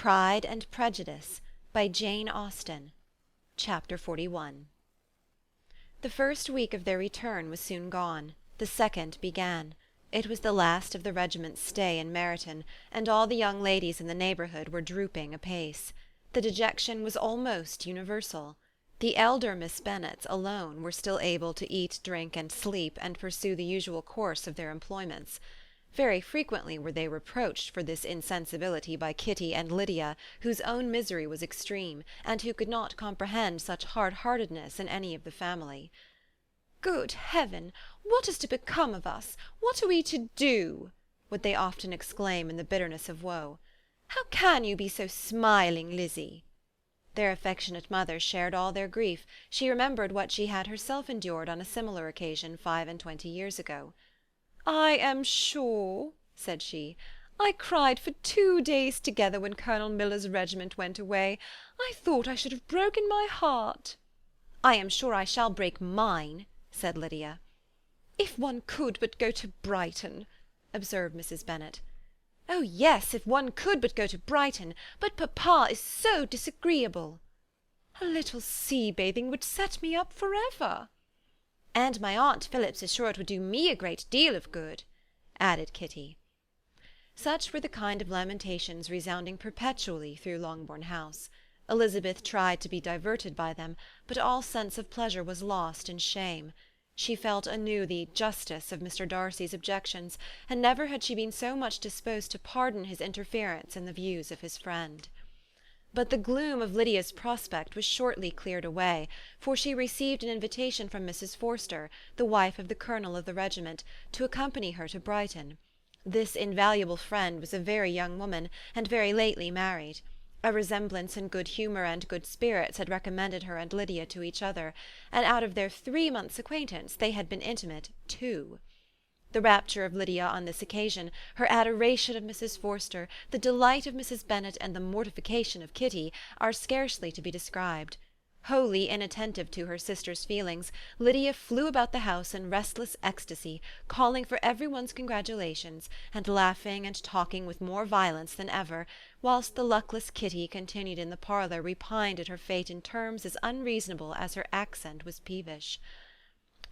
Pride and Prejudice, by Jane Austen. Chapter 41. The first week of their return was soon gone. The second began. It was the last of the regiment's stay in Meryton, and all the young ladies in the neighbourhood were drooping apace. The dejection was almost universal. The elder Miss Bennets alone were still able to eat, drink, and sleep, and pursue the usual course of their employments. Very frequently were they reproached for this insensibility by Kitty and Lydia, whose own misery was extreme, and who could not comprehend such hard-heartedness in any of the family. "Good heaven! What is to become of us? What are we to do?" would they often exclaim in the bitterness of woe. "How can you be so smiling, Lizzie?" Their affectionate mother shared all their grief. She remembered what she had herself endured on a similar occasion 25 years ago. "I am sure," said she, "I cried for 2 days together when Colonel Miller's regiment went away. I thought I should have broken my heart." "I am sure I shall break mine," said Lydia. "If one could but go to Brighton," observed Mrs. Bennet. "Oh yes, if one could but go to Brighton, but papa is so disagreeable." "A little sea-bathing would set me up for ever." "And my aunt Phillips is sure it would do me a great deal of good," added Kitty. Such were the kind of lamentations resounding perpetually through Longbourn House. Elizabeth tried to be diverted by them, but all sense of pleasure was lost in shame. She felt anew the justice of Mr. Darcy's objections, and never had she been so much disposed to pardon his interference in the views of his friend. But the gloom of Lydia's prospect was shortly cleared away, for she received an invitation from Mrs. Forster, the wife of the colonel of the regiment, to accompany her to Brighton. This invaluable friend was a very young woman, and very lately married. A resemblance in good humour and good spirits had recommended her and Lydia to each other, and out of their 3 months' acquaintance they had been intimate 2. The rapture of Lydia on this occasion, her adoration of Mrs. Forster, the delight of Mrs. Bennet, and the mortification of Kitty, are scarcely to be described. Wholly inattentive to her sister's feelings, Lydia flew about the house in restless ecstasy, calling for every one's congratulations, and laughing and talking with more violence than ever, whilst the luckless Kitty continued in the parlour repined at her fate in terms as unreasonable as her accent was peevish.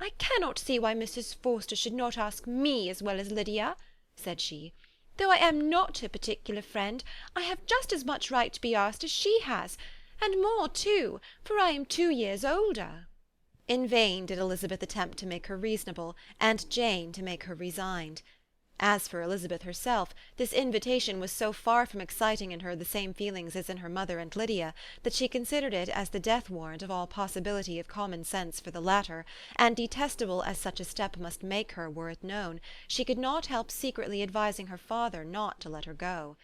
"I cannot see why Mrs. Forster should not ask me as well as Lydia," said she. "Though I am not her particular friend, I have just as much right to be asked as she has, and more too, for I am 2 years older." In vain did Elizabeth attempt to make her reasonable, and Jane to make her resigned. As for Elizabeth herself, this invitation was so far from exciting in her the same feelings as in her mother and Lydia, that she considered it as the death-warrant of all possibility of common sense for the latter, and detestable as such a step must make her were it known, she could not help secretly advising her father not to let her go.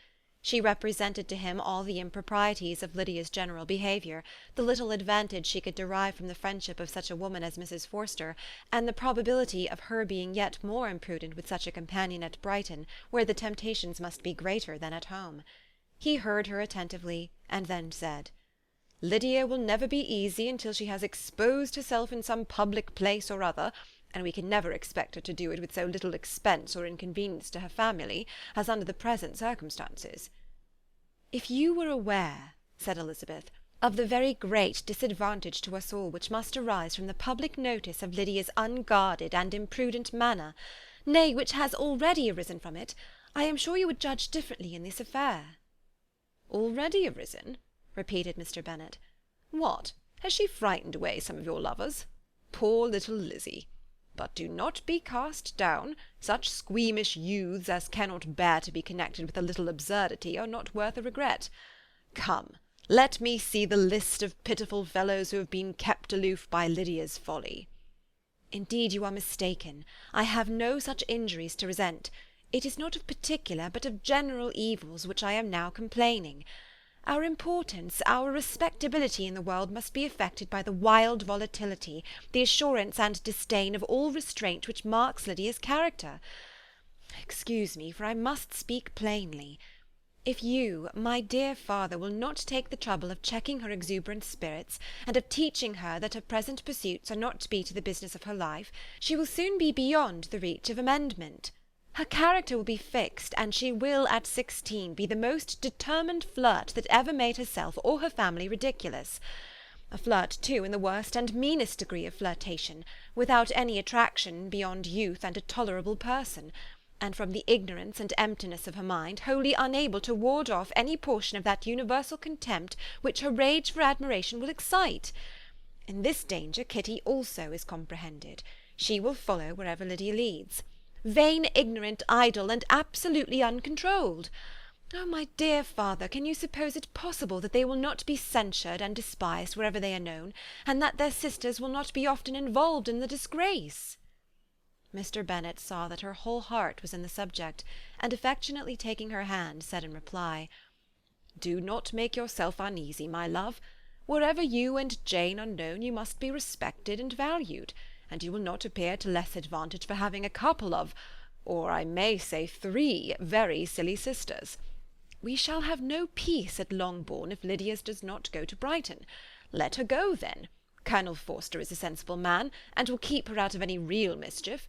She represented to him all the improprieties of Lydia's general behaviour, the little advantage she could derive from the friendship of such a woman as Mrs. Forster, and the probability of her being yet more imprudent with such a companion at Brighton, where the temptations must be greater than at home. He heard her attentively, and then said, "Lydia will never be easy until she has exposed herself in some public place or other, and we can never expect her to do it with so little expense or inconvenience to her family as under the present circumstances." "If you were aware," said Elizabeth, "of the very great disadvantage to us all which must arise from the public notice of Lydia's unguarded and imprudent manner, nay, which has already arisen from it, I am sure you would judge differently in this affair." "Already arisen?" repeated Mr. Bennet. "What, has she frightened away some of your lovers? Poor little Lizzie! But do not be cast down. Such squeamish youths as cannot bear to be connected with a little absurdity are not worth a regret. Come, let me see the list of pitiful fellows who have been kept aloof by Lydia's folly." "Indeed you are mistaken. I have no such injuries to resent. It is not of particular, but of general evils which I am now complaining. Our importance, our respectability in the world must be affected by the wild volatility, the assurance and disdain of all restraint which marks Lydia's character. Excuse me, for I must speak plainly. If you, my dear father, will not take the trouble of checking her exuberant spirits, and of teaching her that her present pursuits are not to be to the business of her life, she will soon be beyond the reach of amendment. Her character will be fixed, and she will, at 16, be the most determined flirt that ever made herself or her family ridiculous. A flirt, too, in the worst and meanest degree of flirtation, without any attraction beyond youth and a tolerable person, and from the ignorance and emptiness of her mind wholly unable to ward off any portion of that universal contempt which her rage for admiration will excite. In this danger Kitty also is comprehended. She will follow wherever Lydia leads. Vain, ignorant, idle, and absolutely uncontrolled. Oh, my dear father, can you suppose it possible that they will not be censured and despised wherever they are known, and that their sisters will not be often involved in the disgrace? Mr. Bennet saw that her whole heart was in the subject, and affectionately taking her hand, said in reply, "Do not make yourself uneasy, my love. Wherever you and Jane are known, you must be respected and valued, and you will not appear to less advantage for having a couple of, or I may say 3, very silly sisters. We shall have no peace at Longbourn if Lydia does not go to Brighton. Let her go, then. Colonel Forster is a sensible man, and will keep her out of any real mischief,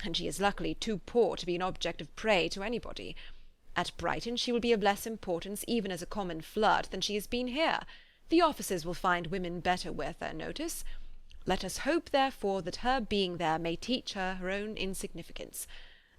and she is luckily too poor to be an object of prey to anybody. At Brighton she will be of less importance even as a common flirt than she has been here. The officers will find women better worth their notice. Let us hope, therefore, that her being there may teach her her own insignificance.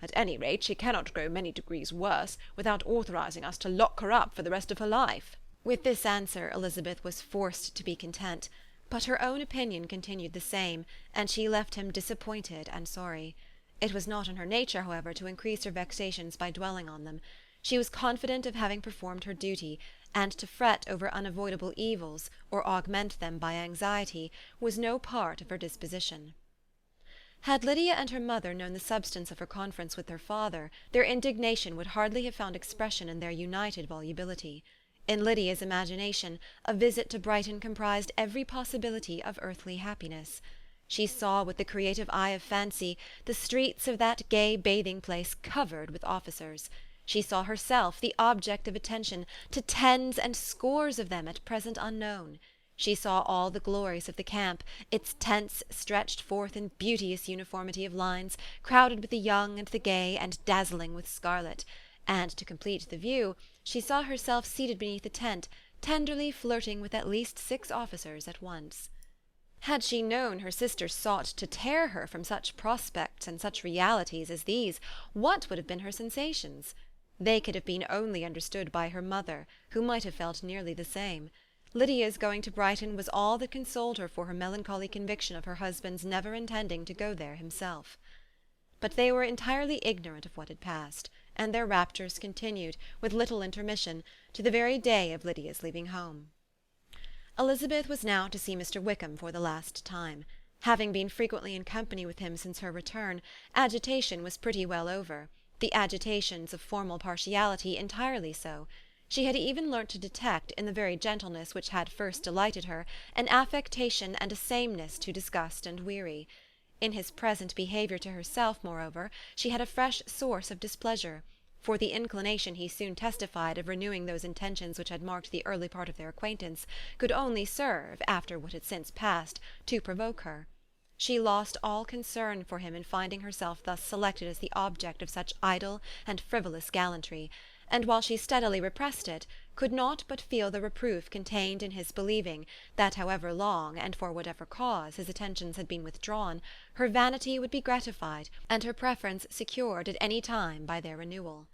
At any rate, she cannot grow many degrees worse, without authorizing us to lock her up for the rest of her life." With this answer Elizabeth was forced to be content, but her own opinion continued the same, and she left him disappointed and sorry. It was not in her nature, however, to increase her vexations by dwelling on them. She was confident of having performed her duty, and to fret over unavoidable evils, or augment them by anxiety, was no part of her disposition. Had Lydia and her mother known the substance of her conference with her father, their indignation would hardly have found expression in their united volubility. In Lydia's imagination, a visit to Brighton comprised every possibility of earthly happiness. She saw with the creative eye of fancy the streets of that gay bathing-place covered with officers. She saw herself the object of attention to tens and scores of them at present unknown. She saw all the glories of the camp, its tents stretched forth in beauteous uniformity of lines, crowded with the young and the gay, and dazzling with scarlet. And to complete the view, she saw herself seated beneath a tent, tenderly flirting with at least 6 officers at once. Had she known her sister sought to tear her from such prospects and such realities as these, what would have been her sensations? They could have been only understood by her mother, who might have felt nearly the same. Lydia's going to Brighton was all that consoled her for her melancholy conviction of her husband's never intending to go there himself. But they were entirely ignorant of what had passed, and their raptures continued, with little intermission, to the very day of Lydia's leaving home. Elizabeth was now to see Mr. Wickham for the last time. Having been frequently in company with him since her return, agitation was pretty well over. The agitations of formal partiality entirely so. She had even learnt to detect, in the very gentleness which had first delighted her, an affectation and a sameness to disgust and weary. In his present behaviour to herself, moreover, she had a fresh source of displeasure, for the inclination he soon testified of renewing those intentions which had marked the early part of their acquaintance could only serve, after what had since passed, to provoke her. She lost all concern for him in finding herself thus selected as the object of such idle and frivolous gallantry, and while she steadily repressed it, could not but feel the reproof contained in his believing that however long, and for whatever cause, his attentions had been withdrawn, her vanity would be gratified, and her preference secured at any time by their renewal.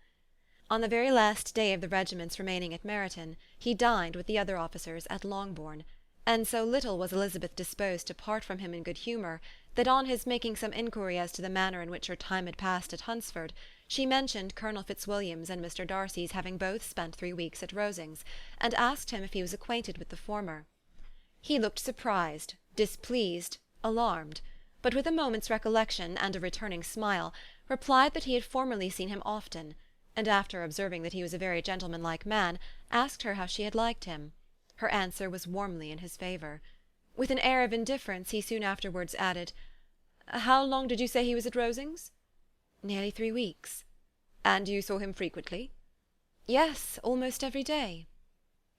On the very last day of the regiment's remaining at Meryton, he dined with the other officers at Longbourn, and so little was Elizabeth disposed to part from him in good humour, that on his making some inquiry as to the manner in which her time had passed at Hunsford, she mentioned Colonel Fitzwilliam's and Mr. Darcy's having both spent 3 weeks at Rosings, and asked him if he was acquainted with the former. He looked surprised, displeased, alarmed, but with a moment's recollection and a returning smile, replied that he had formerly seen him often, and after observing that he was a very gentlemanlike man, asked her how she had liked him. Her answer was warmly in his favour. With an air of indifference he soon afterwards added, "How long did you say he was at Rosings?" "Nearly 3 weeks." "And you saw him frequently?" "Yes, almost every day."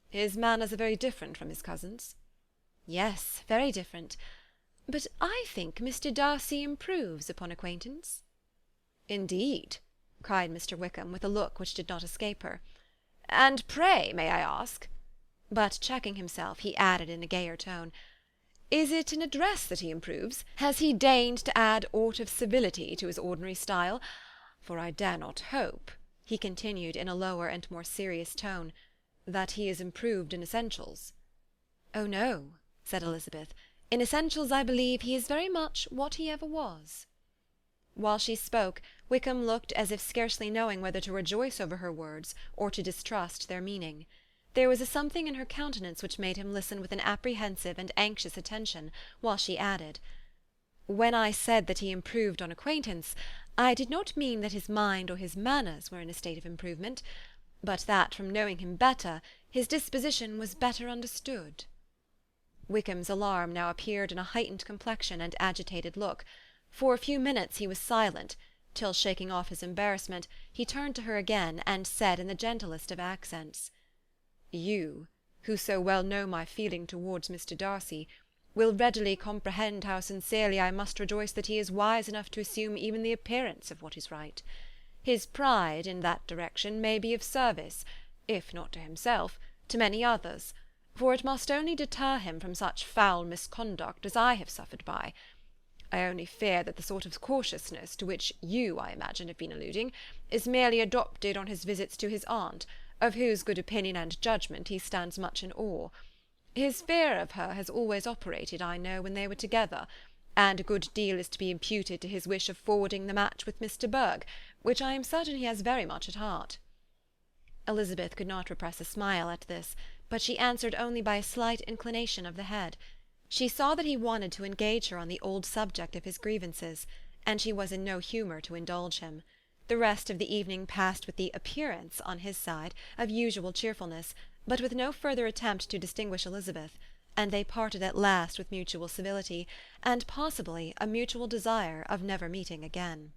"His manners are very different from his cousin's?" "Yes, very different. But I think Mr. Darcy improves upon acquaintance." "Indeed! cried Mr. Wickham, with a look which did not escape her. "And pray, may I ask—" But checking himself, he added in a gayer tone, "Is it in address that he improves? Has he deigned to add aught of civility to his ordinary style? For I dare not hope," he continued in a lower and more serious tone, "that he is improved in essentials." "Oh no," said Elizabeth. "In essentials I believe he is very much what he ever was." While she spoke, Wickham looked as if scarcely knowing whether to rejoice over her words or to distrust their meaning. There was a something in her countenance which made him listen with an apprehensive and anxious attention, while she added, "When I said that he improved on acquaintance, I did not mean that his mind or his manners were in a state of improvement, but that from knowing him better, his disposition was better understood." Wickham's alarm now appeared in a heightened complexion and agitated look. For a few minutes he was silent, till, shaking off his embarrassment, he turned to her again, and said in the gentlest of accents, "You, who so well know my feeling towards Mr. Darcy, will readily comprehend how sincerely I must rejoice that he is wise enough to assume even the appearance of what is right. His pride in that direction may be of service, if not to himself, to many others, for it must only deter him from such foul misconduct as I have suffered by. I only fear that the sort of cautiousness to which you, I imagine, have been alluding, is merely adopted on his visits to his aunt, of whose good opinion and judgment he stands much in awe. His fear of her has always operated, I know, when they were together, and a good deal is to be imputed to his wish of forwarding the match with Mr. Berg, which I am certain he has very much at heart." Elizabeth could not repress a smile at this, but she answered only by a slight inclination of the head. She saw that he wanted to engage her on the old subject of his grievances, and she was in no humour to indulge him. The rest of the evening passed with the appearance, on his side, of usual cheerfulness, but with no further attempt to distinguish Elizabeth, and they parted at last with mutual civility, and possibly a mutual desire of never meeting again.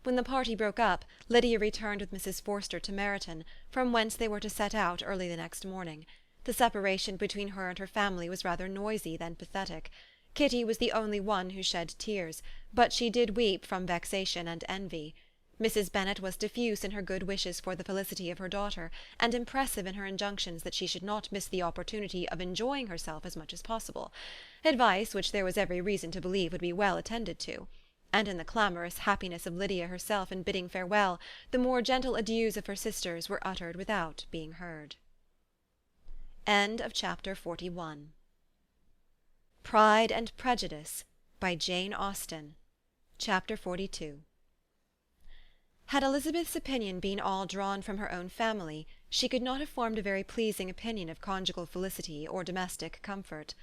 When the party broke up, Lydia returned with Mrs. Forster to Meryton, from whence they were to set out early the next morning. The separation between her and her family was rather noisy than pathetic. Kitty was the only one who shed tears, but she did weep from vexation and envy. Mrs. Bennet was diffuse in her good wishes for the felicity of her daughter, and impressive in her injunctions that she should not miss the opportunity of enjoying herself as much as possible, advice which there was every reason to believe would be well attended to. And in the clamorous happiness of Lydia herself in bidding farewell, the more gentle adieus of her sisters were uttered without being heard. End of Chapter 41. Pride and Prejudice, by Jane Austen. Chapter 42. Had Elizabeth's opinion been all drawn from her own family, she could not have formed a very pleasing opinion of conjugal felicity or domestic comfort.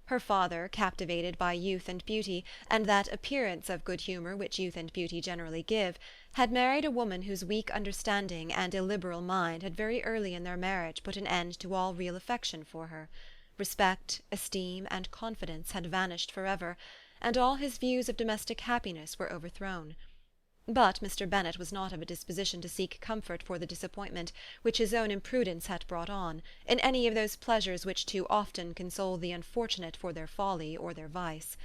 Her father, captivated by youth and beauty, and that appearance of good humour which youth and beauty generally give, had married a woman whose weak understanding and illiberal mind had very early in their marriage put an end to all real affection for her. Respect, esteem, and confidence had vanished for ever, and all his views of domestic happiness were overthrown. But Mr. Bennet was not of a disposition to seek comfort for the disappointment which his own imprudence had brought on, in any of those pleasures which too often console the unfortunate for their folly or their vice.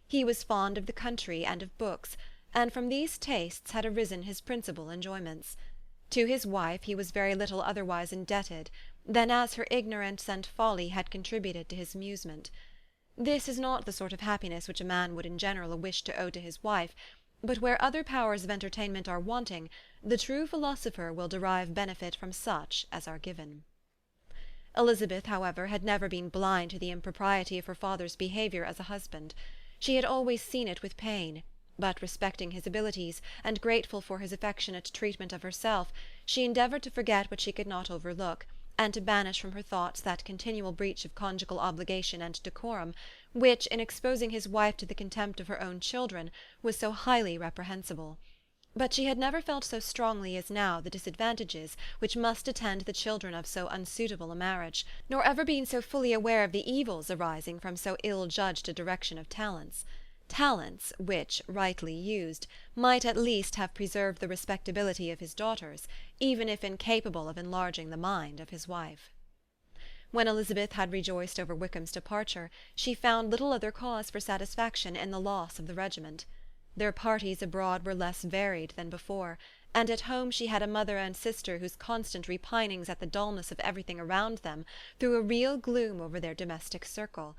He was fond of the country and of books, and from these tastes had arisen his principal enjoyments. To his wife he was very little otherwise indebted than as her ignorance and folly had contributed to his amusement. This is not the sort of happiness which a man would in general wish to owe to his wife, but where other powers of entertainment are wanting, the true philosopher will derive benefit from such as are given. Elizabeth, however, had never been blind to the impropriety of her father's behaviour as a husband. She had always seen it with pain, but respecting his abilities, and grateful for his affectionate treatment of herself, she endeavoured to forget what she could not overlook, and to banish from her thoughts that continual breach of conjugal obligation and decorum, which, in exposing his wife to the contempt of her own children, was so highly reprehensible. But she had never felt so strongly as now the disadvantages which must attend the children of so unsuitable a marriage, nor ever been so fully aware of the evils arising from so ill-judged a direction of talents. Talents which, rightly used, might at least have preserved the respectability of his daughters, even if incapable of enlarging the mind of his wife. When Elizabeth had rejoiced over Wickham's departure, she found little other cause for satisfaction in the loss of the regiment. Their parties abroad were less varied than before, and at home she had a mother and sister whose constant repinings at the dullness of everything around them threw a real gloom over their domestic circle.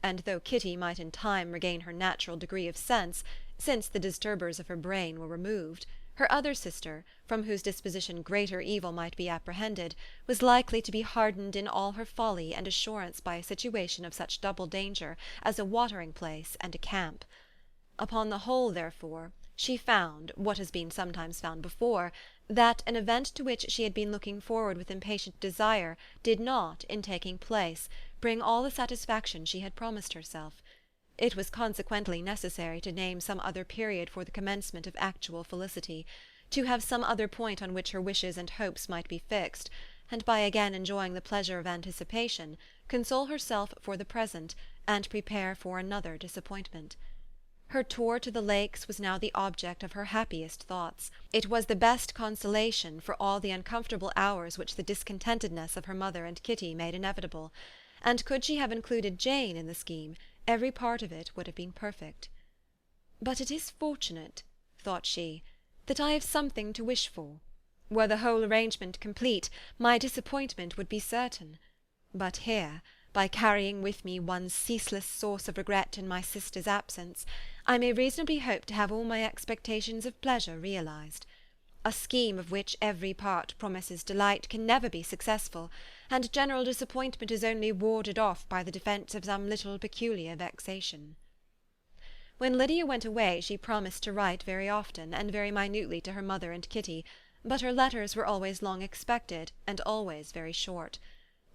And though Kitty might in time regain her natural degree of sense, since the disturbers of her brain were removed, her other sister, from whose disposition greater evil might be apprehended, was likely to be hardened in all her folly and assurance by a situation of such double danger as a watering-place and a camp. Upon the whole, therefore, she found, what has been sometimes found before, that an event to which she had been looking forward with impatient desire did not, in taking place, bring all the satisfaction she had promised herself. It was consequently necessary to name some other period for the commencement of actual felicity, to have some other point on which her wishes and hopes might be fixed, and by again enjoying the pleasure of anticipation, console herself for the present, and prepare for another disappointment. Her tour to the Lakes was now the object of her happiest thoughts. It was the best consolation for all the uncomfortable hours which the discontentedness of her mother and Kitty made inevitable, and could she have included Jane in the scheme, every part of it would have been perfect. "But it is fortunate," thought she, "that I have something to wish for. Were the whole arrangement complete, my disappointment would be certain. But here, by carrying with me one ceaseless source of regret in my sister's absence, I may reasonably hope to have all my expectations of pleasure realized. A scheme of which every part promises delight can never be successful, and general disappointment is only warded off by the defence of some little peculiar vexation." When Lydia went away she promised to write very often and very minutely to her mother and Kitty, but her letters were always long expected and always very short.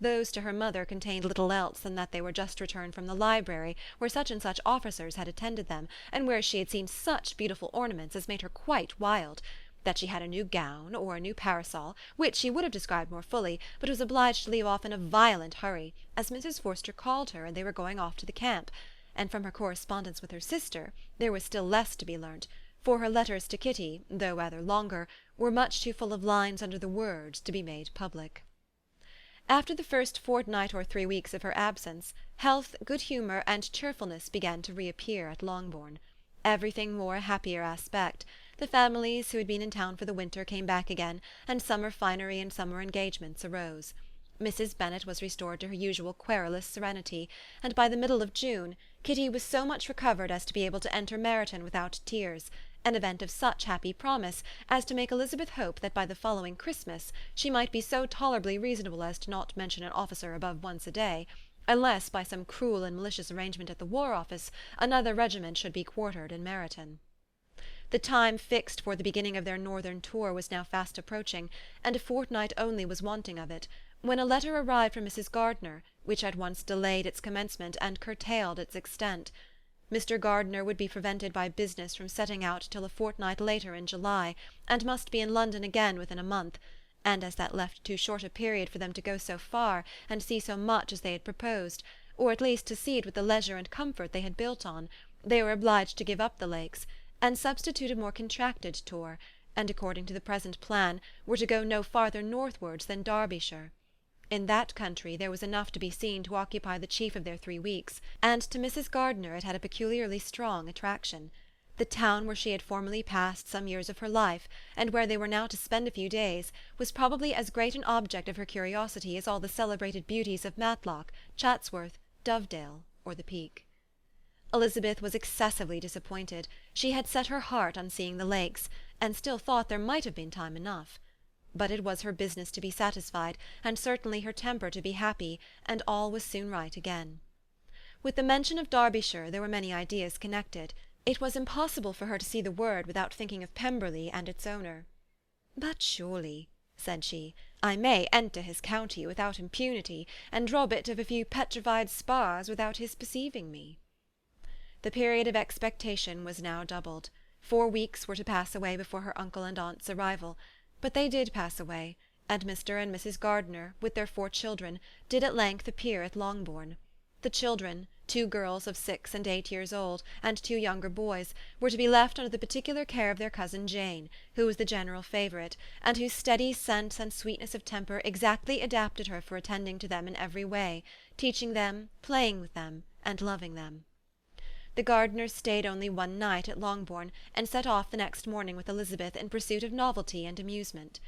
Those to her mother contained little else than that they were just returned from the library, where such and such officers had attended them, and where she had seen such beautiful ornaments as made her quite wild, that she had a new gown, or a new parasol, which she would have described more fully, but was obliged to leave off in a violent hurry, as Mrs. Forster called her, and they were going off to the camp. And from her correspondence with her sister there was still less to be learnt, for her letters to Kitty, though rather longer, were much too full of lines under the words to be made public. After the first fortnight or 3 weeks of her absence, health, good humour, and cheerfulness began to reappear at Longbourn. Everything wore a happier aspect. The families who had been in town for the winter came back again, and summer finery and summer engagements arose. Mrs. Bennet was restored to her usual querulous serenity, and by the middle of June Kitty was so much recovered as to be able to enter Meryton without tears, an event of such happy promise as to make Elizabeth hope that by the following Christmas she might be so tolerably reasonable as to not mention an officer above once a day, unless by some cruel and malicious arrangement at the War Office another regiment should be quartered in Meryton. The time fixed for the beginning of their northern tour was now fast approaching, and a fortnight only was wanting of it, when a letter arrived from Mrs. Gardiner, which at once delayed its commencement and curtailed its extent. Mr. Gardiner would be prevented by business from setting out till a fortnight later in July, and must be in London again within a month, and as that left too short a period for them to go so far and see so much as they had proposed, or at least to see it with the leisure and comfort they had built on, they were obliged to give up the Lakes, and substitute a more contracted tour, and according to the present plan were to go no farther northwards than Derbyshire. In that country there was enough to be seen to occupy the chief of their 3 weeks, and to Mrs. Gardiner it had a peculiarly strong attraction. The town where she had formerly passed some years of her life, and where they were now to spend a few days, was probably as great an object of her curiosity as all the celebrated beauties of Matlock, Chatsworth, Dovedale, or the Peak. Elizabeth was excessively disappointed. She had set her heart on seeing the Lakes, and still thought there might have been time enough. But it was her business to be satisfied, and certainly her temper to be happy, and all was soon right again. With the mention of Derbyshire there were many ideas connected. It was impossible for her to see the word without thinking of Pemberley and its owner. "But surely," said she, "I may enter his county without impunity, and rob it of a few petrified spars without his perceiving me." The period of expectation was now doubled. 4 weeks were to pass away before her uncle and aunt's arrival. But they did pass away, and Mr. and Mrs. Gardiner, with their 4 children, did at length appear at Longbourn. The children, 2 girls of 6 and 8 years old, and 2 younger boys, were to be left under the particular care of their cousin Jane, who was the general favourite, and whose steady sense and sweetness of temper exactly adapted her for attending to them in every way, teaching them, playing with them, and loving them. The Gardiners stayed only one night at Longbourn, and set off the next morning with Elizabeth in pursuit of novelty and amusement.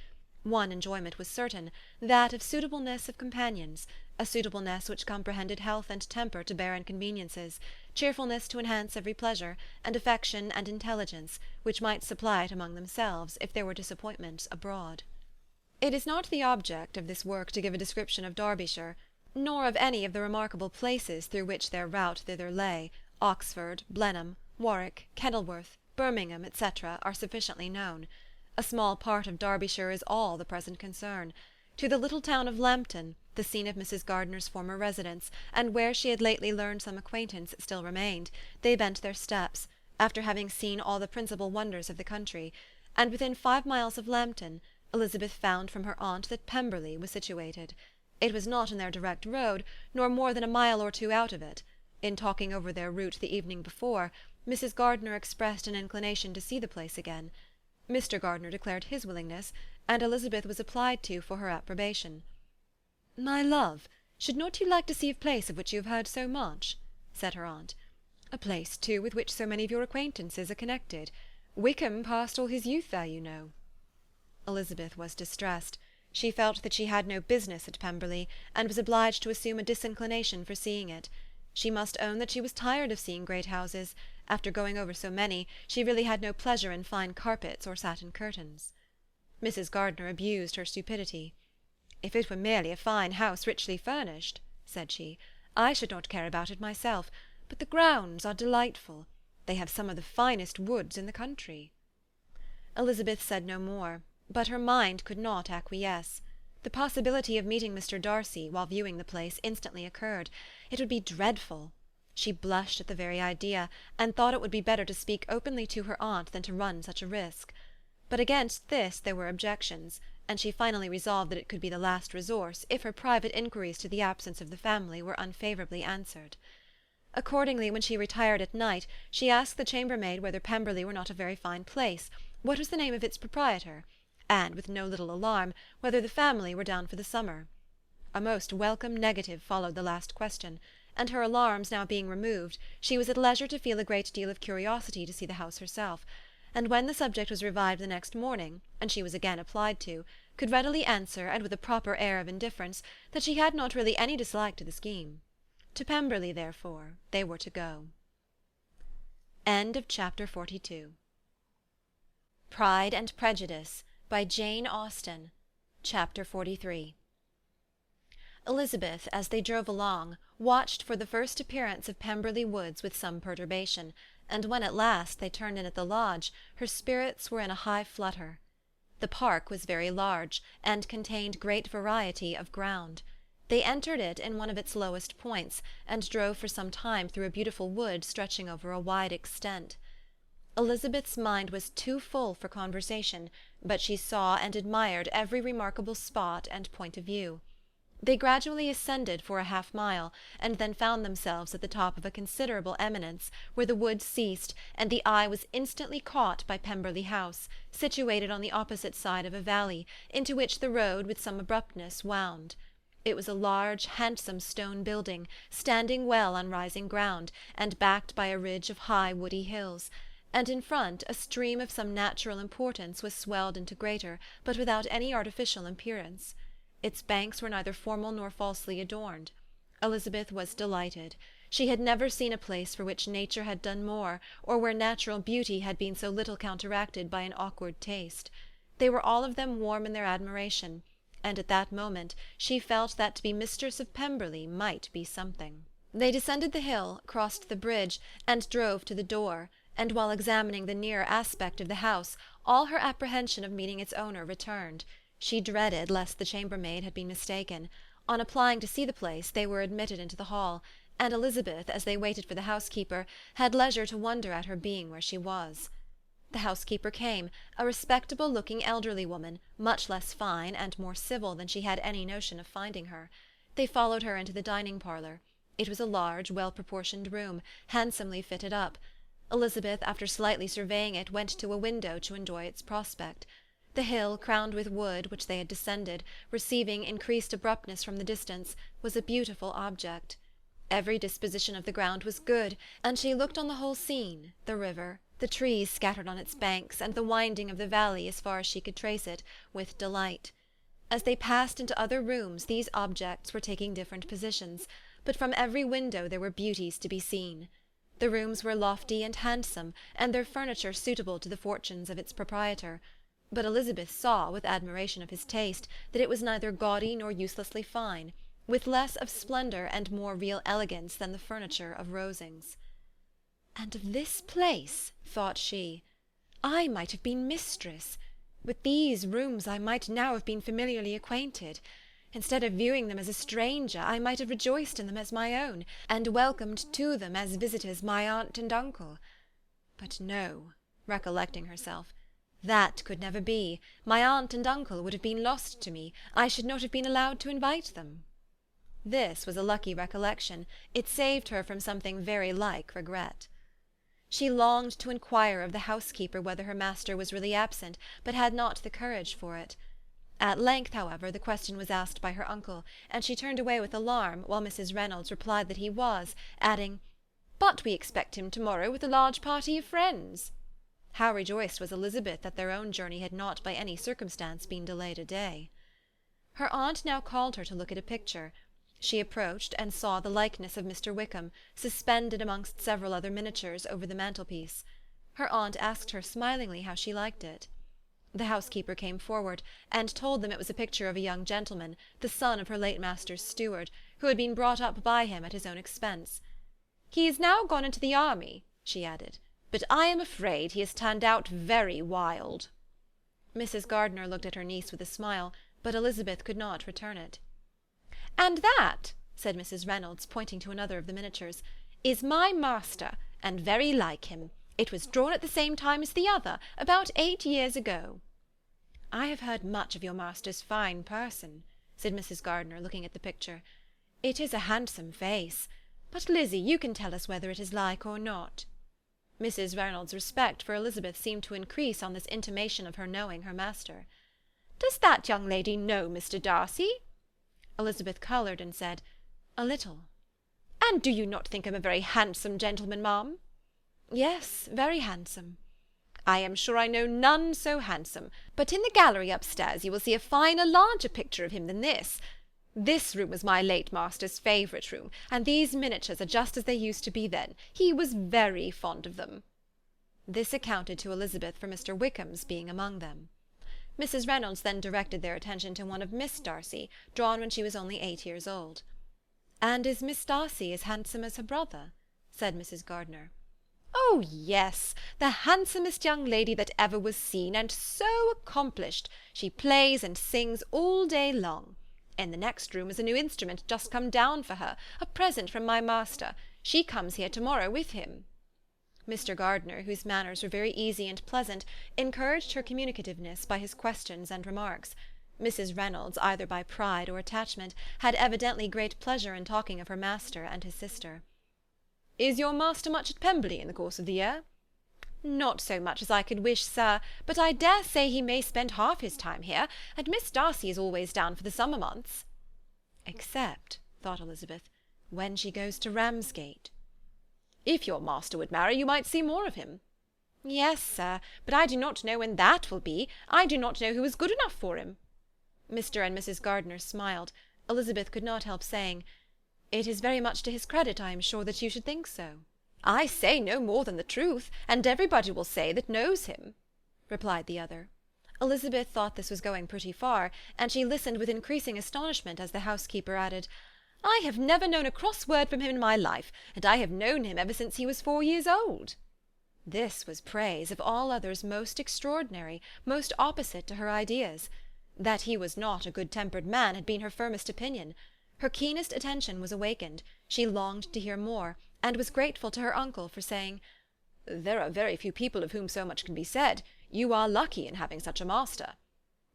One enjoyment was certain, that of suitableness of companions, a suitableness which comprehended health and temper to bear inconveniences, cheerfulness to enhance every pleasure, and affection and intelligence, which might supply it among themselves, if there were disappointments abroad. It is not the object of this work to give a description of Derbyshire, nor of any of the remarkable places through which their route thither lay. Oxford, Blenheim, Warwick, Kenilworth, Birmingham, etc., are sufficiently known. A small part of Derbyshire is all the present concern. To the little town of Lambton, the scene of Mrs. Gardiner's former residence, and where she had lately learned some acquaintance still remained, they bent their steps, after having seen all the principal wonders of the country, and within 5 miles of Lambton, Elizabeth found from her aunt that Pemberley was situated. It was not in their direct road, nor more than a mile or two out of it. In talking over their route the evening before, Mrs. Gardiner expressed an inclination to see the place again. Mr. Gardiner declared his willingness, and Elizabeth was applied to for her approbation. "My love, should not you like to see a place of which you have heard so much?" said her aunt. "A place, too, with which so many of your acquaintances are connected. Wickham passed all his youth there, you know." Elizabeth was distressed. She felt that she had no business at Pemberley, and was obliged to assume a disinclination for seeing it. She must own that she was tired of seeing great houses. After going over so many, she really had no pleasure in fine carpets or satin curtains. Mrs. Gardiner abused her stupidity. "If it were merely a fine house richly furnished," said she, "I should not care about it myself, but the grounds are delightful. They have some of the finest woods in the country." Elizabeth said no more, but her mind could not acquiesce. The possibility of meeting Mr. Darcy, while viewing the place, instantly occurred. It would be dreadful. She blushed at the very idea, and thought it would be better to speak openly to her aunt than to run such a risk. But against this there were objections, and she finally resolved that it could be the last resource, if her private inquiries to the absence of the family were unfavourably answered. Accordingly, when she retired at night, she asked the chambermaid whether Pemberley were not a very fine place, what was the name of its proprietor, and, with no little alarm, whether the family were down for the summer. A most welcome negative followed the last question, and her alarms now being removed, she was at leisure to feel a great deal of curiosity to see the house herself, and when the subject was revived the next morning, and she was again applied to, could readily answer, and with a proper air of indifference, that she had not really any dislike to the scheme. To Pemberley, therefore, they were to go. Chapter 42. Pride and Prejudice, by Jane Austen. Chapter 43. Elizabeth, as they drove along, watched for the first appearance of Pemberley Woods with some perturbation, and when at last they turned in at the lodge, her spirits were in a high flutter. The park was very large, and contained great variety of ground. They entered it in one of its lowest points, and drove for some time through a beautiful wood stretching over a wide extent. Elizabeth's mind was too full for conversation, but she saw and admired every remarkable spot and point of view. They gradually ascended for a half-mile, and then found themselves at the top of a considerable eminence, where the wood ceased, and the eye was instantly caught by Pemberley House, situated on the opposite side of a valley, into which the road with some abruptness wound. It was a large, handsome stone building, standing well on rising ground, and backed by a ridge of high woody hills, and in front a stream of some natural importance was swelled into greater, but without any artificial appearance. Its banks were neither formal nor falsely adorned. Elizabeth was delighted. She had never seen a place for which nature had done more, or where natural beauty had been so little counteracted by an awkward taste. They were all of them warm in their admiration, and at that moment she felt that to be mistress of Pemberley might be something. They descended the hill, crossed the bridge, and drove to the door, and while examining the nearer aspect of the house, all her apprehension of meeting its owner returned. She dreaded lest the chambermaid had been mistaken. On applying to see the place, they were admitted into the hall, and Elizabeth, as they waited for the housekeeper, had leisure to wonder at her being where she was. The housekeeper came, a respectable-looking elderly woman, much less fine and more civil than she had any notion of finding her. They followed her into the dining-parlour. It was a large, well-proportioned room, handsomely fitted up. Elizabeth, after slightly surveying it, went to a window to enjoy its prospect. The hill, crowned with wood, which they had descended, receiving increased abruptness from the distance, was a beautiful object. Every disposition of the ground was good, and she looked on the whole scene, the river, the trees scattered on its banks, and the winding of the valley as far as she could trace it, with delight. As they passed into other rooms, these objects were taking different positions, but from every window there were beauties to be seen. The rooms were lofty and handsome, and their furniture suitable to the fortunes of its proprietor. But Elizabeth saw, with admiration of his taste, that it was neither gaudy nor uselessly fine, with less of splendour and more real elegance than the furniture of Rosings. "And of this place," thought she, "I might have been mistress. With these rooms I might now have been familiarly acquainted. Instead of viewing them as a stranger, I might have rejoiced in them as my own, and welcomed to them as visitors my aunt and uncle. But no," recollecting herself, "that could never be. My aunt and uncle would have been lost to me. I should not have been allowed to invite them." This was a lucky recollection. It saved her from something very like regret. She longed to inquire of the housekeeper whether her master was really absent, but had not the courage for it. At length, however, the question was asked by her uncle, and she turned away with alarm, while Mrs. Reynolds replied that he was, adding, "But we expect him to-morrow with a large party of friends." How rejoiced was Elizabeth that their own journey had not by any circumstance been delayed a day. Her aunt now called her to look at a picture. She approached, and saw the likeness of Mr. Wickham, suspended amongst several other miniatures, over the mantelpiece. Her aunt asked her smilingly how she liked it. The housekeeper came forward, and told them it was a picture of a young gentleman, the son of her late master's steward, who had been brought up by him at his own expense. "He is now gone into the army," she added, "but I am afraid he has turned out very wild." Mrs. Gardiner looked at her niece with a smile, but Elizabeth could not return it. "And that," said Mrs. Reynolds, pointing to another of the miniatures, "is my master, and very like him. It was drawn at the same time as the other, about 8 years ago." "I have heard much of your master's fine person," said Mrs. Gardiner, looking at the picture. "It is a handsome face. But, Lizzie, you can tell us whether it is like or not." Mrs. Reynolds' respect for Elizabeth seemed to increase on this intimation of her knowing her master. "Does that young lady know Mr. Darcy?" Elizabeth coloured and said, "A little." "And do you not think him a very handsome gentleman, ma'am?" "Yes, very handsome." "I am sure I know none so handsome. But in the gallery upstairs you will see a finer, larger picture of him than this. This room was my late master's favourite room, and these miniatures are just as they used to be then. He was very fond of them." This accounted to Elizabeth for Mr. Wickham's being among them. Mrs. Reynolds then directed their attention to one of Miss Darcy, drawn when she was only 8 years old. "And is Miss Darcy as handsome as her brother?" said Mrs. Gardiner. "Oh, yes, the handsomest young lady that ever was seen, and so accomplished. She plays and sings all day long. In the next room is a new instrument just come down for her, a present from my master. She comes here to-morrow with him." Mr. Gardiner, whose manners were very easy and pleasant, encouraged her communicativeness by his questions and remarks. Mrs. Reynolds, either by pride or attachment, had evidently great pleasure in talking of her master and his sister. "Is your master much at Pemberley in the course of the year?" "Not so much as I could wish, sir, but I dare say he may spend half his time here, and Miss Darcy is always down for the summer months." "Except," thought Elizabeth, "when she goes to Ramsgate." "If your master would marry, you might see more of him." "Yes, sir, but I do not know when that will be. I do not know who is good enough for him." Mr. and Mrs. Gardiner smiled. Elizabeth could not help saying, "It is very much to his credit, I am sure, that you should think so." "I say no more than the truth, and everybody will say that knows him," replied the other. Elizabeth thought this was going pretty far, and she listened with increasing astonishment as the housekeeper added, "I have never known a cross word from him in my life, and I have known him ever since he was 4 years old." This was praise, of all others most extraordinary, most opposite to her ideas. That he was not a good-tempered man had been her firmest opinion. Her keenest attention was awakened. She longed to hear more, and was grateful to her uncle for saying, "There are very few people of whom so much can be said. You are lucky in having such a master."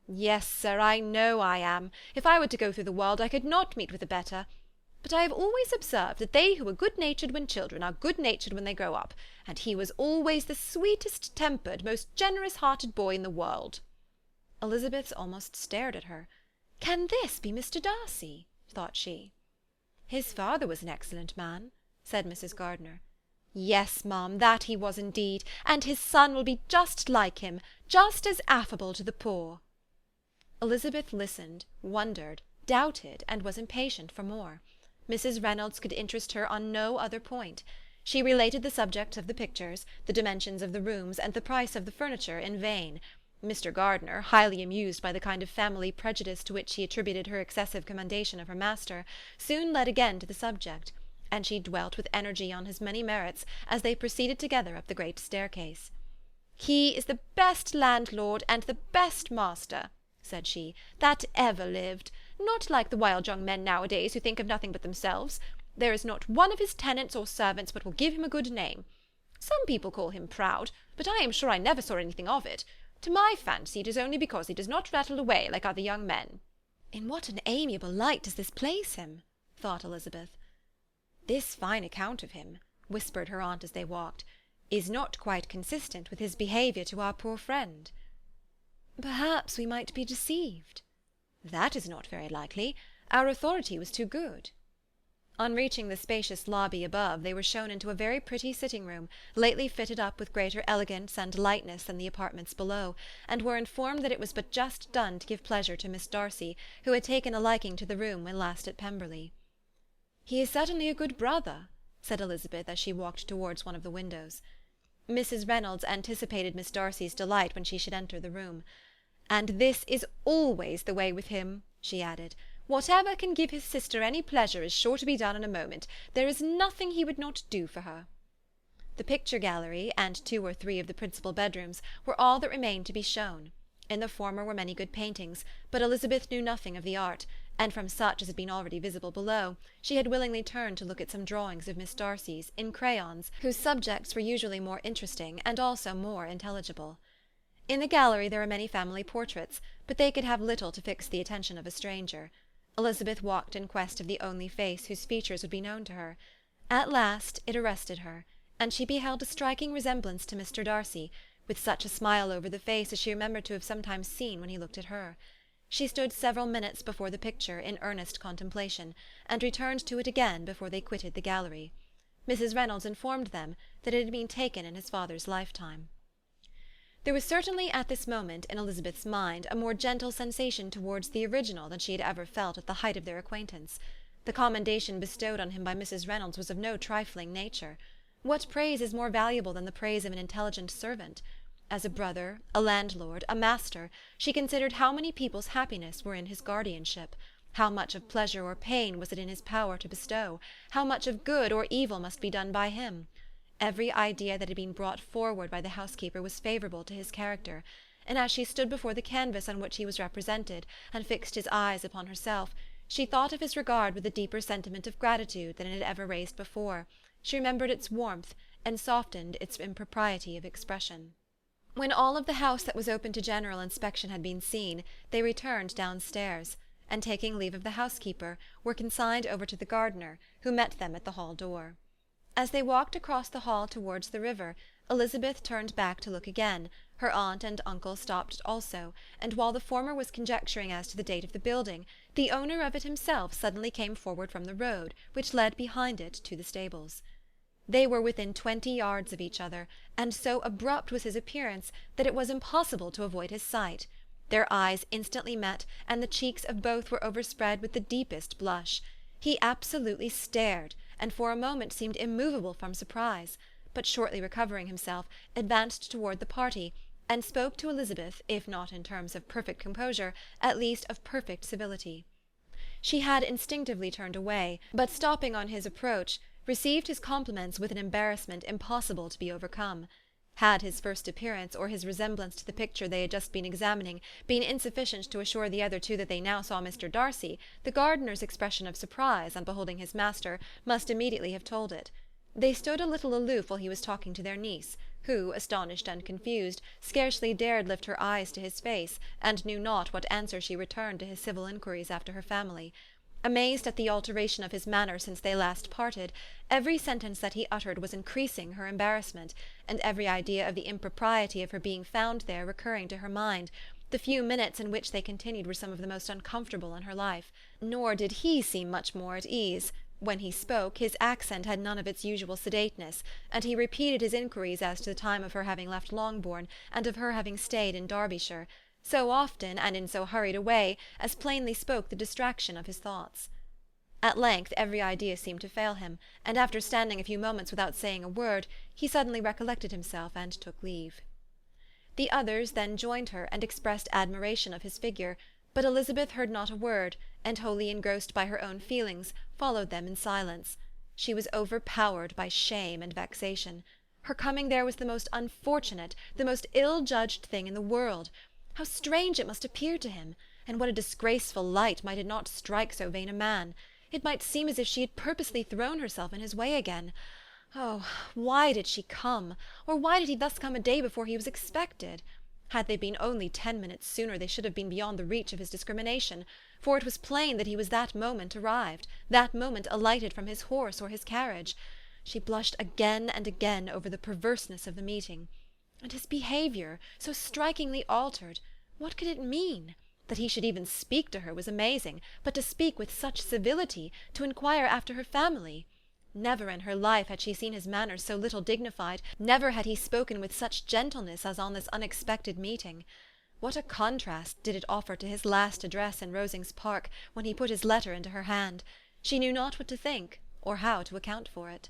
"Yes, sir, I know I am. If I were to go through the world, I could not meet with a better. But I have always observed that they who are good-natured when children are good-natured when they grow up, and he was always the sweetest-tempered, most generous-hearted boy in the world." Elizabeth almost stared at her. "Can this be Mr. Darcy?" thought she. "His father was an excellent man," said Mrs. Gardiner. "Yes, ma'am, that he was indeed, and his son will be just like him, just as affable to the poor." Elizabeth listened, wondered, doubted, and was impatient for more. Mrs. Reynolds could interest her on no other point. She related the subjects of the pictures, the dimensions of the rooms, and the price of the furniture in vain. Mr. Gardiner, highly amused by the kind of family prejudice to which he attributed her excessive commendation of her master, soon led again to the subject, and she dwelt with energy on his many merits as they proceeded together up the great staircase. "He is the best landlord and the best master," said she, "that ever lived. Not like the wild young men nowadays who think of nothing but themselves. There is not one of his tenants or servants but will give him a good name. Some people call him proud, but I am sure I never saw anything of it. To my fancy it is only because he does not rattle away like other young men." "In what an amiable light does this place him!" thought Elizabeth. "This fine account of him," whispered her aunt as they walked, "is not quite consistent with his behaviour to our poor friend." "Perhaps we might be deceived." "That is not very likely. Our authority was too good." On reaching the spacious lobby above, they were shown into a very pretty sitting-room, lately fitted up with greater elegance and lightness than the apartments below, and were informed that it was but just done to give pleasure to Miss Darcy, who had taken a liking to the room when last at Pemberley. "He is certainly a good brother," said Elizabeth as she walked towards one of the windows. Mrs. Reynolds anticipated Miss Darcy's delight when she should enter the room. "And this is always the way with him," she added. "Whatever can give his sister any pleasure is sure to be done in a moment. There is nothing he would not do for her." The picture gallery, and 2 or 3 of the principal bedrooms, were all that remained to be shown. In the former were many good paintings, but Elizabeth knew nothing of the art, and from such as had been already visible below, she had willingly turned to look at some drawings of Miss Darcy's, in crayons, whose subjects were usually more interesting, and also more intelligible. In the gallery there were many family portraits, but they could have little to fix the attention of a stranger. Elizabeth walked in quest of the only face whose features would be known to her. At last it arrested her, and she beheld a striking resemblance to Mr. Darcy, with such a smile over the face as she remembered to have sometimes seen when he looked at her. She stood several minutes before the picture in earnest contemplation, and returned to it again before they quitted the gallery. Mrs. Reynolds informed them that it had been taken in his father's lifetime. There was certainly at this moment in Elizabeth's mind a more gentle sensation towards the original than she had ever felt at the height of their acquaintance. The commendation bestowed on him by Mrs. Reynolds was of no trifling nature. What praise is more valuable than the praise of an intelligent servant? As a brother, a landlord, a master, she considered how many people's happiness were in his guardianship, how much of pleasure or pain was it in his power to bestow, how much of good or evil must be done by him. Every idea that had been brought forward by the housekeeper was favourable to his character, and as she stood before the canvas on which he was represented, and fixed his eyes upon herself, she thought of his regard with a deeper sentiment of gratitude than it had ever raised before. She remembered its warmth, and softened its impropriety of expression. When all of the house that was open to general inspection had been seen, they returned downstairs, and taking leave of the housekeeper, were consigned over to the gardener, who met them at the hall door. As they walked across the hall towards the river, Elizabeth turned back to look again. Her aunt and uncle stopped also, and while the former was conjecturing as to the date of the building, the owner of it himself suddenly came forward from the road, which led behind it to the stables. They were within 20 yards of each other, and so abrupt was his appearance that it was impossible to avoid his sight. Their eyes instantly met, and the cheeks of both were overspread with the deepest blush. He absolutely stared, and for a moment seemed immovable from surprise, but shortly recovering himself, advanced toward the party, and spoke to Elizabeth, if not in terms of perfect composure, at least of perfect civility. She had instinctively turned away, but stopping on his approach, received his compliments with an embarrassment impossible to be overcome. Had his first appearance, or his resemblance to the picture they had just been examining, been insufficient to assure the other two that they now saw Mr. Darcy, the gardener's expression of surprise on beholding his master must immediately have told it. They stood a little aloof while he was talking to their niece, who, astonished and confused, scarcely dared lift her eyes to his face, and knew not what answer she returned to his civil inquiries after her family. Amazed at the alteration of his manner since they last parted, every sentence that he uttered was increasing her embarrassment, and every idea of the impropriety of her being found there recurring to her mind, the few minutes in which they continued were some of the most uncomfortable in her life. Nor did he seem much more at ease. When he spoke, his accent had none of its usual sedateness, and he repeated his inquiries as to the time of her having left Longbourn, and of her having stayed in Derbyshire, so often, and in so hurried a way, as plainly spoke the distraction of his thoughts. At length every idea seemed to fail him, and after standing a few moments without saying a word, he suddenly recollected himself, and took leave. The others then joined her, and expressed admiration of his figure, but Elizabeth heard not a word, and wholly engrossed by her own feelings, followed them in silence. She was overpowered by shame and vexation. Her coming there was the most unfortunate, the most ill-judged thing in the world. How strange it must appear to him! And what a disgraceful light might it not strike so vain a man! It might seem as if she had purposely thrown herself in his way again. Oh, why did she come? Or why did he thus come a day before he was expected? Had they been only 10 minutes sooner, they should have been beyond the reach of his discrimination, for it was plain that he was that moment arrived, that moment alighted from his horse or his carriage. She blushed again and again over the perverseness of the meeting. And his behaviour, so strikingly altered, what could it mean? That he should even speak to her was amazing, but to speak with such civility, to inquire after her family! Never in her life had she seen his manners so little dignified, never had he spoken with such gentleness as on this unexpected meeting. What a contrast did it offer to his last address in Rosings Park, when he put his letter into her hand! She knew not what to think, or how to account for it.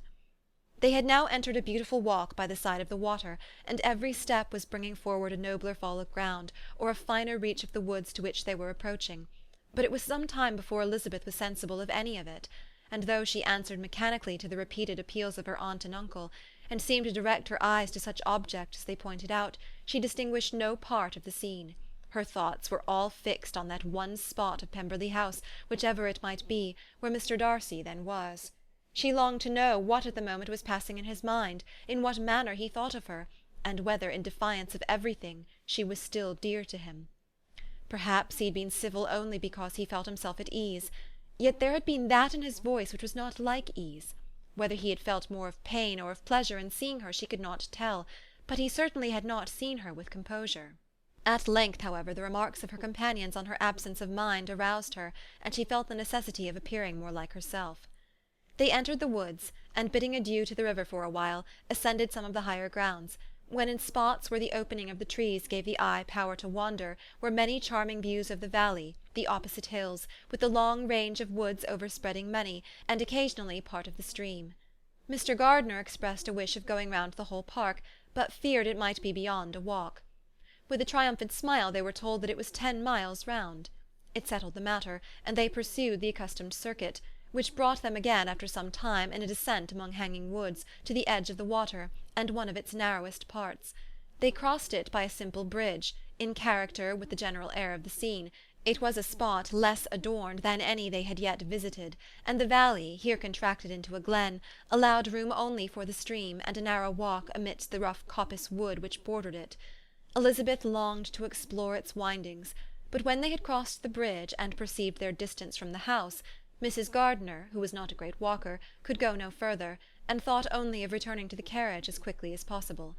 They had now entered a beautiful walk by the side of the water, and every step was bringing forward a nobler fall of ground, or a finer reach of the woods to which they were approaching. But it was some time before Elizabeth was sensible of any of it, and though she answered mechanically to the repeated appeals of her aunt and uncle, and seemed to direct her eyes to such objects as they pointed out, she distinguished no part of the scene. Her thoughts were all fixed on that one spot of Pemberley House, whichever it might be, where Mr. Darcy then was. She longed to know what at the moment was passing in his mind, in what manner he thought of her, and whether, in defiance of everything, she was still dear to him. Perhaps he had been civil only because he felt himself at ease, yet there had been that in his voice which was not like ease. Whether he had felt more of pain or of pleasure in seeing her she could not tell, but he certainly had not seen her with composure. At length, however, the remarks of her companions on her absence of mind aroused her, and she felt the necessity of appearing more like herself. They entered the woods, and bidding adieu to the river for a while, ascended some of the higher grounds, when in spots where the opening of the trees gave the eye power to wander were many charming views of the valley, the opposite hills, with the long range of woods overspreading many, and occasionally part of the stream. Mr. Gardiner expressed a wish of going round the whole park, but feared it might be beyond a walk. With a triumphant smile they were told that it was 10 miles round. It settled the matter, and they pursued the accustomed circuit, which brought them again after some time in a descent among hanging woods, to the edge of the water, and one of its narrowest parts. They crossed it by a simple bridge, in character with the general air of the scene. It was a spot less adorned than any they had yet visited, and the valley, here contracted into a glen, allowed room only for the stream, and a narrow walk amidst the rough coppice wood which bordered it. Elizabeth longed to explore its windings, but when they had crossed the bridge, and perceived their distance from the house, Mrs. Gardiner, who was not a great walker, could go no further, and thought only of returning to the carriage as quickly as possible.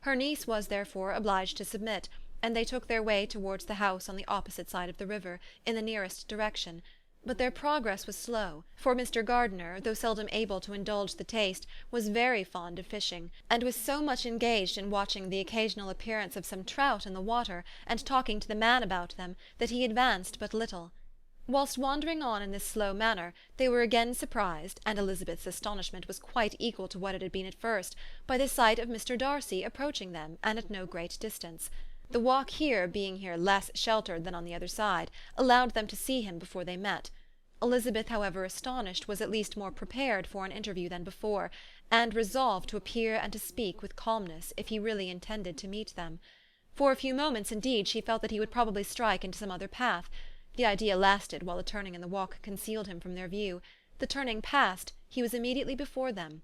Her niece was therefore obliged to submit, and they took their way towards the house on the opposite side of the river, in the nearest direction. But their progress was slow, for Mr. Gardiner, though seldom able to indulge the taste, was very fond of fishing, and was so much engaged in watching the occasional appearance of some trout in the water, and talking to the man about them, that he advanced but little. Whilst wandering on in this slow manner, they were again surprised, and Elizabeth's astonishment was quite equal to what it had been at first, by the sight of Mr. Darcy approaching them, and at no great distance. The walk being here less sheltered than on the other side, allowed them to see him before they met. Elizabeth, however astonished, was at least more prepared for an interview than before, and resolved to appear and to speak with calmness, if he really intended to meet them. For a few moments, indeed, she felt that he would probably strike into some other path. The idea lasted while the turning in the walk concealed him from their view. The turning past, he was immediately before them.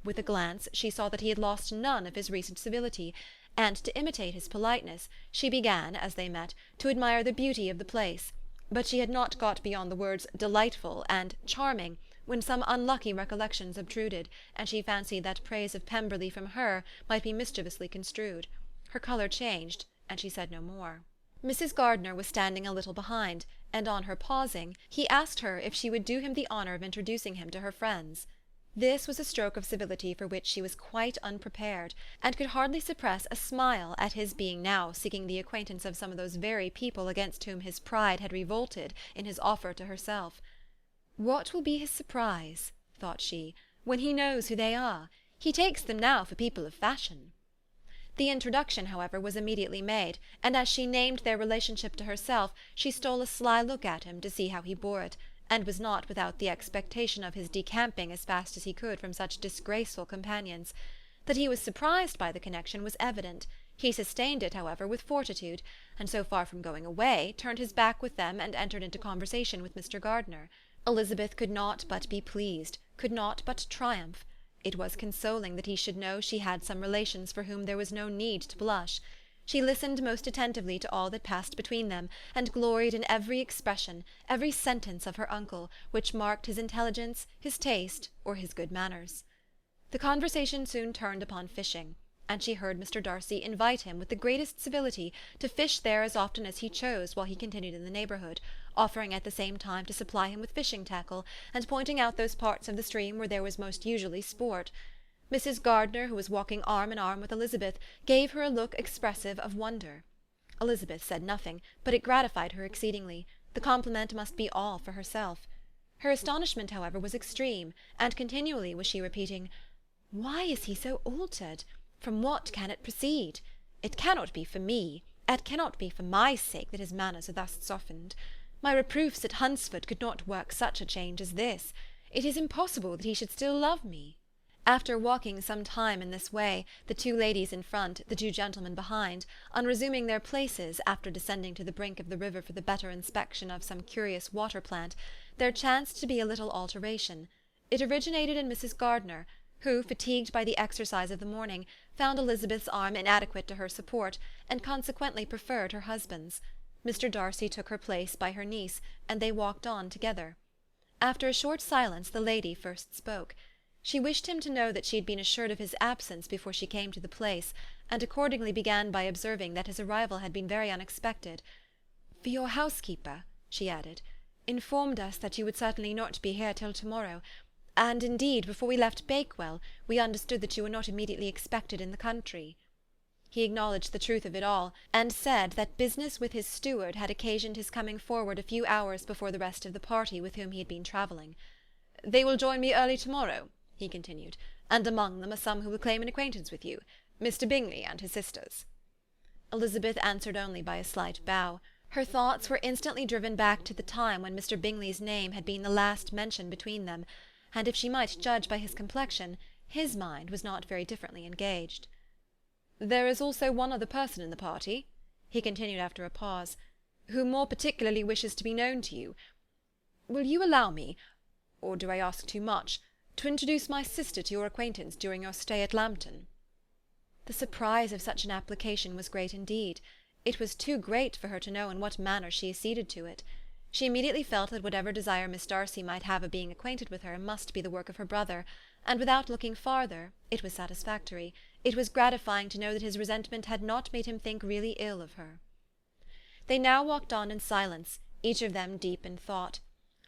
With a glance she saw that he had lost none of his recent civility, and to imitate his politeness, she began, as they met, to admire the beauty of the place. But she had not got beyond the words "delightful" and "charming," when some unlucky recollections obtruded, and she fancied that praise of Pemberley from her might be mischievously construed. Her colour changed, and she said no more. Mrs. Gardiner was standing a little behind, and on her pausing, he asked her if she would do him the honour of introducing him to her friends. This was a stroke of civility for which she was quite unprepared, and could hardly suppress a smile at his being now seeking the acquaintance of some of those very people against whom his pride had revolted in his offer to herself. What will be his surprise, thought she, when he knows who they are? He takes them now for people of fashion. The introduction, however, was immediately made, and as she named their relationship to herself, she stole a sly look at him to see how he bore it, and was not without the expectation of his decamping as fast as he could from such disgraceful companions. That he was surprised by the connection was evident. He sustained it, however, with fortitude, and so far from going away, turned his back with them and entered into conversation with Mr. Gardiner. Elizabeth could not but be pleased, could not but triumph. It was consoling that he should know she had some relations for whom there was no need to blush. She listened most attentively to all that passed between them, and gloried in every expression, every sentence of her uncle, which marked his intelligence, his taste, or his good manners. The conversation soon turned upon fishing, and she heard Mr. Darcy invite him with the greatest civility to fish there as often as he chose while he continued in the neighbourhood, offering at the same time to supply him with fishing tackle, and pointing out those parts of the stream where there was most usually sport. Mrs. Gardiner, who was walking arm in arm with Elizabeth, gave her a look expressive of wonder. Elizabeth said nothing, but it gratified her exceedingly. The compliment must be all for herself. Her astonishment, however, was extreme, and continually was she repeating, "Why is he so altered? From what can it proceed? It cannot be for me, it cannot be for my sake that his manners are thus softened. My reproofs at Hunsford could not work such a change as this. It is impossible that he should still love me." After walking some time in this way, the two ladies in front, the two gentlemen behind, on resuming their places, after descending to the brink of the river for the better inspection of some curious water plant, there chanced to be a little alteration. It originated in Mrs. Gardiner, who, fatigued by the exercise of the morning, found Elizabeth's arm inadequate to her support, and consequently preferred her husband's. Mr. Darcy took her place by her niece, and they walked on together. After a short silence, the lady first spoke. She wished him to know that she had been assured of his absence before she came to the place, and accordingly began by observing that his arrival had been very unexpected. "For your housekeeper," she added, "informed us that you would certainly not be here till to-morrow, and indeed, before we left Bakewell, we understood that you were not immediately expected in the country." He acknowledged the truth of it all, and said that business with his steward had occasioned his coming forward a few hours before the rest of the party with whom he had been travelling. "They will join me early to-morrow," he continued, "and among them are some who will claim an acquaintance with you, Mr. Bingley and his sisters." Elizabeth answered only by a slight bow. Her thoughts were instantly driven back to the time when Mr. Bingley's name had been the last mentioned between them, and if she might judge by his complexion, his mind was not very differently engaged. "There is also one other person in the party," he continued after a pause, "who more particularly wishes to be known to you. Will you allow me, or do I ask too much, to introduce my sister to your acquaintance during your stay at Lambton?" The surprise of such an application was great indeed. It was too great for her to know in what manner she acceded to it. She immediately felt that whatever desire Miss Darcy might have of being acquainted with her must be the work of her brother, and without looking farther, it was satisfactory, it was gratifying to know that his resentment had not made him think really ill of her. They now walked on in silence, each of them deep in thought.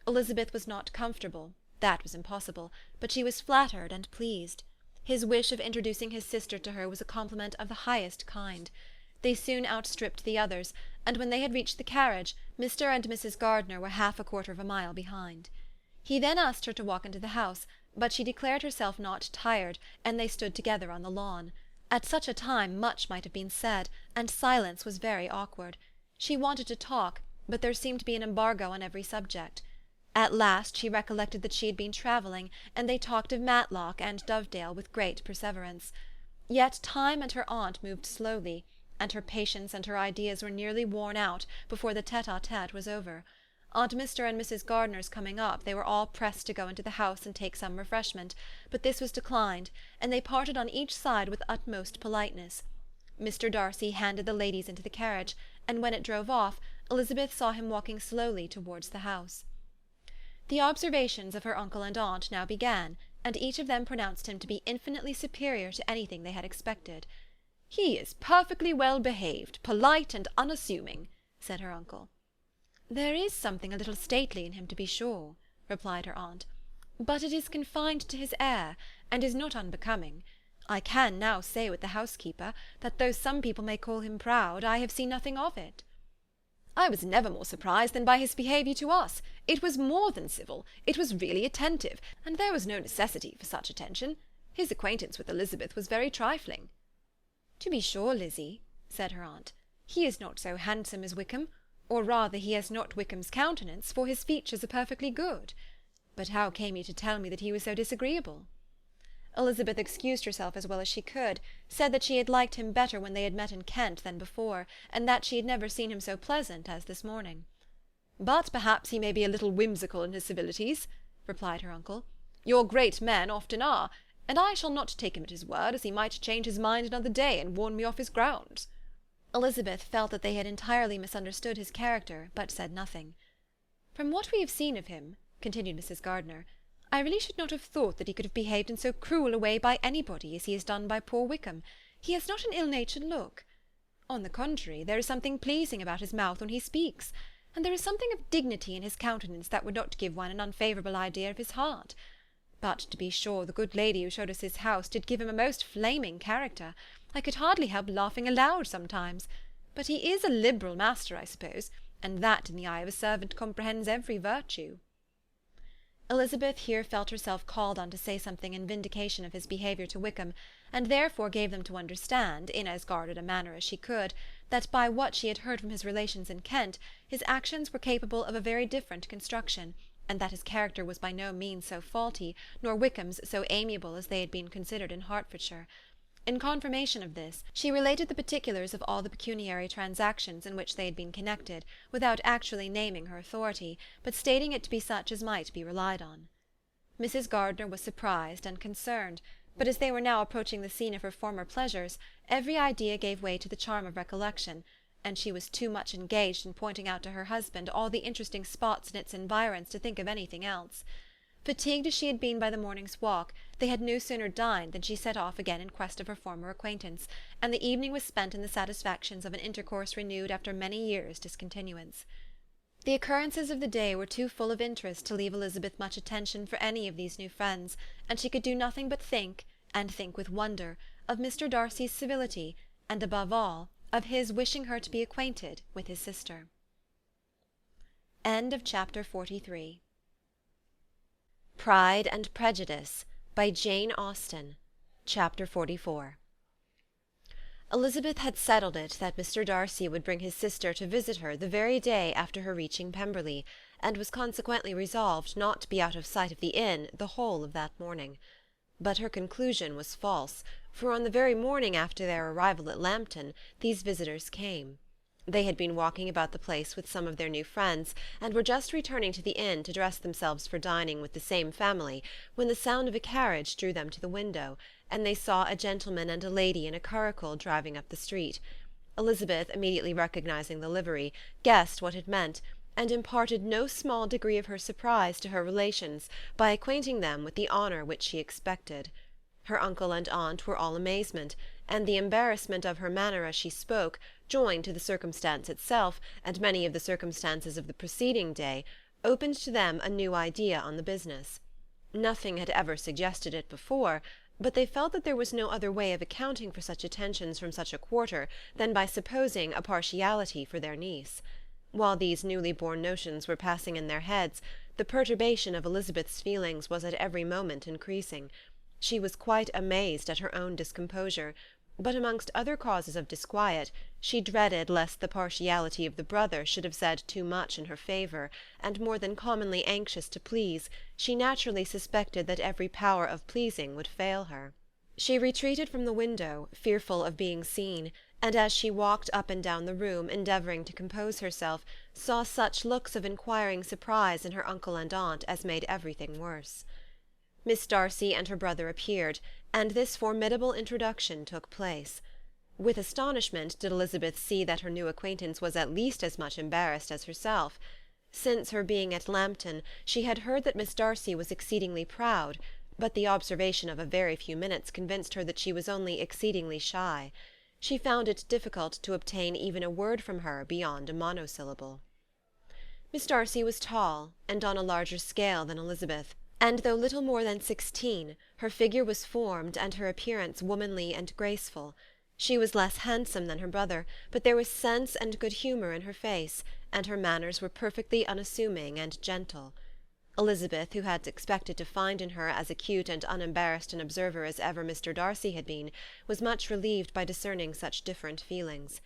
Elizabeth was not comfortable, that was impossible, but she was flattered and pleased. His wish of introducing his sister to her was a compliment of the highest kind. They soon outstripped the others, and when they had reached the carriage, Mr. and Mrs. Gardiner were half a quarter of a mile behind. He then asked her to walk into the house, but she declared herself not tired, and they stood together on the lawn. At such a time much might have been said, and silence was very awkward. She wanted to talk, but there seemed to be an embargo on every subject. At last she recollected that she had been travelling, and they talked of Matlock and Dovedale with great perseverance. Yet time and her aunt moved slowly, and her patience and her ideas were nearly worn out before the tete-a-tete was over. On Mr. and Mrs. Gardiner's coming up, they were all pressed to go into the house and take some refreshment, but this was declined, and they parted on each side with utmost politeness. Mr. Darcy handed the ladies into the carriage, and when it drove off, Elizabeth saw him walking slowly towards the house. The observations of her uncle and aunt now began, and each of them pronounced him to be infinitely superior to anything they had expected. "He is perfectly well behaved, polite and unassuming," said her uncle. "There is something a little stately in him, to be sure," replied her aunt, "but it is confined to his air, and is not unbecoming. I can now say with the housekeeper, that though some people may call him proud, I have seen nothing of it." "I was never more surprised than by his behaviour to us. It was more than civil, it was really attentive, and there was no necessity for such attention. His acquaintance with Elizabeth was very trifling." "To be sure, Lizzie," said her aunt, "he is not so handsome as Wickham, or rather he has not Wickham's countenance, for his features are perfectly good. But how came you to tell me that he was so disagreeable?" Elizabeth excused herself as well as she could, said that she had liked him better when they had met in Kent than before, and that she had never seen him so pleasant as this morning. "But perhaps he may be a little whimsical in his civilities," replied her uncle. "Your great men often are, and I shall not take him at his word, as he might change his mind another day and warn me off his grounds." Elizabeth felt that they had entirely misunderstood his character, but said nothing. "From what we have seen of him," continued Mrs. Gardiner, "I really should not have thought that he could have behaved in so cruel a way by anybody as he has done by poor Wickham. He has not an ill-natured look. On the contrary, there is something pleasing about his mouth when he speaks, and there is something of dignity in his countenance that would not give one an unfavourable idea of his heart. But, to be sure, the good lady who showed us his house did give him a most flaming character. I could hardly help laughing aloud sometimes. But he is a liberal master, I suppose, and that in the eye of a servant comprehends every virtue." Elizabeth here felt herself called on to say something in vindication of his behaviour to Wickham, and therefore gave them to understand, in as guarded a manner as she could, that by what she had heard from his relations in Kent, his actions were capable of a very different construction, and that his character was by no means so faulty, nor Wickham's so amiable as they had been considered in Hertfordshire. In confirmation of this, she related the particulars of all the pecuniary transactions in which they had been connected, without actually naming her authority, but stating it to be such as might be relied on. Mrs. Gardiner was surprised and concerned, but as they were now approaching the scene of her former pleasures, every idea gave way to the charm of recollection, and she was too much engaged in pointing out to her husband all the interesting spots in its environs to think of anything else. Fatigued as she had been by the morning's walk, they had no sooner dined than she set off again in quest of her former acquaintance, and the evening was spent in the satisfactions of an intercourse renewed after many years' discontinuance. The occurrences of the day were too full of interest to leave Elizabeth much attention for any of these new friends, and she could do nothing but think, and think with wonder, of Mr. Darcy's civility, and above all, of his wishing her to be acquainted with his sister. Chapter 43. Pride and Prejudice, by Jane Austen. Chapter 44. Elizabeth had settled it that Mr. Darcy would bring his sister to visit her the very day after her reaching Pemberley, and was consequently resolved not to be out of sight of the inn the whole of that morning. But her conclusion was false, for on the very morning after their arrival at Lambton these visitors came. They had been walking about the place with some of their new friends, and were just returning to the inn to dress themselves for dining with the same family, when the sound of a carriage drew them to the window, and they saw a gentleman and a lady in a curricle driving up the street. Elizabeth, immediately recognizing the livery, guessed what it meant, and imparted no small degree of her surprise to her relations by acquainting them with the honour which she expected. Her uncle and aunt were all amazement, and the embarrassment of her manner as she spoke, joined to the circumstance itself, and many of the circumstances of the preceding day, opened to them a new idea on the business. Nothing had ever suggested it before, but they felt that there was no other way of accounting for such attentions from such a quarter than by supposing a partiality for their niece. While these newly born notions were passing in their heads, the perturbation of Elizabeth's feelings was at every moment increasing. She was quite amazed at her own discomposure, but amongst other causes of disquiet, she dreaded lest the partiality of the brother should have said too much in her favour, and more than commonly anxious to please, she naturally suspected that every power of pleasing would fail her. She retreated from the window, fearful of being seen, and as she walked up and down the room, endeavouring to compose herself, saw such looks of inquiring surprise in her uncle and aunt as made everything worse. Miss Darcy and her brother appeared, and this formidable introduction took place. With astonishment did Elizabeth see that her new acquaintance was at least as much embarrassed as herself. Since her being at Lambton, she had heard that Miss Darcy was exceedingly proud, but the observation of a very few minutes convinced her that she was only exceedingly shy. She found it difficult to obtain even a word from her beyond a monosyllable. Miss Darcy was tall, and on a larger scale than Elizabeth, and though little more than 16, her figure was formed and her appearance womanly and graceful. She was less handsome than her brother, but there was sense and good humour in her face, and her manners were perfectly unassuming and gentle. Elizabeth, who had expected to find in her as acute and unembarrassed an observer as ever Mr. Darcy had been, was much relieved by discerning such different feelings.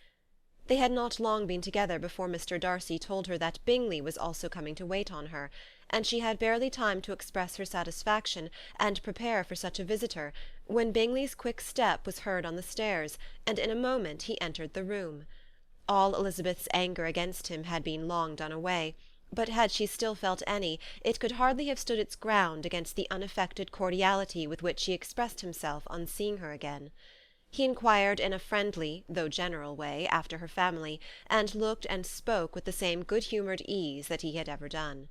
They had not long been together before Mr. Darcy told her that Bingley was also coming to wait on her, and she had barely time to express her satisfaction and prepare for such a visitor, when Bingley's quick step was heard on the stairs, and in a moment he entered the room. All Elizabeth's anger against him had been long done away, but had she still felt any, it could hardly have stood its ground against the unaffected cordiality with which he expressed himself on seeing her again. He inquired in a friendly, though general way, after her family, and looked and spoke with the same good-humoured ease that he had ever done.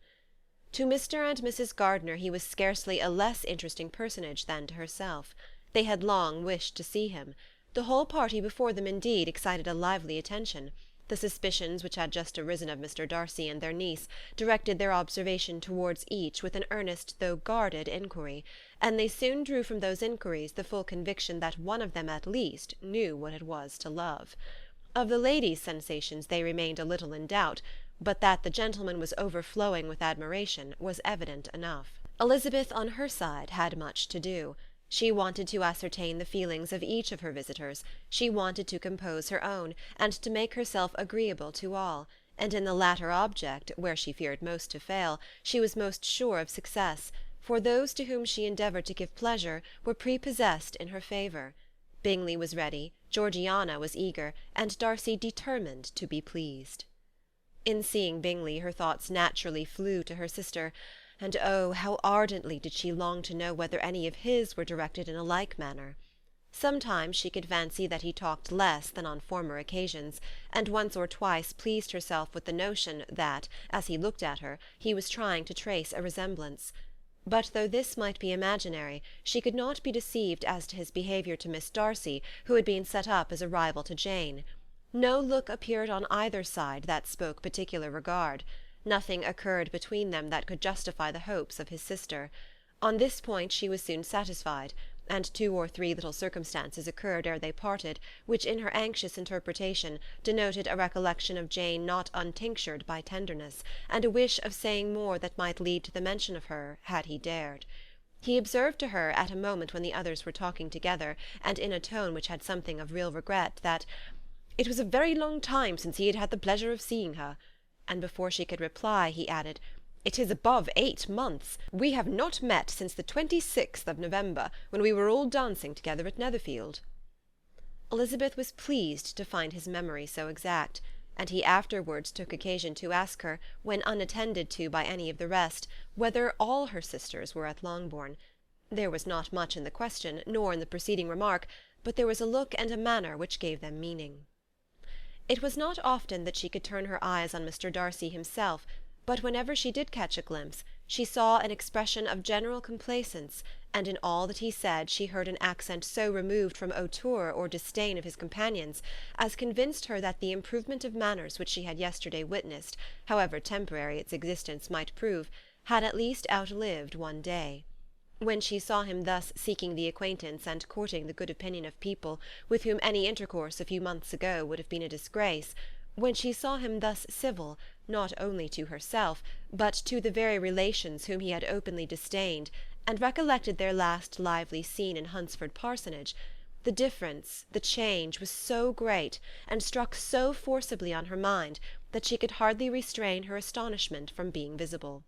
To Mr. and Mrs. Gardiner he was scarcely a less interesting personage than to herself. They had long wished to see him. The whole party before them, indeed, excited a lively attention. The suspicions which had just arisen of Mr. Darcy and their niece directed their observation towards each with an earnest though guarded inquiry, and they soon drew from those inquiries the full conviction that one of them at least knew what it was to love. Of the ladies' sensations they remained a little in doubt, but that the gentleman was overflowing with admiration was evident enough. Elizabeth, on her side, had much to do. She wanted to ascertain the feelings of each of her visitors, she wanted to compose her own, and to make herself agreeable to all, and in the latter object, where she feared most to fail, she was most sure of success, for those to whom she endeavoured to give pleasure were prepossessed in her favour. Bingley was ready, Georgiana was eager, and Darcy determined to be pleased. In seeing Bingley, her thoughts naturally flew to her sister, and oh, how ardently did she long to know whether any of his were directed in a like manner. Sometimes she could fancy that he talked less than on former occasions, and once or twice pleased herself with the notion that, as he looked at her, he was trying to trace a resemblance. But though this might be imaginary, she could not be deceived as to his behaviour to Miss Darcy, who had been set up as a rival to Jane. No look appeared on either side that spoke particular regard. Nothing occurred between them that could justify the hopes of his sister. On this point she was soon satisfied, and 2 or 3 little circumstances occurred ere they parted, which in her anxious interpretation denoted a recollection of Jane not untinctured by tenderness, and a wish of saying more that might lead to the mention of her, had he dared. He observed to her at a moment when the others were talking together, and in a tone which had something of real regret, that "it was a very long time since he had had the pleasure of seeing her," and before she could reply he added, "It is above 8 months. We have not met since the 26th of November, when we were all dancing together at Netherfield." Elizabeth was pleased to find his memory so exact, and he afterwards took occasion to ask her, when unattended to by any of the rest, whether all her sisters were at Longbourn. There was not much in the question, nor in the preceding remark, but there was a look and a manner which gave them meaning. It was not often that she could turn her eyes on Mr. Darcy himself, but whenever she did catch a glimpse, she saw an expression of general complacence, and in all that he said she heard an accent so removed from hauteur or disdain of his companions, as convinced her that the improvement of manners which she had yesterday witnessed, however temporary its existence might prove, had at least outlived one day. When she saw him thus seeking the acquaintance and courting the good opinion of people with whom any intercourse a few months ago would have been a disgrace, when she saw him thus civil, not only to herself, but to the very relations whom he had openly disdained, and recollected their last lively scene in Hunsford Parsonage, the difference, the change, was so great, and struck so forcibly on her mind, that she could hardly restrain her astonishment from being visible.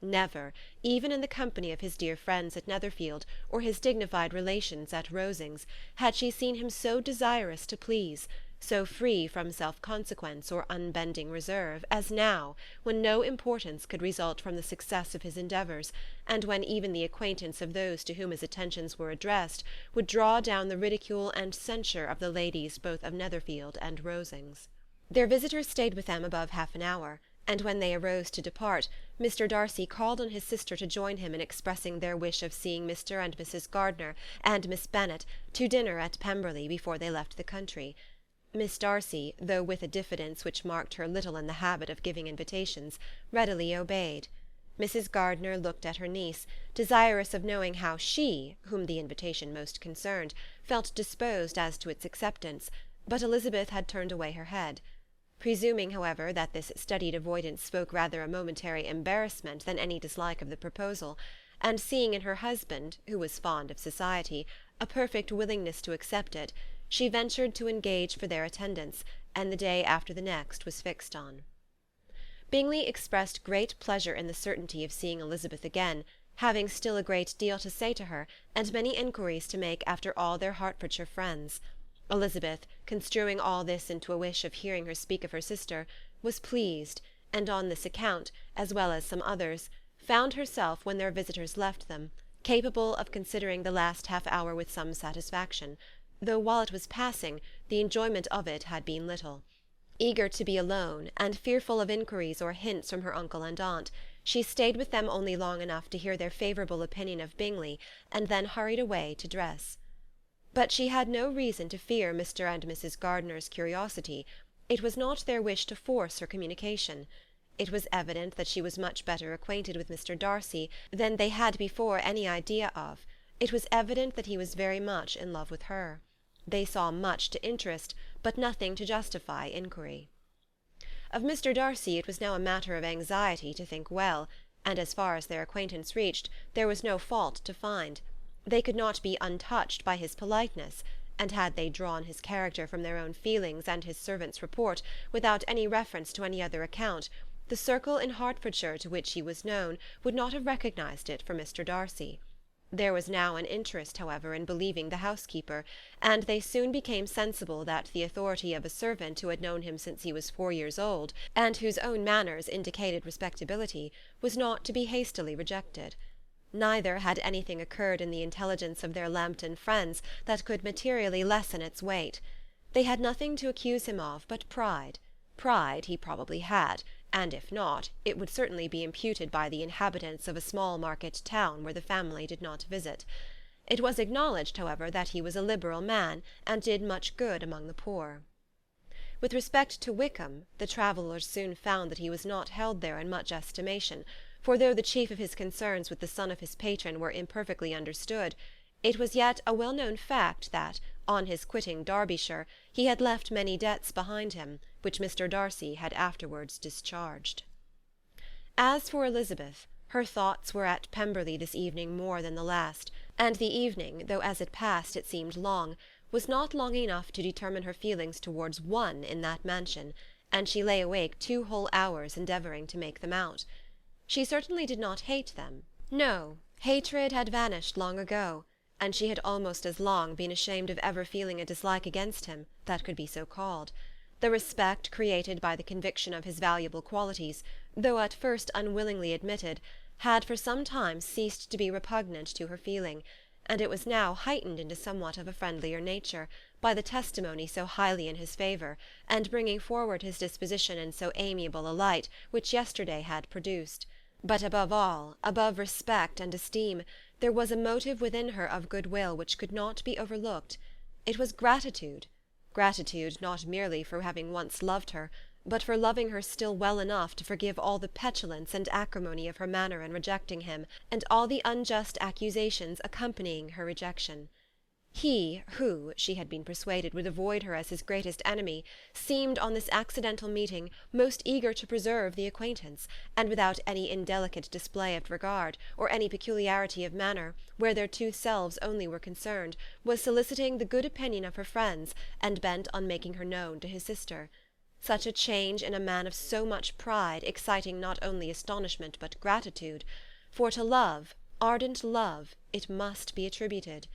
Never, even in the company of his dear friends at Netherfield, or his dignified relations at Rosings, had she seen him so desirous to please, so free from self-consequence or unbending reserve, as now, when no importance could result from the success of his endeavours, and when even the acquaintance of those to whom his attentions were addressed would draw down the ridicule and censure of the ladies both of Netherfield and Rosings. Their visitors stayed with them above half an hour, and when they arose to depart, Mr. Darcy called on his sister to join him in expressing their wish of seeing Mr. and Mrs. Gardiner and Miss Bennet to dinner at Pemberley before they left the country. Miss Darcy, though with a diffidence which marked her little in the habit of giving invitations, readily obeyed. Mrs. Gardiner looked at her niece, desirous of knowing how she, whom the invitation most concerned, felt disposed as to its acceptance, but Elizabeth had turned away her head. Presuming, however, that this studied avoidance spoke rather a momentary embarrassment than any dislike of the proposal, and seeing in her husband, who was fond of society, a perfect willingness to accept it, she ventured to engage for their attendance, and the day after the next was fixed on. Bingley expressed great pleasure in the certainty of seeing Elizabeth again, having still a great deal to say to her, and many inquiries to make after all their Hertfordshire friends. Elizabeth, construing all this into a wish of hearing her speak of her sister, was pleased, and on this account, as well as some others, found herself, when their visitors left them, capable of considering the last half-hour with some satisfaction, though while it was passing, the enjoyment of it had been little. Eager to be alone, and fearful of inquiries or hints from her uncle and aunt, she stayed with them only long enough to hear their favourable opinion of Bingley, and then hurried away to dress. But she had no reason to fear Mr. and Mrs. Gardiner's curiosity. It was not their wish to force her communication. It was evident that she was much better acquainted with Mr. Darcy than they had before any idea of. It was evident that he was very much in love with her. They saw much to interest, but nothing to justify inquiry. Of Mr. Darcy it was now a matter of anxiety to think well, and as far as their acquaintance reached, there was no fault to find. They could not be untouched by his politeness, and had they drawn his character from their own feelings and his servant's report, without any reference to any other account, the circle in Hertfordshire to which he was known would not have recognized it for Mr. Darcy. There was now an interest, however, in believing the housekeeper, and they soon became sensible that the authority of a servant who had known him since he was 4 years old, and whose own manners indicated respectability, was not to be hastily rejected. Neither had anything occurred in the intelligence of their Lambton friends that could materially lessen its weight. They had nothing to accuse him of but pride. Pride he probably had, and if not, it would certainly be imputed by the inhabitants of a small market town where the family did not visit. It was acknowledged, however, that he was a liberal man, and did much good among the poor. With respect to Wickham, the travellers soon found that he was not held there in much estimation, for though the chief of his concerns with the son of his patron were imperfectly understood, it was yet a well-known fact that, on his quitting Derbyshire, he had left many debts behind him, which Mr. Darcy had afterwards discharged. As for Elizabeth, her thoughts were at Pemberley this evening more than the last, and the evening, though as it passed it seemed long, was not long enough to determine her feelings towards one in that mansion, and she lay awake 2 whole hours endeavouring to make them out. She certainly did not hate them. No, hatred had vanished long ago, and she had almost as long been ashamed of ever feeling a dislike against him that could be so called. The respect created by the conviction of his valuable qualities, though at first unwillingly admitted, had for some time ceased to be repugnant to her feeling, and it was now heightened into somewhat of a friendlier nature, by the testimony so highly in his favour, and bringing forward his disposition in so amiable a light, which yesterday had produced. But above all, above respect and esteem, there was a motive within her of goodwill which could not be overlooked. It was gratitude. Gratitude not merely for having once loved her, but for loving her still well enough to forgive all the petulance and acrimony of her manner in rejecting him, and all the unjust accusations accompanying her rejection. He, who, she had been persuaded, would avoid her as his greatest enemy, seemed, on this accidental meeting, most eager to preserve the acquaintance, and without any indelicate display of regard, or any peculiarity of manner, where their 2 selves only were concerned, was soliciting the good opinion of her friends, and bent on making her known to his sister. Such a change in a man of so much pride exciting not only astonishment but gratitude, for to love, ardent love, it must be attributed,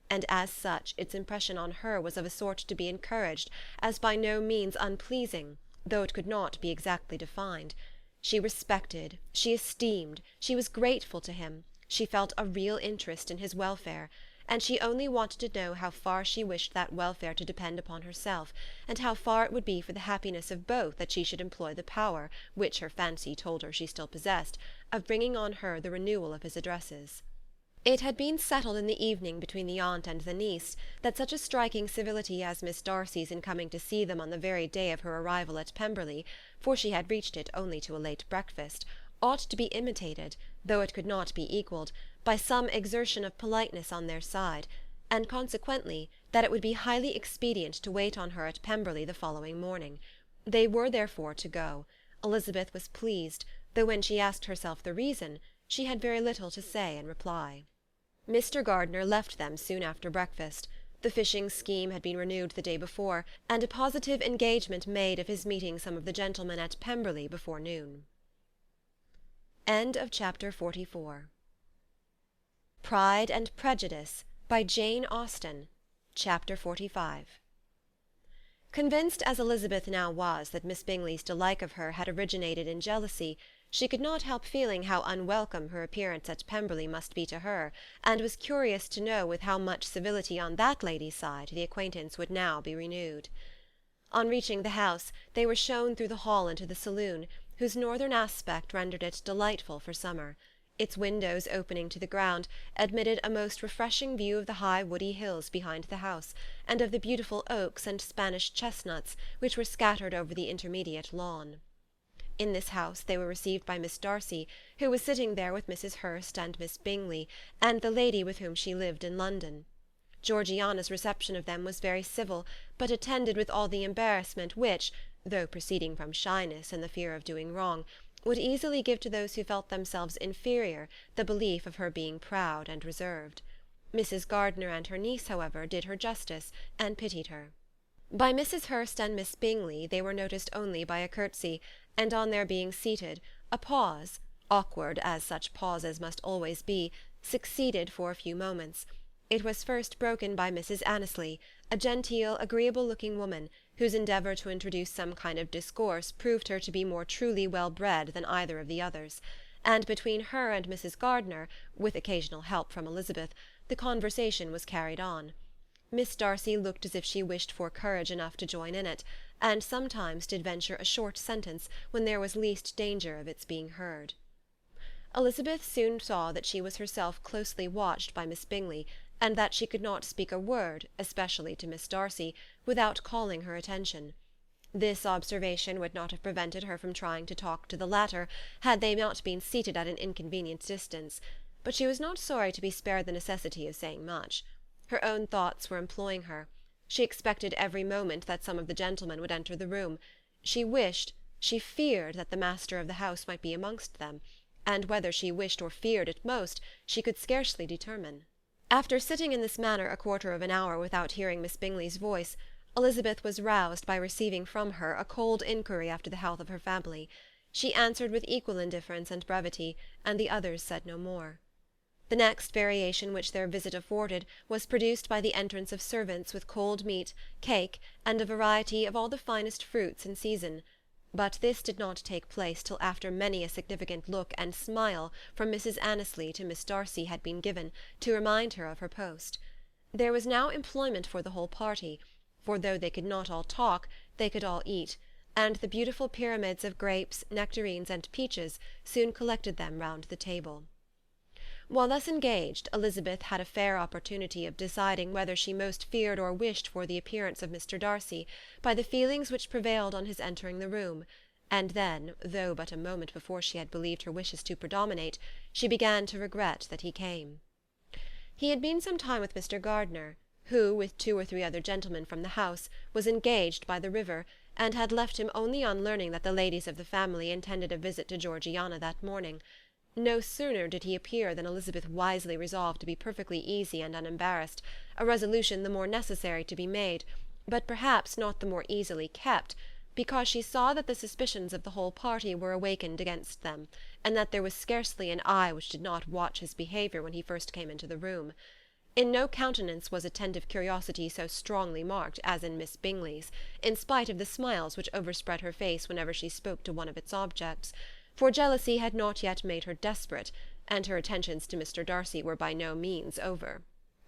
and as such its impression on her was of a sort to be encouraged, as by no means unpleasing, though it could not be exactly defined. She respected, she esteemed, she was grateful to him, she felt a real interest in his welfare, and she only wanted to know how far she wished that welfare to depend upon herself, and how far it would be for the happiness of both that she should employ the power, which her fancy told her she still possessed, of bringing on her the renewal of his addresses. It had been settled in the evening between the aunt and the niece that such a striking civility as Miss Darcy's in coming to see them on the very day of her arrival at Pemberley, for she had reached it only to a late breakfast, ought to be imitated, though it could not be equalled, by some exertion of politeness on their side, and consequently that it would be highly expedient to wait on her at Pemberley the following morning. They were therefore to go. Elizabeth was pleased, though when she asked herself the reason, she had very little to say in reply. Mr. Gardiner left them soon after breakfast. The fishing scheme had been renewed the day before, and a positive engagement made of his meeting some of the gentlemen at Pemberley before noon. End of Chapter 44. Pride and Prejudice by Jane Austen. Chapter 45. Convinced as Elizabeth now was that Miss Bingley's dislike of her had originated in jealousy, she could not help feeling how unwelcome her appearance at Pemberley must be to her, and was curious to know with how much civility on that lady's side the acquaintance would now be renewed. On reaching the house, they were shown through the hall into the saloon, whose northern aspect rendered it delightful for summer. Its windows, opening to the ground, admitted a most refreshing view of the high woody hills behind the house, and of the beautiful oaks and Spanish chestnuts which were scattered over the intermediate lawn. In this house they were received by Miss Darcy, who was sitting there with Mrs. Hurst and Miss Bingley, and the lady with whom she lived in London. Georgiana's reception of them was very civil, but attended with all the embarrassment which, though proceeding from shyness and the fear of doing wrong, would easily give to those who felt themselves inferior the belief of her being proud and reserved. Mrs. Gardiner and her niece, however, did her justice, and pitied her. By Mrs. Hurst and Miss Bingley they were noticed only by a curtsy, and on their being seated, a pause, awkward as such pauses must always be, succeeded for a few moments. It was first broken by Mrs. Annesley, a genteel, agreeable-looking woman, whose endeavour to introduce some kind of discourse proved her to be more truly well-bred than either of the others, and between her and Mrs. Gardiner, with occasional help from Elizabeth, the conversation was carried on. Miss Darcy looked as if she wished for courage enough to join in it, and sometimes did venture a short sentence when there was least danger of its being heard. Elizabeth soon saw that she was herself closely watched by Miss Bingley, and that she could not speak a word, especially to Miss Darcy, without calling her attention. This observation would not have prevented her from trying to talk to the latter, had they not been seated at an inconvenient distance, but she was not sorry to be spared the necessity of saying much. Her own thoughts were employing her. She expected every moment that some of the gentlemen would enter the room. She wished, she feared that the master of the house might be amongst them, and whether she wished or feared it most, she could scarcely determine. After sitting in this manner a quarter of an hour without hearing Miss Bingley's voice, Elizabeth was roused by receiving from her a cold inquiry after the health of her family. She answered with equal indifference and brevity, and the others said no more. The next variation which their visit afforded was produced by the entrance of servants with cold meat, cake, and a variety of all the finest fruits in season, but this did not take place till after many a significant look and smile from Mrs. Annesley to Miss Darcy had been given, to remind her of her post. There was now employment for the whole party, for though they could not all talk, they could all eat, and the beautiful pyramids of grapes, nectarines, and peaches soon collected them round the table. While thus engaged, Elizabeth had a fair opportunity of deciding whether she most feared or wished for the appearance of Mr. Darcy, by the feelings which prevailed on his entering the room, and then, though but a moment before she had believed her wishes to predominate, she began to regret that he came. He had been some time with Mr. Gardiner, who, with 2 or 3 other gentlemen from the house, was engaged by the river, and had left him only on learning that the ladies of the family intended a visit to Georgiana that morning. No sooner did he appear than Elizabeth wisely resolved to be perfectly easy and unembarrassed, a resolution the more necessary to be made, but perhaps not the more easily kept, because she saw that the suspicions of the whole party were awakened against them, and that there was scarcely an eye which did not watch his behaviour when he first came into the room. In no countenance was attentive curiosity so strongly marked as in Miss Bingley's, in spite of the smiles which overspread her face whenever she spoke to one of its objects, for jealousy had not yet made her desperate, and her attentions to Mr. Darcy were by no means over.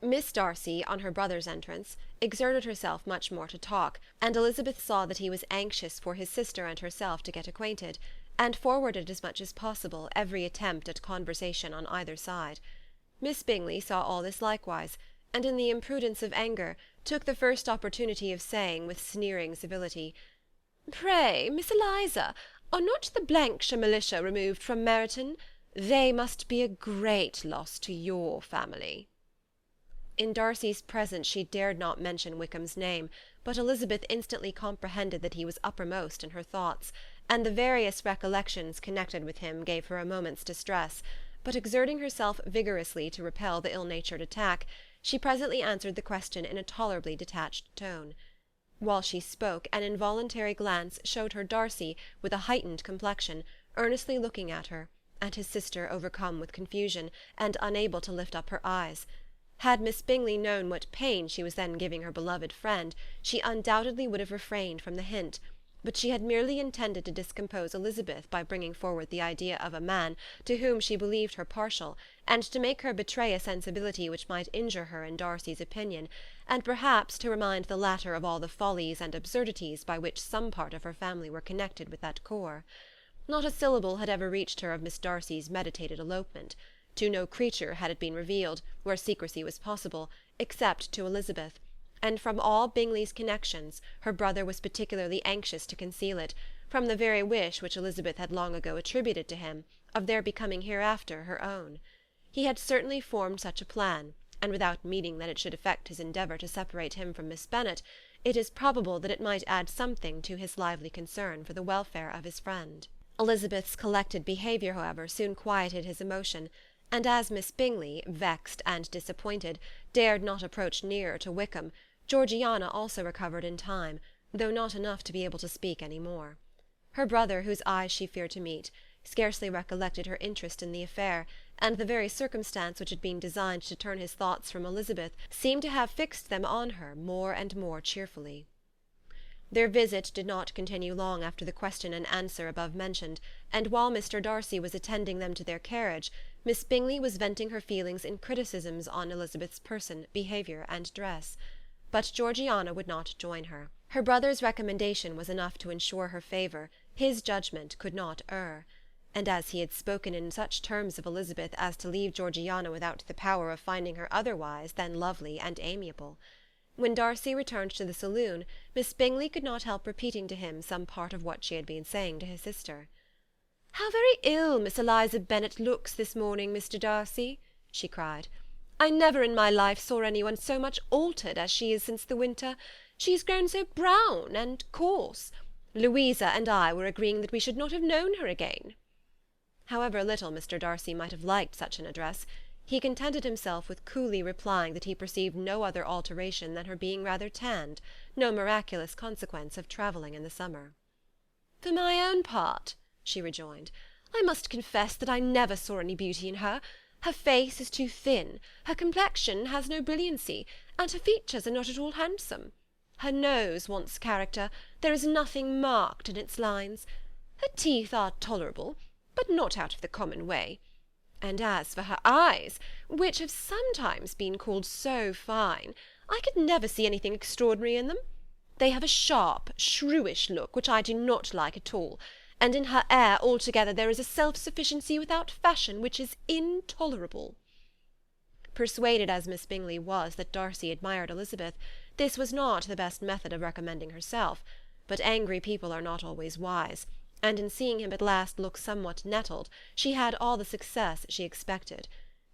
Miss Darcy, on her brother's entrance, exerted herself much more to talk, and Elizabeth saw that he was anxious for his sister and herself to get acquainted, and forwarded as much as possible every attempt at conversation on either side. Miss Bingley saw all this likewise, and in the imprudence of anger took the first opportunity of saying, with sneering civility, "Pray, Miss Eliza, are not the Blankshire militia removed from Meryton? They must be a great loss to your family." In Darcy's presence she dared not mention Wickham's name, but Elizabeth instantly comprehended that he was uppermost in her thoughts, and the various recollections connected with him gave her a moment's distress, but exerting herself vigorously to repel the ill-natured attack, she presently answered the question in a tolerably detached tone. While she spoke, an involuntary glance showed her Darcy, with a heightened complexion, earnestly looking at her, and his sister overcome with confusion, and unable to lift up her eyes. Had Miss Bingley known what pain she was then giving her beloved friend, she undoubtedly would have refrained from the hint, but she had merely intended to discompose Elizabeth by bringing forward the idea of a man to whom she believed her partial, and to make her betray a sensibility which might injure her in Darcy's opinion, and perhaps to remind the latter of all the follies and absurdities by which some part of her family were connected with that corps. Not a syllable had ever reached her of Miss Darcy's meditated elopement. To no creature had it been revealed, where secrecy was possible, except to Elizabeth, and from all Bingley's connections her brother was particularly anxious to conceal it, from the very wish which Elizabeth had long ago attributed to him, of their becoming hereafter her own. He had certainly formed such a plan, and without meaning that it should affect his endeavour to separate him from Miss Bennet, it is probable that it might add something to his lively concern for the welfare of his friend. Elizabeth's collected behaviour, however, soon quieted his emotion, and as Miss Bingley, vexed and disappointed, dared not approach nearer to Wickham, Georgiana also recovered in time, though not enough to be able to speak any more. Her brother, whose eyes she feared to meet, scarcely recollected her interest in the affair, and the very circumstance which had been designed to turn his thoughts from Elizabeth seemed to have fixed them on her more and more cheerfully. Their visit did not continue long after the question and answer above mentioned, and while Mr. Darcy was attending them to their carriage, Miss Bingley was venting her feelings in criticisms on Elizabeth's person, behaviour, and dress. But Georgiana would not join her. Her brother's recommendation was enough to ensure her favour, his judgment could not err. And as he had spoken in such terms of Elizabeth as to leave Georgiana without the power of finding her otherwise than lovely and amiable. When Darcy returned to the saloon, Miss Bingley could not help repeating to him some part of what she had been saying to his sister. "How very ill Miss Eliza Bennet looks this morning, Mr. Darcy," she cried. "I never in my life saw anyone so much altered as she is since the winter. She is grown so brown and coarse. Louisa and I were agreeing that we should not have known her again." However little Mr. Darcy might have liked such an address, he contented himself with coolly replying that he perceived no other alteration than her being rather tanned, no miraculous consequence of travelling in the summer. "For my own part," she rejoined, "I must confess that I never saw any beauty in her. Her face is too thin, her complexion has no brilliancy, and her features are not at all handsome. Her nose wants character, there is nothing marked in its lines. Her teeth are tolerable, but not out of the common way. And as for her eyes, which have sometimes been called so fine, I could never see anything extraordinary in them. They have a sharp, shrewish look, which I do not like at all, and in her air altogether there is a self-sufficiency without fashion which is intolerable." Persuaded as Miss Bingley was that Darcy admired Elizabeth, this was not the best method of recommending herself, but angry people are not always wise, and in seeing him at last look somewhat nettled, she had all the success she expected.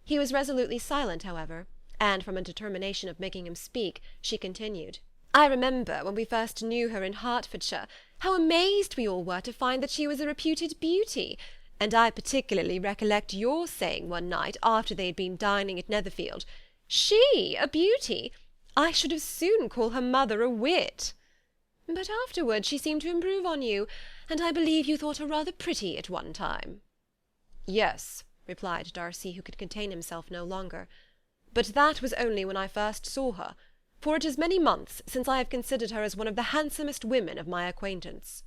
He was resolutely silent, however, and from a determination of making him speak, she continued, "I remember, when we first knew her in Hertfordshire, how amazed we all were to find that she was a reputed beauty, and I particularly recollect your saying one night, after they had been dining at Netherfield, 'She a beauty! I should as soon call her mother a wit.' But afterwards she seemed to improve on you, and I believe you thought her rather pretty at one time." "Yes," replied Darcy, who could contain himself no longer, "but that was only when I first saw her, for it is many months since I have considered her as one of the handsomest women of my acquaintance."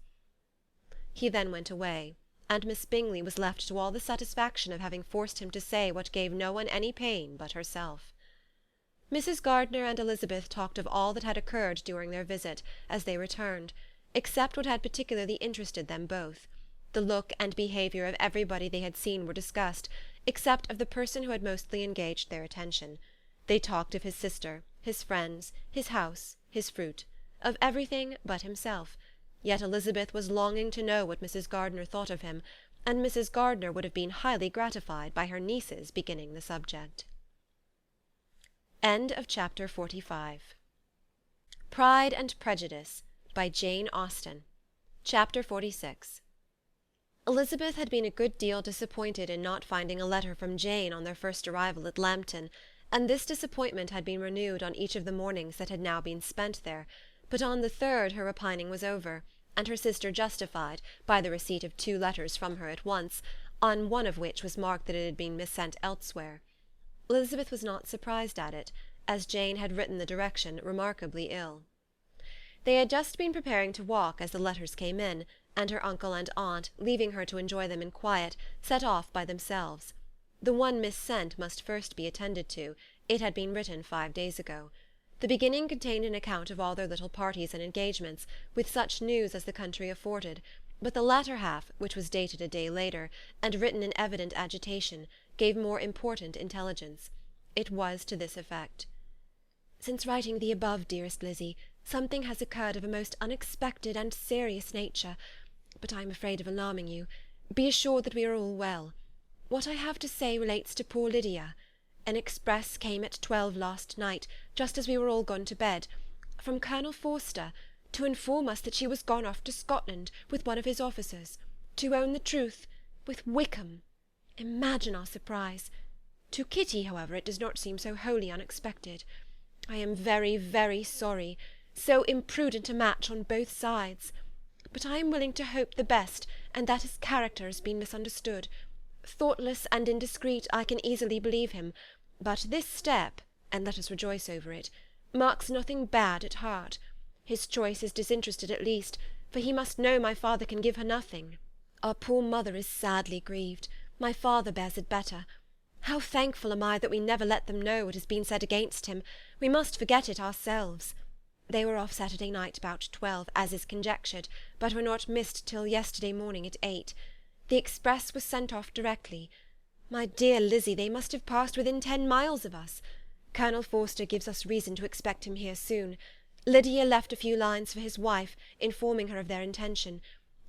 He then went away, and Miss Bingley was left to all the satisfaction of having forced him to say what gave no one any pain but herself. Mrs. Gardiner and Elizabeth talked of all that had occurred during their visit, as they returned, except what had particularly interested them both. The look and behaviour of everybody they had seen were discussed, except of the person who had mostly engaged their attention. They talked of his sister, his friends, his house, his fruit, of everything but himself. Yet Elizabeth was longing to know what Mrs. Gardiner thought of him, and Mrs. Gardiner would have been highly gratified by her niece's beginning the subject. End of chapter 45. Pride and Prejudice, by Jane Austen. Chapter 46. Elizabeth had been a good deal disappointed in not finding a letter from Jane on their first arrival at Lambton, and this disappointment had been renewed on each of the mornings that had now been spent there, but on the third her repining was over, and her sister justified, by the receipt of 2 letters from her at once, on one of which was marked that it had been missent elsewhere. Elizabeth was not surprised at it, as Jane had written the direction remarkably ill. They had just been preparing to walk as the letters came in, and her uncle and aunt, leaving her to enjoy them in quiet, set off by themselves. The one missent must first be attended to. It had been written 5 days ago. The beginning contained an account of all their little parties and engagements, with such news as the country afforded, but the latter half, which was dated a day later, and written in evident agitation, gave more important intelligence. It was to this effect: "Since writing the above, dearest Lizzie, something has occurred of a most unexpected and serious nature, but I am afraid of alarming you. Be assured that we are all well. What I have to say relates to poor Lydia. An express came at 12 last night, just as we were all gone to bed, from Colonel Forster, to inform us that she was gone off to Scotland with one of his officers, to own the truth, with Wickham. Imagine our surprise. To Kitty, however, it does not seem so wholly unexpected. I am very, very sorry. So imprudent a match on both sides. But I am willing to hope the best, and that his character has been misunderstood. Thoughtless and indiscreet, I can easily believe him, but this step, and let us rejoice over it, marks nothing bad at heart. His choice is disinterested at least, for he must know my father can give her nothing. Our poor mother is sadly grieved. My father bears it better. How thankful am I that we never let them know what has been said against him. We must forget it ourselves. They were off Saturday night about 12, as is conjectured, but were not missed till yesterday morning at 8. The express was sent off directly. My dear Lizzie, they must have passed within 10 miles of us. Colonel Forster gives us reason to expect him here soon. Lydia left a few lines for his wife, informing her of their intention.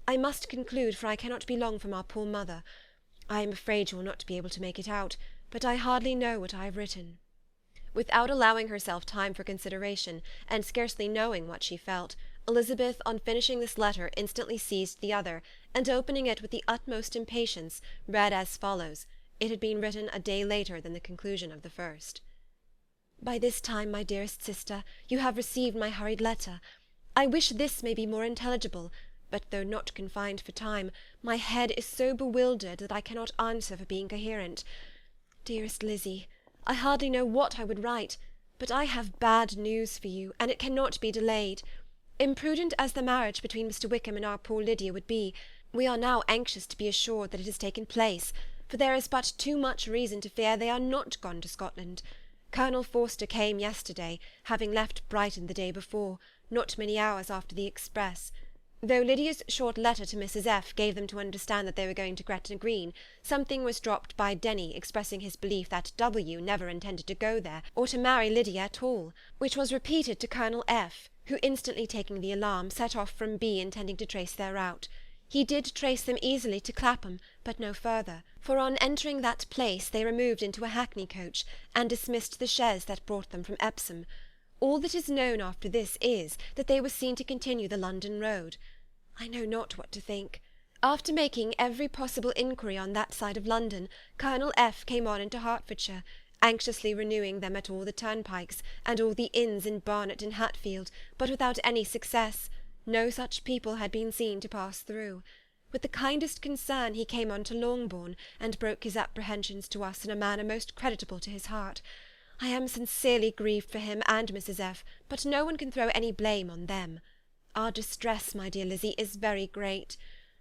I must conclude, for I cannot be long from our poor mother. I am afraid you will not be able to make it out, but I hardly know what I have written." Without allowing herself time for consideration, and scarcely knowing what she felt, Elizabeth, on finishing this letter, instantly seized the other, and opening it with the utmost impatience, read as follows. It had been written a day later than the conclusion of the first. "By this time, my dearest sister, you have received my hurried letter. I wish this may be more intelligible, but though not confined for time, my head is so bewildered that I cannot answer for being coherent. Dearest Lizzie, I hardly know what I would write, but I have bad news for you, and it cannot be delayed. Imprudent as the marriage between Mr. Wickham and our poor Lydia would be, we are now anxious to be assured that it has taken place, for there is but too much reason to fear they are not gone to Scotland. Colonel Forster came yesterday, having left Brighton the day before, not many hours after the express. Though Lydia's short letter to Mrs. F. gave them to understand that they were going to Gretna Green, something was dropped by Denny expressing his belief that W. never intended to go there, or to marry Lydia at all, which was repeated to Colonel F., who, instantly taking the alarm, set off from B. intending to trace their route. He did trace them easily to Clapham, but no further, for on entering that place they removed into a hackney coach, and dismissed the chaise that brought them from Epsom. All that is known after this is, that they were seen to continue the London road. I know not what to think. After making every possible inquiry on that side of London, Colonel F. came on into Hertfordshire, anxiously renewing them at all the turnpikes, and all the inns in Barnet and Hatfield, but without any success. No such people had been seen to pass through. With the kindest concern he came on to Longbourn, and broke his apprehensions to us in a manner most creditable to his heart. I am sincerely grieved for him and Mrs. F., but no one can throw any blame on them. Our distress, my dear Lizzie, is very great.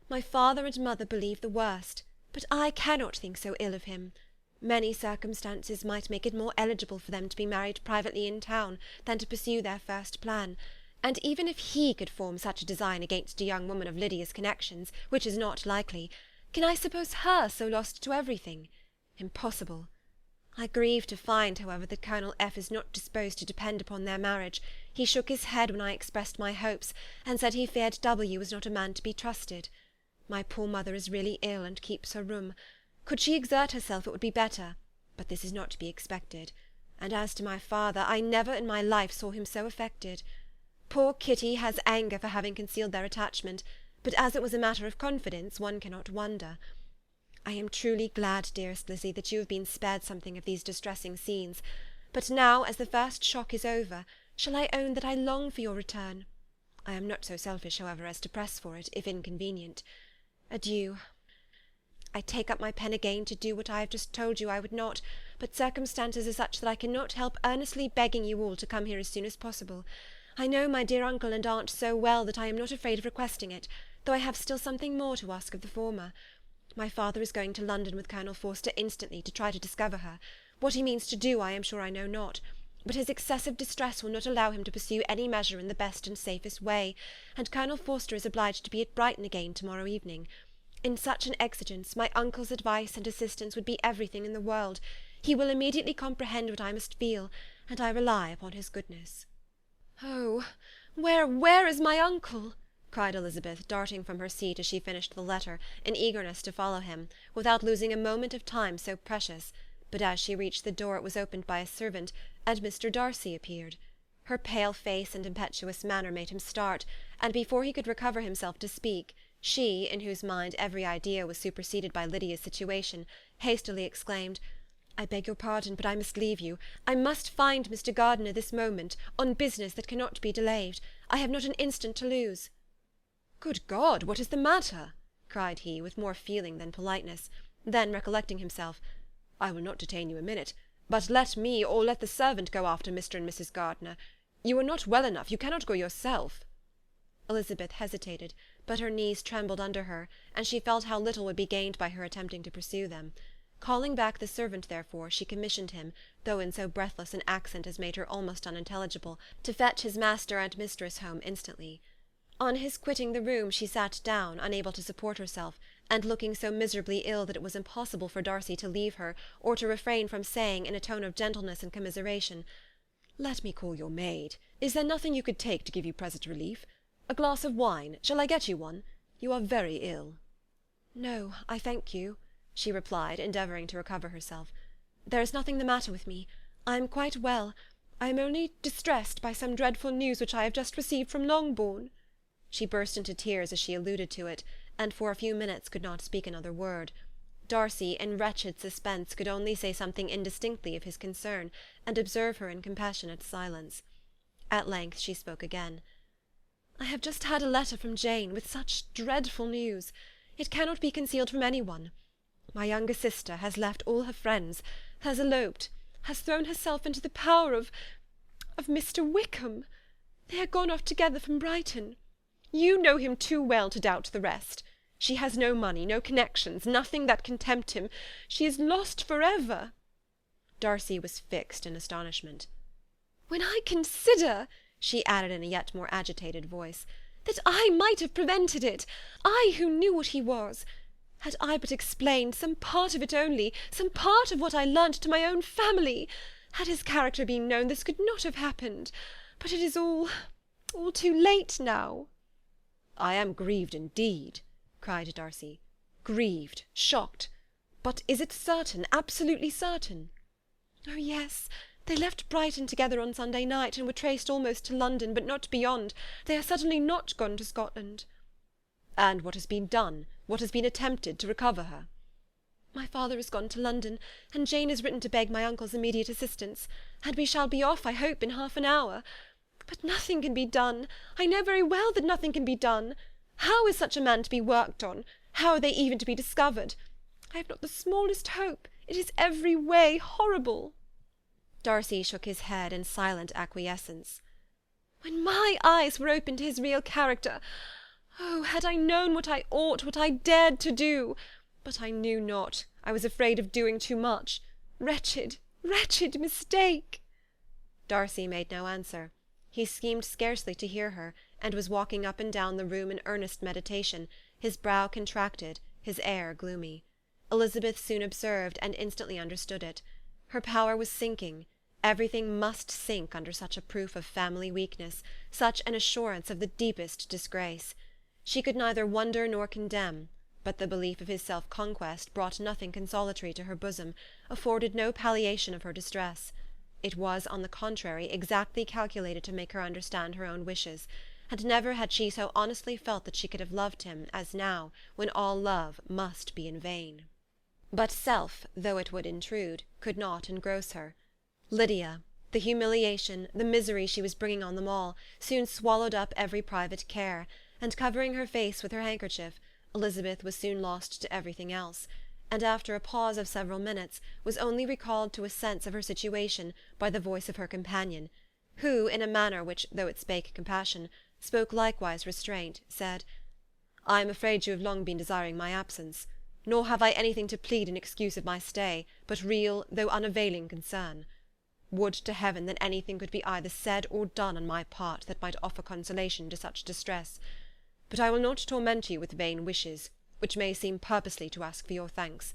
My father and mother believe the worst, but I cannot think so ill of him. Many circumstances might make it more eligible for them to be married privately in town than to pursue their first plan, and even if he could form such a design against a young woman of Lydia's connections, which is not likely, can I suppose her so lost to everything? Impossible. I grieve to find, however, that Colonel F. is not disposed to depend upon their marriage. He shook his head when I expressed my hopes, and said he feared W. was not a man to be trusted. My poor mother is really ill, and keeps her room. Could she exert herself, it would be better, but this is not to be expected. And as to my father, I never in my life saw him so affected. Poor Kitty has anger for having concealed their attachment, but as it was a matter of confidence, one cannot wonder. I am truly glad, dearest Lizzie, that you have been spared something of these distressing scenes. But now, as the first shock is over, shall I own that I long for your return? I am not so selfish, however, as to press for it, if inconvenient. Adieu. I take up my pen again to do what I have just told you I would not, but circumstances are such that I cannot help earnestly begging you all to come here as soon as possible. I know my dear uncle and aunt so well that I am not afraid of requesting it, though I have still something more to ask of the former. My father is going to London with Colonel Forster instantly to try to discover her. What he means to do I am sure I know not, but his excessive distress will not allow him to pursue any measure in the best and safest way, and Colonel Forster is obliged to be at Brighton again to-morrow evening. In such an exigence, my uncle's advice and assistance would be everything in the world. He will immediately comprehend what I must feel, and I rely upon his goodness. Oh, where is my uncle? Cried Elizabeth, darting from her seat as she finished the letter, in eagerness to follow him, without losing a moment of time so precious. But as she reached the door it was opened by a servant, and Mr. Darcy appeared. Her pale face and impetuous manner made him start, and before he could recover himself to speak, she, in whose mind every idea was superseded by Lydia's situation, hastily exclaimed, "I beg your pardon, but I must leave you. I must find Mr. Gardiner this moment, on business that cannot be delayed. I have not an instant to lose." "Good God, what is the matter?" cried he, with more feeling than politeness. Then, recollecting himself, "I will not detain you a minute, but let me or let the servant go after Mr. and Mrs. Gardiner. You are not well enough, you cannot go yourself." Elizabeth hesitated, but her knees trembled under her, and she felt how little would be gained by her attempting to pursue them. Calling back the servant, therefore, she commissioned him, though in so breathless an accent as made her almost unintelligible, to fetch his master and mistress home instantly. On his quitting the room she sat down, unable to support herself, and looking so miserably ill that it was impossible for Darcy to leave her, or to refrain from saying, in a tone of gentleness and commiseration, "Let me call your maid. Is there nothing you could take to give you present relief? A glass of wine? Shall I get you one? You are very ill." "No, I thank you," she replied, endeavouring to recover herself. "There is nothing the matter with me. I am quite well. I am only distressed by some dreadful news which I have just received from Longbourn." She burst into tears as she alluded to it, and for a few minutes could not speak another word. Darcy, in wretched suspense, could only say something indistinctly of his concern, and observe her in compassionate silence. At length she spoke again. "I have just had a letter from Jane, with such dreadful news. It cannot be concealed from any one. My younger sister has left all her friends, has eloped, has thrown herself into the power of Mr. Wickham. They are gone off together from Brighton. You know him too well to doubt the rest. She has no money, no connections, nothing that can tempt him. She is lost for ever." Darcy was fixed in astonishment. "When I consider," she added in a yet more agitated voice, "that I might have prevented it, I who knew what he was. Had I but explained some part of it only, some part of what I learnt to my own family, had his character been known, this could not have happened. But it is all too late now." "I am grieved indeed," cried Darcy. "Grieved, shocked. But is it certain, absolutely certain?" "Oh, yes. They left Brighton together on Sunday night, and were traced almost to London, but not beyond. They are certainly not gone to Scotland." "And what has been done, what has been attempted to recover her?" "My father has gone to London, and Jane has written to beg my uncle's immediate assistance, and we shall be off, I hope, in half an hour. But nothing can be done. I know very well that nothing can be done. How is such a man to be worked on? How are they even to be discovered? I have not the smallest hope. It is every way horrible." Darcy shook his head in silent acquiescence. "When my eyes were opened to his real character, oh, had I known what I ought, what I dared to do! But I knew not. I was afraid of doing too much. Wretched, wretched mistake!" Darcy made no answer. He seemed scarcely to hear her, and was walking up and down the room in earnest meditation, his brow contracted, his air gloomy. Elizabeth soon observed, and instantly understood it. Her power was sinking. Everything must sink under such a proof of family weakness, such an assurance of the deepest disgrace. She could neither wonder nor condemn, but the belief of his self-conquest brought nothing consolatory to her bosom, afforded no palliation of her distress. It was, on the contrary, exactly calculated to make her understand her own wishes, and never had she so honestly felt that she could have loved him as now, when all love must be in vain. But self, though it would intrude, could not engross her. Lydia, the humiliation, the misery she was bringing on them all, soon swallowed up every private care, and covering her face with her handkerchief, Elizabeth was soon lost to everything else, and after a pause of several minutes was only recalled to a sense of her situation by the voice of her companion, who, in a manner which, though it spake compassion, spoke likewise restraint, said, "I am afraid you have long been desiring my absence, nor have I anything to plead in excuse of my stay, but real, though unavailing concern. Would to heaven that anything could be either said or done on my part that might offer consolation to such distress. But I will not torment you with vain wishes, which may seem purposely to ask for your thanks.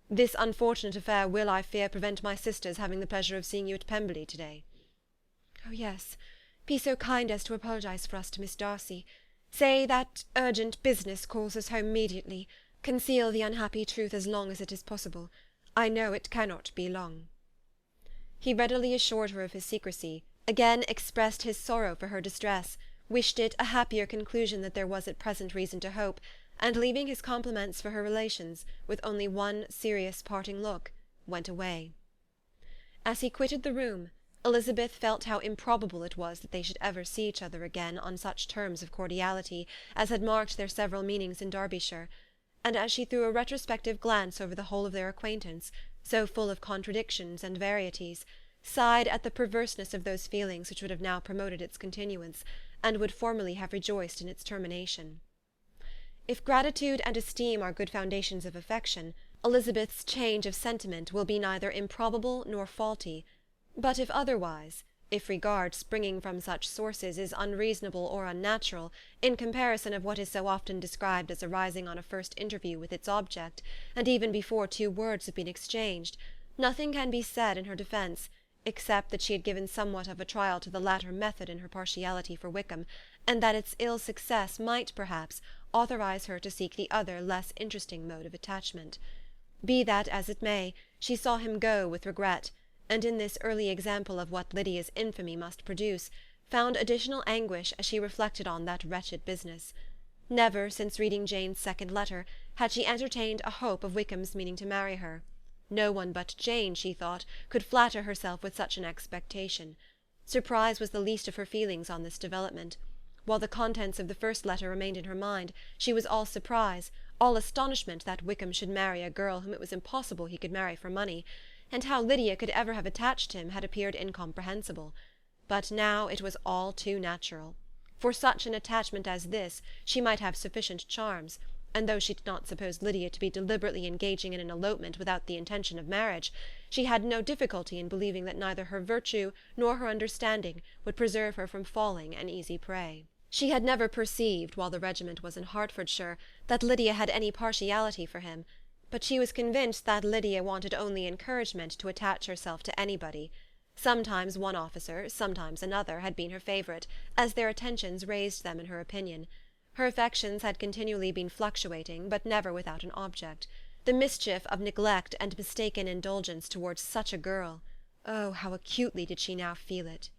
This unfortunate affair will, I fear, prevent my sister's having the pleasure of seeing you at Pemberley to-day." "Oh, yes. Be so kind as to apologize for us to Miss Darcy. Say that urgent business calls us home immediately. Conceal the unhappy truth as long as it is possible. I know it cannot be long." He readily assured her of his secrecy, again expressed his sorrow for her distress, wished it a happier conclusion than there was at present reason to hope, and leaving his compliments for her relations, with only one serious parting look, went away. As he quitted the room, Elizabeth felt how improbable it was that they should ever see each other again on such terms of cordiality as had marked their several meetings in Derbyshire, and as she threw a retrospective glance over the whole of their acquaintance, so full of contradictions and varieties, sighed at the perverseness of those feelings which would have now promoted its continuance, and would formerly have rejoiced in its termination. If gratitude and esteem are good foundations of affection, Elizabeth's change of sentiment will be neither improbable nor faulty; but if otherwise, if regard springing from such sources is unreasonable or unnatural, in comparison of what is so often described as arising on a first interview with its object, and even before two words have been exchanged, nothing can be said in her defence, except that she had given somewhat of a trial to the latter method in her partiality for Wickham, and that its ill success might, perhaps, authorize her to seek the other less interesting mode of attachment. Be that as it may, she saw him go with regret, and in this early example of what Lydia's infamy must produce, found additional anguish as she reflected on that wretched business. Never, since reading Jane's second letter, had she entertained a hope of Wickham's meaning to marry her. No one but Jane, she thought, could flatter herself with such an expectation. Surprise was the least of her feelings on this development. While the contents of the first letter remained in her mind, she was all surprise, all astonishment that Wickham should marry a girl whom it was impossible he could marry for money, and how Lydia could ever have attached him had appeared incomprehensible. But now it was all too natural. For such an attachment as this she might have sufficient charms, and though she did not suppose Lydia to be deliberately engaging in an elopement without the intention of marriage, she had no difficulty in believing that neither her virtue nor her understanding would preserve her from falling an easy prey. She had never perceived, while the regiment was in Hertfordshire, that Lydia had any partiality for him, but she was convinced that Lydia wanted only encouragement to attach herself to anybody. Sometimes one officer, sometimes another, had been her favourite, as their attentions raised them in her opinion. Her affections had continually been fluctuating, but never without an object. The mischief of neglect and mistaken indulgence towards such a girl, oh, how acutely did she now feel it!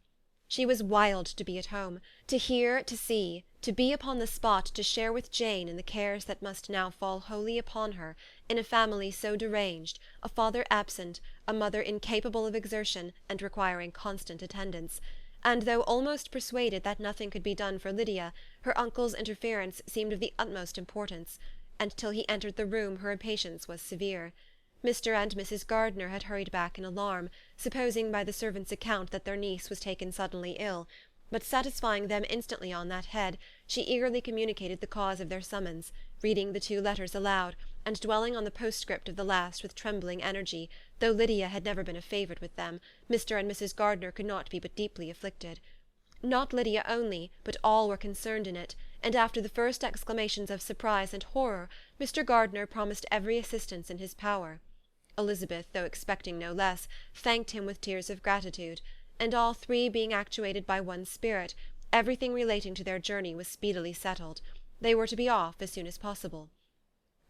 She was wild to be at home, to hear, to see, to be upon the spot to share with Jane in the cares that must now fall wholly upon her, in a family so deranged, a father absent, a mother incapable of exertion and requiring constant attendance; and though almost persuaded that nothing could be done for Lydia, her uncle's interference seemed of the utmost importance, and till he entered the room her impatience was severe. Mr. and Mrs. Gardiner had hurried back in alarm, supposing by the servant's account that their niece was taken suddenly ill, but satisfying them instantly on that head, she eagerly communicated the cause of their summons, reading the two letters aloud, and dwelling on the postscript of the last with trembling energy, though Lydia had never been a favourite with them, Mr. and Mrs. Gardiner could not be but deeply afflicted. Not Lydia only, but all were concerned in it, and after the first exclamations of surprise and horror, Mr. Gardiner promised every assistance in his power. Elizabeth, though expecting no less, thanked him with tears of gratitude, and all three being actuated by one spirit, everything relating to their journey was speedily settled. They were to be off as soon as possible.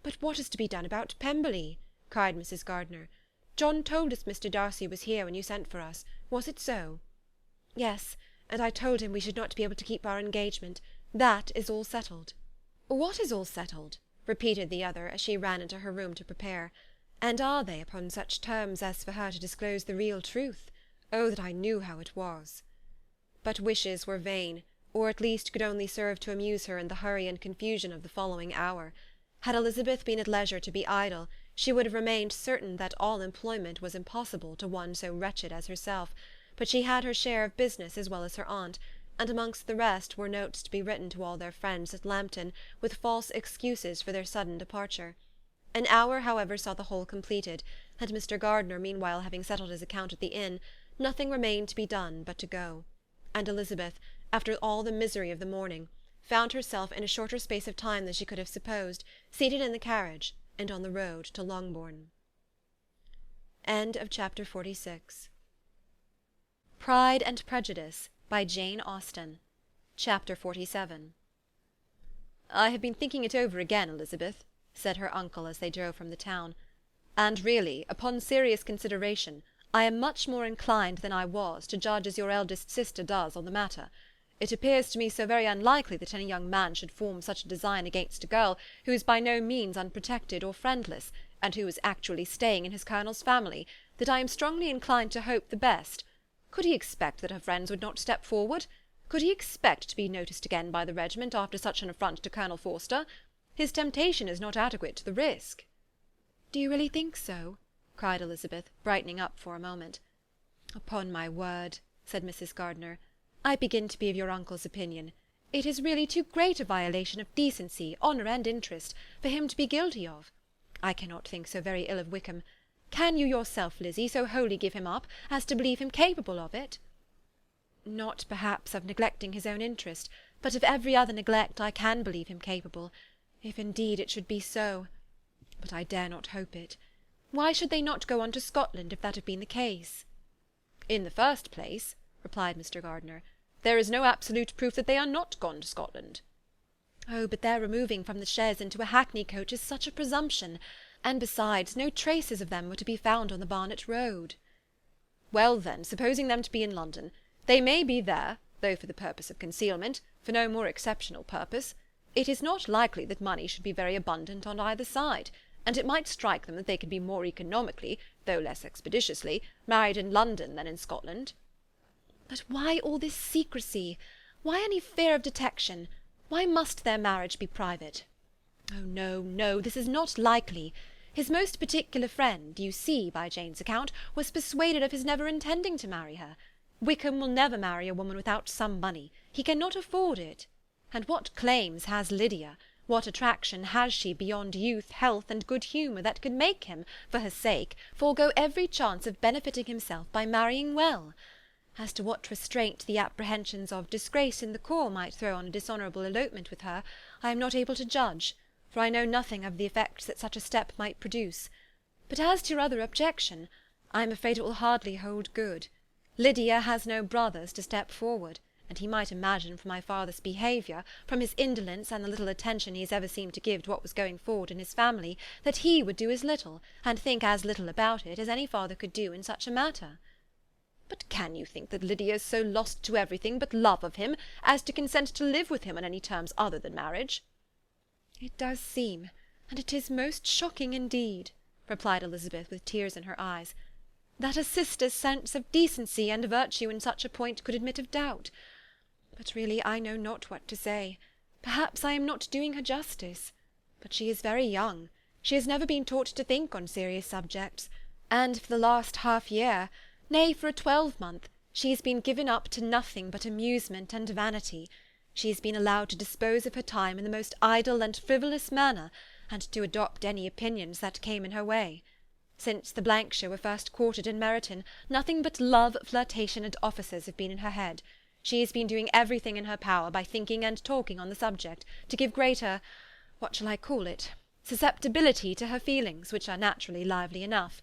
"But what is to be done about Pemberley?" cried Mrs. Gardiner. "John told us Mr. Darcy was here when you sent for us. Was it so?" "Yes, and I told him we should not be able to keep our engagement. That is all settled." "What is all settled?" repeated the other, as she ran into her room to prepare. "And are they upon such terms as for her to disclose the real truth? Oh, that I knew how it was!" But wishes were vain, or at least could only serve to amuse her in the hurry and confusion of the following hour. Had Elizabeth been at leisure to be idle, she would have remained certain that all employment was impossible to one so wretched as herself, but she had her share of business as well as her aunt, and amongst the rest were notes to be written to all their friends at Lambton, with false excuses for their sudden departure. An hour, however, saw the whole completed, and Mr. Gardiner meanwhile having settled his account at the inn, nothing remained to be done but to go. And Elizabeth, after all the misery of the morning, found herself in a shorter space of time than she could have supposed, seated in the carriage, and on the road to Longbourn. End of Chapter 46. Pride and Prejudice, by Jane Austen. Chapter 47. "I have been thinking it over again, Elizabeth," said her uncle as they drove from the town, "and really, upon serious consideration, I am much more inclined than I was to judge as your eldest sister does on the matter. It appears to me so very unlikely that any young man should form such a design against a girl who is by no means unprotected or friendless, and who is actually staying in his colonel's family, that I am strongly inclined to hope the best. Could he expect that her friends would not step forward? Could he expect to be noticed again by the regiment after such an affront to Colonel Forster? His temptation is not adequate to the risk." "Do you really think so?" cried Elizabeth, brightening up for a moment. "Upon my word," said Mrs. Gardiner, "I begin to be of your uncle's opinion. It is really too great a violation of decency, honour, and interest, for him to be guilty of. I cannot think so very ill of Wickham. Can you yourself, Lizzie, so wholly give him up, as to believe him capable of it?" "Not, perhaps, of neglecting his own interest, but of every other neglect I can believe him capable, if indeed it should be so. But I dare not hope it. Why should they not go on to Scotland, if that had been the case?" "In the first place," replied Mr. Gardiner, "there is no absolute proof that they are not gone to Scotland." "Oh, but their removing from the chaise into a hackney coach is such a presumption, and besides, no traces of them were to be found on the Barnet road." "Well then, supposing them to be in London, they may be there, though for the purpose of concealment, for no more exceptional purpose. It is not likely that money should be very abundant on either side, and it might strike them that they could be more economically, though less expeditiously, married in London than in Scotland." "But why all this secrecy? Why any fear of detection? Why must their marriage be private? Oh, no, no, this is not likely. His most particular friend, you see by Jane's account, was persuaded of his never intending to marry her. Wickham will never marry a woman without some money. He cannot afford it. And what claims has Lydia? What attraction has she beyond youth, health, and good humour that could make him, for her sake, forego every chance of benefiting himself by marrying well? As to what restraint the apprehensions of disgrace in the corps might throw on a dishonourable elopement with her, I am not able to judge, for I know nothing of the effects that such a step might produce. But as to your other objection, I am afraid it will hardly hold good. Lydia has no brothers to step forward, and he might imagine from my father's behaviour, from his indolence and the little attention he has ever seemed to give to what was going forward in his family, that he would do as little, and think as little about it, as any father could do in such a matter." "But can you think that Lydia is so lost to everything but love of him, as to consent to live with him on any terms other than marriage?" "It does seem, and it is most shocking indeed," replied Elizabeth with tears in her eyes, "that a sister's sense of decency and virtue in such a point could admit of doubt. But really I know not what to say. Perhaps I am not doing her justice. But she is very young. She has never been taught to think on serious subjects, and for the last half-year, nay, for a 12-month, she has been given up to nothing but amusement and vanity. She has been allowed to dispose of her time in the most idle and frivolous manner, and to adopt any opinions that came in her way. Since the Blankshire were first quartered in Meryton, nothing but love, flirtation, and officers have been in her head. She has been doing everything in her power, by thinking and talking on the subject, to give greater, what shall I call it, susceptibility to her feelings, which are naturally lively enough.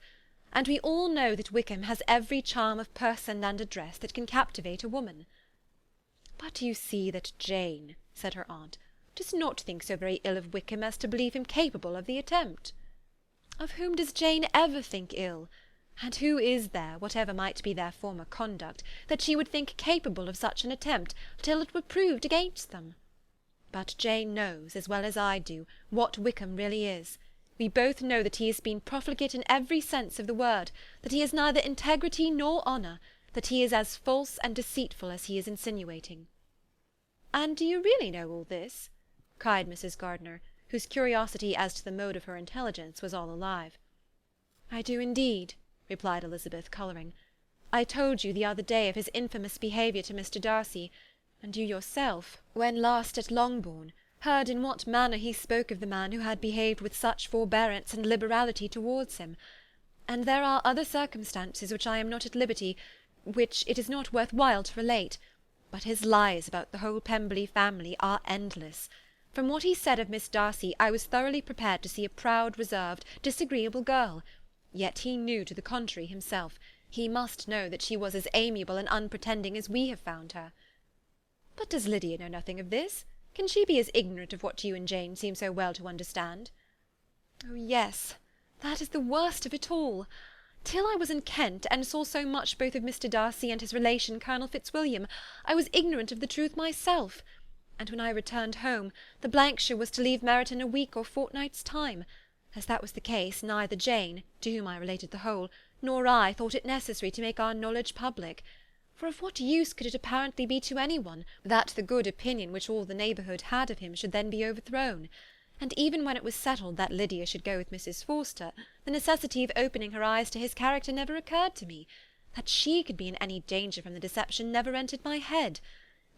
And we all know that Wickham has every charm of person and address that can captivate a woman. But you see that Jane, said her aunt, does not think so very ill of Wickham as to believe him capable of the attempt. Of whom does Jane ever think ill? And who is there, whatever might be their former conduct, that she would think capable of such an attempt till it were proved against them? But Jane knows, as well as I do, what Wickham really is. We both know that he has been profligate in every sense of the word, that he has neither integrity nor honour, that he is as false and deceitful as he is insinuating. And do you really know all this? Cried Mrs. Gardiner, whose curiosity as to the mode of her intelligence was all alive. I do indeed, replied Elizabeth, colouring. I told you the other day of his infamous behaviour to Mr. Darcy, and you yourself, when last at Longbourn, heard in what manner he spoke of the man who had behaved with such forbearance and liberality towards him. And there are other circumstances which I am not at liberty, which it is not worth while to relate, but his lies about the whole Pemberley family are endless. From what he said of Miss Darcy, I was thoroughly prepared to see a proud, reserved, disagreeable girl. Yet he knew to the contrary himself. He must know that she was as amiable and unpretending as we have found her. But does Lydia know nothing of this? Can she be as ignorant of what you and Jane seem so well to understand? Oh, yes, that is the worst of it all. Till I was in Kent, and saw so much both of Mr. Darcy and his relation Colonel Fitzwilliam, I was ignorant of the truth myself. And when I returned home, the Blankshire was to leave Meryton a week or fortnight's time. As that was the case, neither Jane, to whom I related the whole, nor I thought it necessary to make our knowledge public. For of what use could it apparently be to any one, that the good opinion which all the neighbourhood had of him should then be overthrown? And even when it was settled that Lydia should go with Mrs. Forster, the necessity of opening her eyes to his character never occurred to me. That she could be in any danger from the deception never entered my head.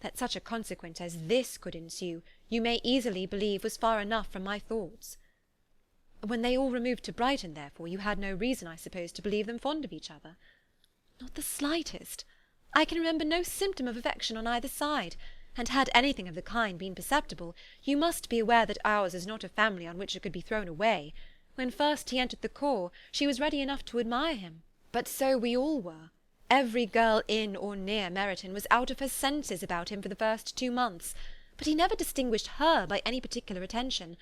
That such a consequence as this could ensue, you may easily believe was far enough from my thoughts. When they all removed to Brighton, therefore, you had no reason, I suppose, to believe them fond of each other? Not the slightest. I can remember no symptom of affection on either side, and had anything of the kind been perceptible, you must be aware that ours is not a family on which it could be thrown away. When first he entered the corps, she was ready enough to admire him, but so we all were. Every girl in or near Meryton was out of her senses about him for the first 2 months, but he never distinguished her by any particular attention,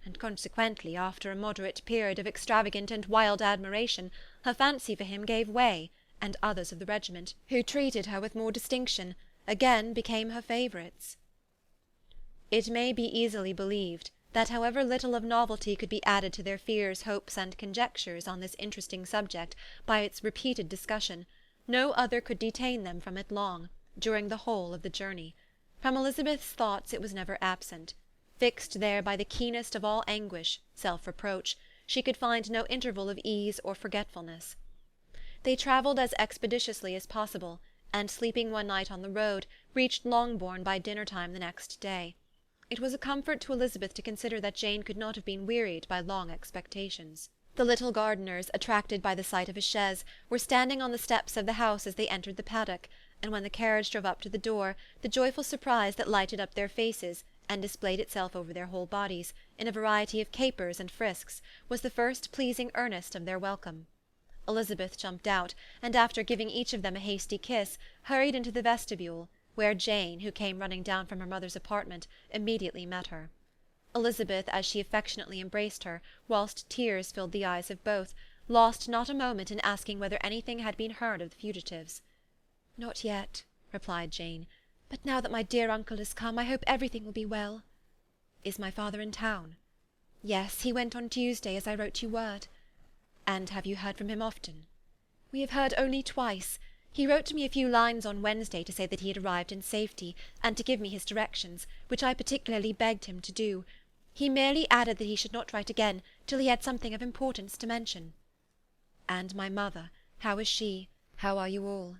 and consequently, after a moderate period of extravagant and wild admiration, her fancy for him gave way, and others of the regiment, who treated her with more distinction, again became her favourites. It may be easily believed that however little of novelty could be added to their fears, hopes, and conjectures on this interesting subject by its repeated discussion, no other could detain them from it long, during the whole of the journey. From Elizabeth's thoughts it was never absent. Fixed there by the keenest of all anguish, self-reproach, she could find no interval of ease or forgetfulness. They travelled as expeditiously as possible, and sleeping one night on the road, reached Longbourn by dinner-time the next day. It was a comfort to Elizabeth to consider that Jane could not have been wearied by long expectations. The little Gardiners, attracted by the sight of a chaise, were standing on the steps of the house as they entered the paddock, and when the carriage drove up to the door, the joyful surprise that lighted up their faces, and displayed itself over their whole bodies, in a variety of capers and frisks, was the first pleasing earnest of their welcome. Elizabeth jumped out, and after giving each of them a hasty kiss, hurried into the vestibule, where Jane, who came running down from her mother's apartment, immediately met her. Elizabeth, as she affectionately embraced her, whilst tears filled the eyes of both, lost not a moment in asking whether anything had been heard of the fugitives. "Not yet," replied Jane, "but now that my dear uncle has come, I hope everything will be well." "Is my father in town?" "Yes, he went on Tuesday, as I wrote you word." "And have you heard from him often?" "We have heard only twice. He wrote to me a few lines on Wednesday to say that he had arrived in safety, and to give me his directions, which I particularly begged him to do. He merely added that he should not write again till he had something of importance to mention." "And my mother, how is she? How are you all?"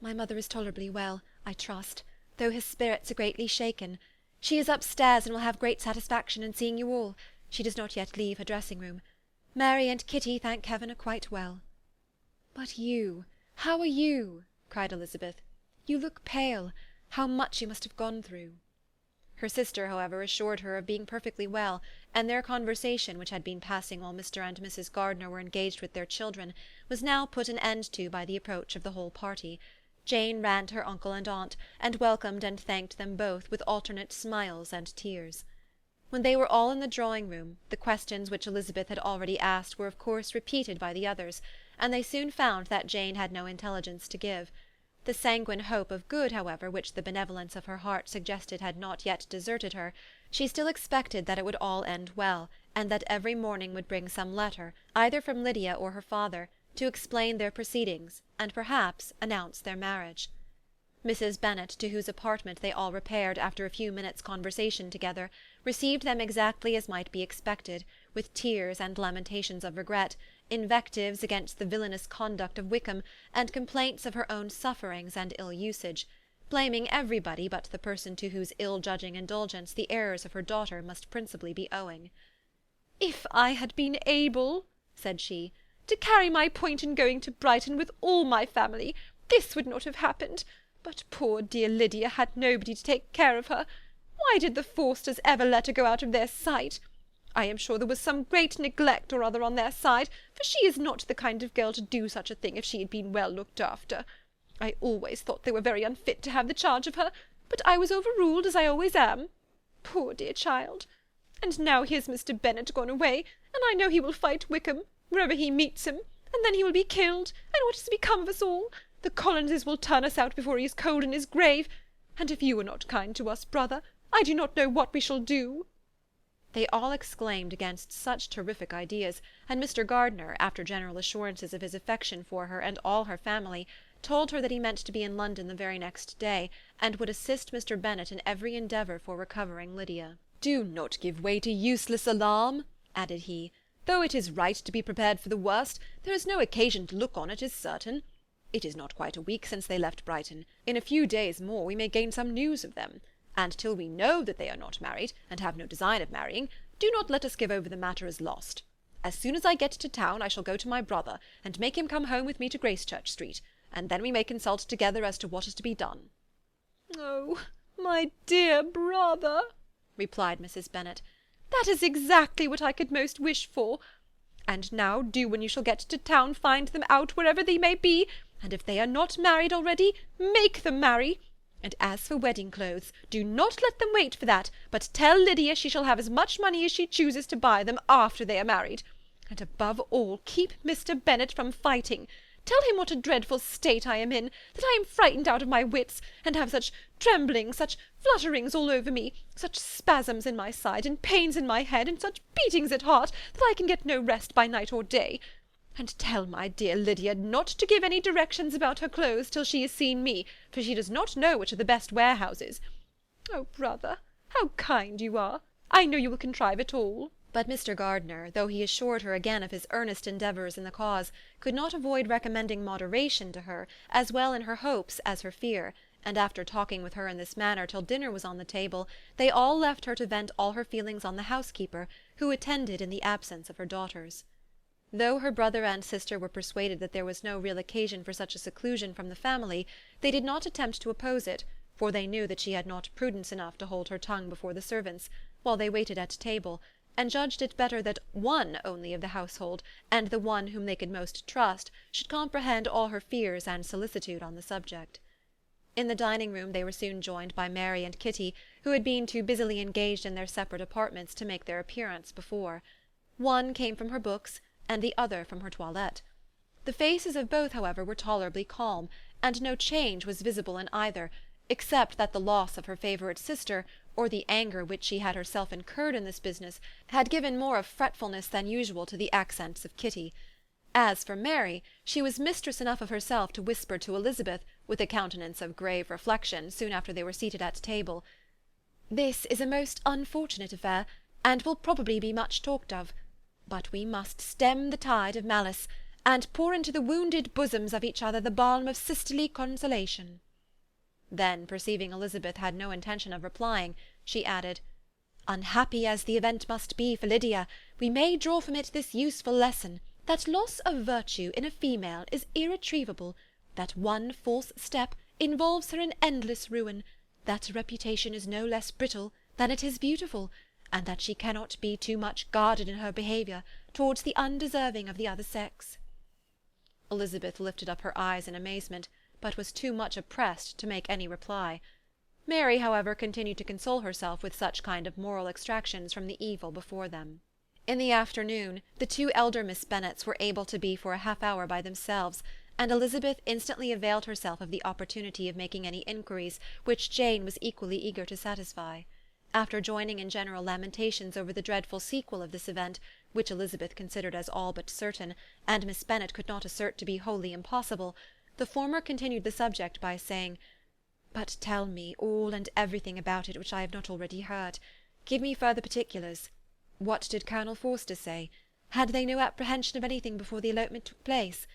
"My mother is tolerably well, I trust, though her spirits are greatly shaken. She is upstairs, and will have great satisfaction in seeing you all. She does not yet leave her dressing-room. Mary and Kitty, thank heaven, are quite well." "But you, how are you?" cried Elizabeth. "You look pale. How much you must have gone through!" Her sister, however, assured her of being perfectly well, and their conversation, which had been passing while Mr. and Mrs. Gardiner were engaged with their children, was now put an end to by the approach of the whole party. Jane ran to her uncle and aunt, and welcomed and thanked them both with alternate smiles and tears. When they were all in the drawing-room, the questions which Elizabeth had already asked were of course repeated by the others, and they soon found that Jane had no intelligence to give. The sanguine hope of good, however, which the benevolence of her heart suggested had not yet deserted her. She still expected that it would all end well, and that every morning would bring some letter, either from Lydia or her father, to explain their proceedings, and perhaps announce their marriage. Mrs. Bennet, to whose apartment they all repaired after a few minutes' conversation together, received them exactly as might be expected, with tears and lamentations of regret, invectives against the villainous conduct of Wickham, and complaints of her own sufferings and ill-usage, blaming everybody but the person to whose ill-judging indulgence the errors of her daughter must principally be owing. "If I had been able," said she, "to carry my point in going to Brighton with all my family, this would not have happened. But poor dear Lydia had nobody to take care of her. Why did the Forsters ever let her go out of their sight? I am sure there was some great neglect or other on their side, for she is not the kind of girl to do such a thing if she had been well looked after. I always thought they were very unfit to have the charge of her, but I was overruled, as I always am. Poor dear child! And now here's Mr. Bennet gone away, and I know he will fight Wickham, wherever he meets him, and then he will be killed, and what is to become of us all? The Collinses will turn us out before he is cold in his grave, and if you are not kind to us, brother, I do not know what we shall do." They all exclaimed against such terrific ideas, and Mr. Gardiner, after general assurances of his affection for her and all her family, told her that he meant to be in London the very next day, and would assist Mr. Bennet in every endeavour for recovering Lydia. "Do not give way to useless alarm," added he. "Though it is right to be prepared for the worst, there is no occasion to look on it as certain. It is not quite a week since they left Brighton. In a few days more we may gain some news of them. And till we know that they are not married, and have no design of marrying, do not let us give over the matter as lost. As soon as I get to town I shall go to my brother, and make him come home with me to Gracechurch Street, and then we may consult together as to what is to be done." "Oh, my dear brother," replied Mrs. Bennet, "that is exactly what I could most wish for. And now do, when you shall get to town, find them out wherever they may be, and if they are not married already, make them marry. And as for wedding clothes, do not let them wait for that, but tell Lydia she shall have as much money as she chooses to buy them after they are married. And above all, keep Mr. Bennet from fighting. Tell him what a dreadful state I am in, that I am frightened out of my wits, and have such tremblings, such flutterings all over me, such spasms in my side, and pains in my head, and such beatings at heart, that I can get no rest by night or day. And tell my dear Lydia not to give any directions about her clothes till she has seen me, for she does not know which are the best warehouses. Oh, brother, how kind you are! I know you will contrive it all." But Mr. Gardiner, though he assured her again of his earnest endeavours in the cause, could not avoid recommending moderation to her, as well in her hopes as her fear, and after talking with her in this manner till dinner was on the table, they all left her to vent all her feelings on the housekeeper, who attended in the absence of her daughters. Though her brother and sister were persuaded that there was no real occasion for such a seclusion from the family, they did not attempt to oppose it, for they knew that she had not prudence enough to hold her tongue before the servants, while they waited at table, and judged it better that one only of the household, and the one whom they could most trust, should comprehend all her fears and solicitude on the subject. In the dining-room they were soon joined by Mary and Kitty, who had been too busily engaged in their separate apartments to make their appearance before. One came from her books, and the other from her toilette. The faces of both, however, were tolerably calm, and no change was visible in either, except that the loss of her favourite sister, or the anger which she had herself incurred in this business, had given more of fretfulness than usual to the accents of Kitty. As for Mary, she was mistress enough of herself to whisper to Elizabeth, with a countenance of grave reflection, soon after they were seated at table, "This is a most unfortunate affair, and will probably be much talked of. But we must stem the tide of malice, and pour into the wounded bosoms of each other the balm of sisterly consolation." Then, perceiving Elizabeth had no intention of replying, she added, Unhappy as the event must be for Lydia, we may draw from it this useful lesson, that loss of virtue in a female is irretrievable, that one false step involves her in endless ruin, that her reputation is no less brittle than it is beautiful, and that she cannot be too much guarded in her behaviour towards the undeserving of the other sex." Elizabeth lifted up her eyes in amazement, but was too much oppressed to make any reply. Mary, however, continued to console herself with such kind of moral extractions from the evil before them. In the afternoon, the two elder Miss Bennets were able to be for a half-hour by themselves, and Elizabeth instantly availed herself of the opportunity of making any inquiries which Jane was equally eager to satisfy. After joining in general lamentations over the dreadful sequel of this event, which Elizabeth considered as all but certain, and Miss Bennet could not assert to be wholly impossible, the former continued the subject by saying, "But tell me all and everything about it which I have not already heard. Give me further particulars. What did Colonel Forster say? Had they no apprehension of anything before the elopement took place?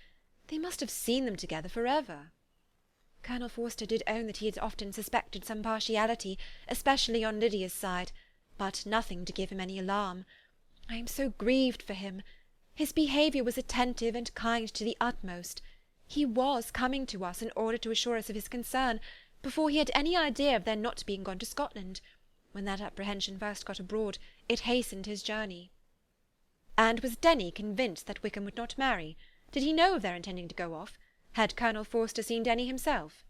They must have seen them together for ever." "Colonel Forster did own that he had often suspected some partiality, especially on Lydia's side, but nothing to give him any alarm. I am so grieved for him. His behaviour was attentive and kind to the utmost. He was coming to us in order to assure us of his concern, before he had any idea of their not being gone to Scotland. When that apprehension first got abroad, it hastened his journey." "And was Denny convinced that Wickham would not marry? Did he know of their intending to go off? Had Colonel Forster seen Denny himself?"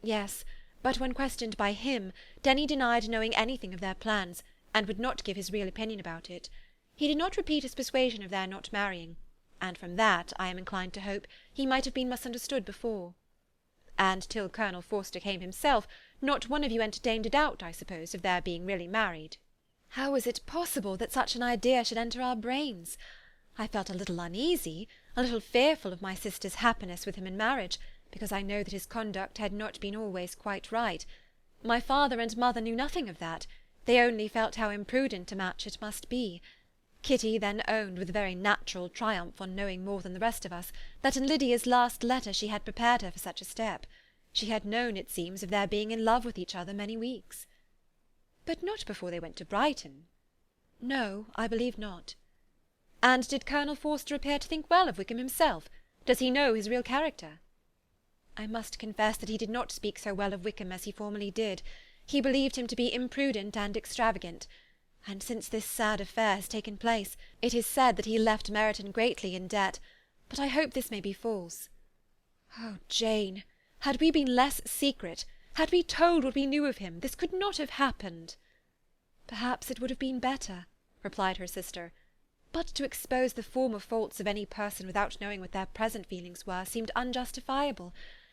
"Yes, but when questioned by him, Denny denied knowing anything of their plans, and would not give his real opinion about it. He did not repeat his persuasion of their not marrying, and from that, I am inclined to hope, he might have been misunderstood before." "And till Colonel Forster came himself, not one of you entertained a doubt, I suppose, of their being really married?" "How was it possible that such an idea should enter our brains? I felt a little uneasy, a little fearful of my sister's happiness with him in marriage, because I know that his conduct had not been always quite right. My father and mother knew nothing of that. They only felt how imprudent a match it must be. Kitty then owned, with a very natural triumph on knowing more than the rest of us, that in Lydia's last letter she had prepared her for such a step. She had known, it seems, of their being in love with each other many weeks." "But not before they went to Brighton?" "No, I believe not." "And did Colonel Forster appear to think well of Wickham himself? Does he know his real character?" "I must confess that he did not speak so well of Wickham as he formerly did. He believed him to be imprudent and extravagant, and since this sad affair has taken place, it is said that he left Meryton greatly in debt, but I hope this may be false. Oh, Jane, had we been less secret, had we told what we knew of him, this could not have happened." "Perhaps it would have been better," replied her sister, "but to expose the former faults of any person without knowing what their present feelings were seemed unjustifiable.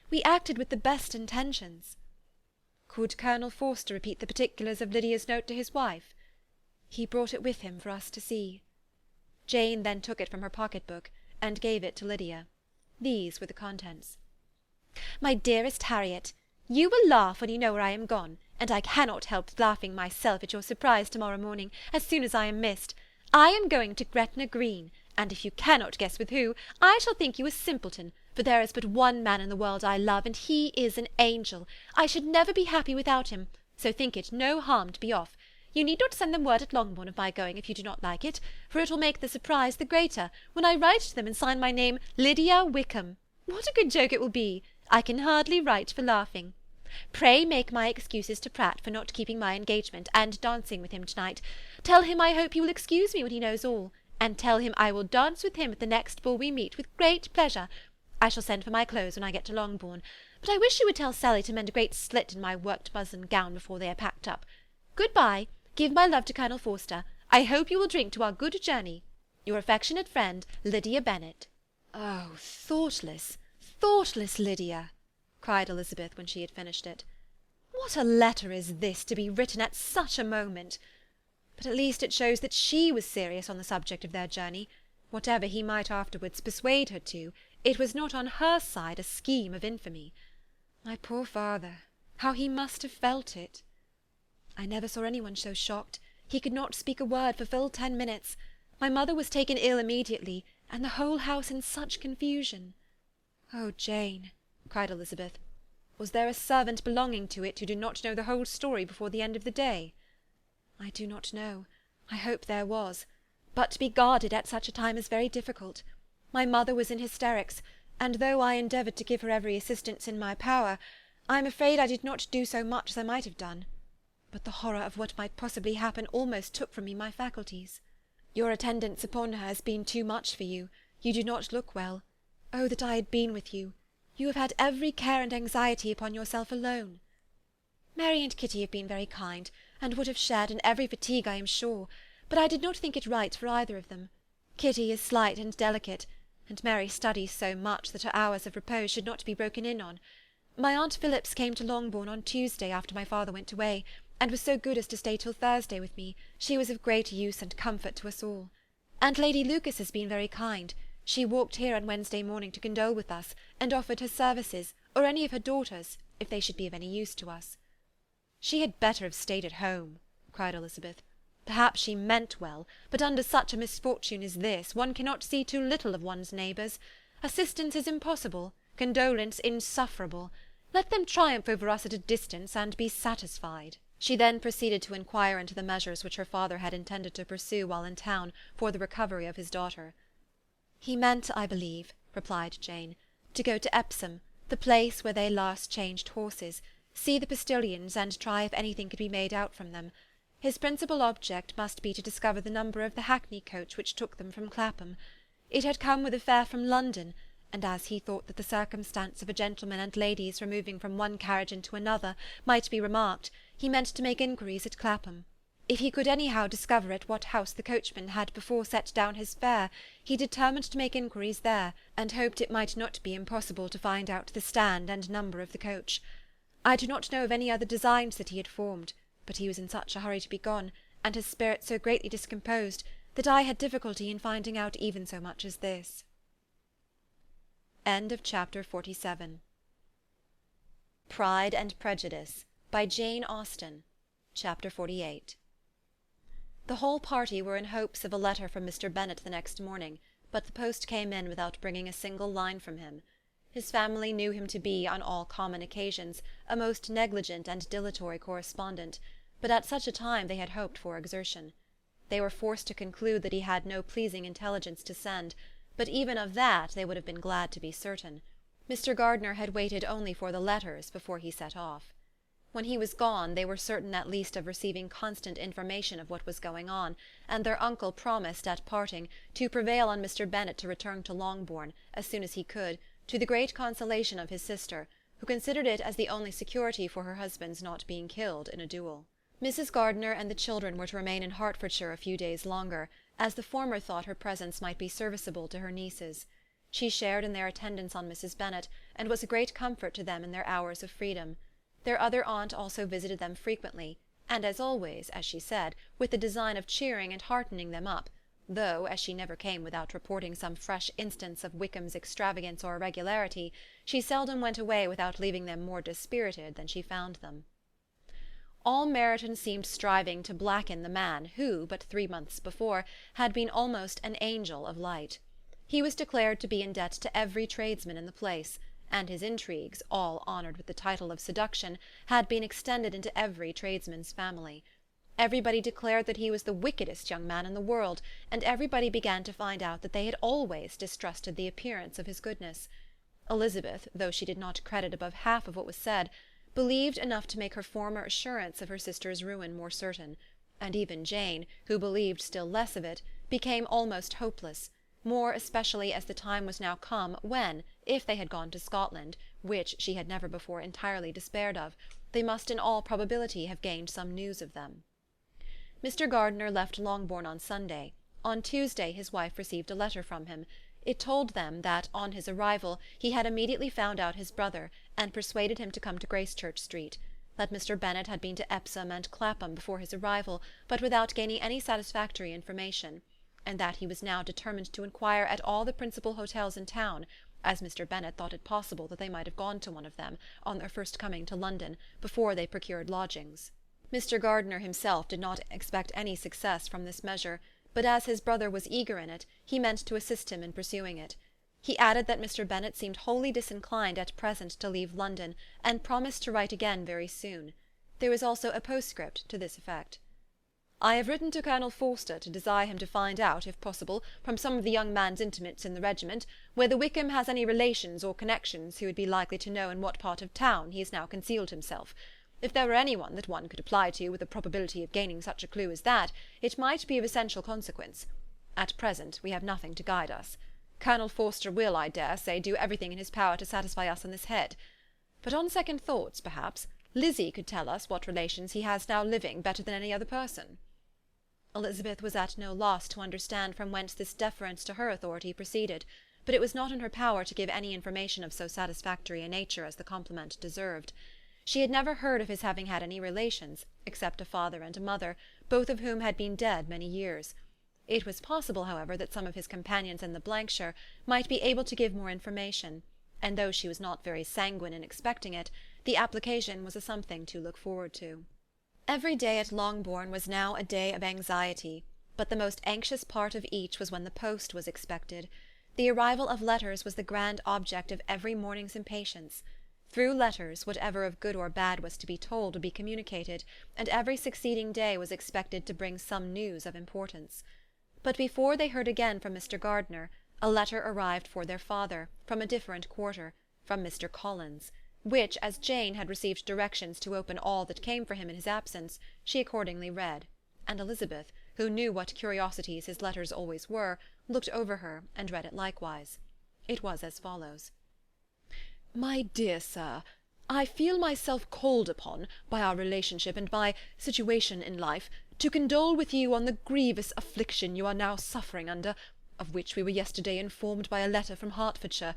We acted with the best intentions." "Could Colonel Forster repeat the particulars of Lydia's note to his wife?" "He brought it with him for us to see." Jane then took it from her pocket-book, and gave it to Lydia. These were the contents. "My dearest Harriet, you will laugh when you know where I am gone, and I cannot help laughing myself at your surprise to-morrow morning, as soon as I am missed. I am going to Gretna Green, and if you cannot guess with who, I shall think you a simpleton, for there is but one man in the world I love, and he is an angel. I should never be happy without him, so think it no harm to be off. You need not send them word at Longbourn of my going if you do not like it, for it will make the surprise the greater when I write to them and sign my name Lydia Wickham. What a good joke it will be! I can hardly write for laughing. Pray make my excuses to Pratt for not keeping my engagement and dancing with him to-night. Tell him I hope he will excuse me when he knows all, and tell him I will dance with him at the next ball we meet with great pleasure. I shall send for my clothes when I get to Longbourn, but I wish you would tell Sally to mend a great slit in my worked muslin gown before they are packed up. Good-bye. Give my love to Colonel Forster. I hope you will drink to our good journey. Your affectionate friend, Lydia Bennet." "Oh, thoughtless, thoughtless Lydia!" cried Elizabeth when she had finished it. "What a letter is this, to be written at such a moment! But at least it shows that she was serious on the subject of their journey. Whatever he might afterwards persuade her to, it was not on her side a scheme of infamy. My poor father, how he must have felt it! I never saw anyone so shocked. He could not speak a word for full 10 minutes. My mother was taken ill immediately, and the whole house in such confusion." "Oh, Jane," cried Elizabeth, "was there a servant belonging to it who did not know the whole story before the end of the day?" "I do not know. I hope there was. But to be guarded at such a time is very difficult. My mother was in hysterics, and though I endeavoured to give her every assistance in my power, I am afraid I did not do so much as I might have done. But the horror of what might possibly happen almost took from me my faculties. Your attendance upon her has been too much for you. You do not look well. Oh, that I had been with you! You have had every care and anxiety upon yourself alone. Mary and Kitty have been very kind, and would have shared in every fatigue, I am sure, but I did not think it right for either of them. Kitty is slight and delicate, and Mary studies so much that her hours of repose should not be broken in on. My Aunt Phillips came to Longbourn on Tuesday after my father went away, and was so good as to stay till Thursday with me. She was of great use and comfort to us all. And Lady Lucas has been very kind. She walked here on Wednesday morning to condole with us, and offered her services, or any of her daughters, if they should be of any use to us. She had better have stayed at home, cried Elizabeth. Perhaps she meant well, but under such a misfortune as this, one cannot see too little of one's neighbours. Assistance is impossible, condolence insufferable. Let them triumph over us at a distance, and be satisfied. She then proceeded to inquire into the measures which her father had intended to pursue while in town for the recovery of his daughter. He meant, I believe, replied Jane, to go to Epsom, the place where they last changed horses, see the postillions, and try if anything could be made out from them. His principal object must be to discover the number of the hackney coach which took them from Clapham. It had come with a fare from London, and as he thought that the circumstance of a gentleman and ladies removing from one carriage into another might be remarked, he meant to make inquiries at Clapham. If he could anyhow discover at what house the coachman had before set down his fare, he determined to make inquiries there, and hoped it might not be impossible to find out the stand and number of the coach. I do not know of any other designs that he had formed, but he was in such a hurry to be gone, and his spirits so greatly discomposed, that I had difficulty in finding out even so much as this. End of chapter 47. Pride and Prejudice, by Jane Austen. Chapter 48. The whole party were in hopes of a letter from Mr. Bennet the next morning, but the post came in without bringing a single line from him. His family knew him to be, on all common occasions, a most negligent and dilatory correspondent, but at such a time they had hoped for exertion. They were forced to conclude that he had no pleasing intelligence to send, but even of that they would have been glad to be certain. Mr. Gardiner had waited only for the letters before he set off. When he was gone, they were certain at least of receiving constant information of what was going on, and their uncle promised, at parting, to prevail on Mr. Bennet to return to Longbourn, as soon as he could, to the great consolation of his sister, who considered it as the only security for her husband's not being killed in a duel. Mrs. Gardiner and the children were to remain in Hertfordshire a few days longer, as the former thought her presence might be serviceable to her nieces. She shared in their attendance on Mrs. Bennet, and was a great comfort to them in their hours of freedom. Their other aunt also visited them frequently, and as always, as she said, with the design of cheering and heartening them up, though, as she never came without reporting some fresh instance of Wickham's extravagance or irregularity, she seldom went away without leaving them more dispirited than she found them. All Meryton seemed striving to blacken the man who, but 3 months before, had been almost an angel of light. He was declared to be in debt to every tradesman in the place, and his intrigues, all honoured with the title of seduction, had been extended into every tradesman's family. Everybody declared that he was the wickedest young man in the world, and everybody began to find out that they had always distrusted the appearance of his goodness. Elizabeth, though she did not credit above half of what was said, believed enough to make her former assurance of her sister's ruin more certain, and even Jane, who believed still less of it, became almost hopeless, more especially as the time was now come when, if they had gone to Scotland, which she had never before entirely despaired of, they must in all probability have gained some news of them. Mr. Gardiner left Longbourn on Sunday. On Tuesday his wife received a letter from him. It told them that, on his arrival, he had immediately found out his brother, and persuaded him to come to Gracechurch Street; that Mr. Bennet had been to Epsom and Clapham before his arrival, but without gaining any satisfactory information; and that he was now determined to inquire at all the principal hotels in town, as Mr. Bennet thought it possible that they might have gone to one of them, on their first coming to London, before they procured lodgings. Mr. Gardiner himself did not expect any success from this measure, but as his brother was eager in it, he meant to assist him in pursuing it. He added that Mr. Bennet seemed wholly disinclined at present to leave London, and promised to write again very soon. There was also a postscript to this effect. I have written to Colonel Forster to desire him to find out, if possible, from some of the young man's intimates in the regiment, whether Wickham has any relations or connections who would be likely to know in what part of town he has now concealed himself. If there were any one that one could apply to with a probability of gaining such a clue as that, it might be of essential consequence. At present we have nothing to guide us. Colonel Forster will, I dare say, do everything in his power to satisfy us on this head. But on second thoughts, perhaps, Lizzie could tell us what relations he has now living better than any other person. Elizabeth was at no loss to understand from whence this deference to her authority proceeded, but it was not in her power to give any information of so satisfactory a nature as the compliment deserved. She had never heard of his having had any relations, except a father and a mother, both of whom had been dead many years. It was possible, however, that some of his companions in the shire might be able to give more information, and though she was not very sanguine in expecting it, the application was a something to look forward to. Every day at Longbourn was now a day of anxiety, but the most anxious part of each was when the post was expected. The arrival of letters was the grand object of every morning's impatience. Through letters, whatever of good or bad was to be told would be communicated, and every succeeding day was expected to bring some news of importance. But before they heard again from Mr. Gardiner, a letter arrived for their father, from a different quarter, from Mr. Collins, which, as Jane had received directions to open all that came for him in his absence, she accordingly read, and Elizabeth, who knew what curiosities his letters always were, looked over her and read it likewise. It was as follows. My dear Sir, I feel myself called upon, by our relationship and my situation in life, to condole with you on the grievous affliction you are now suffering under, of which we were yesterday informed by a letter from Hertfordshire.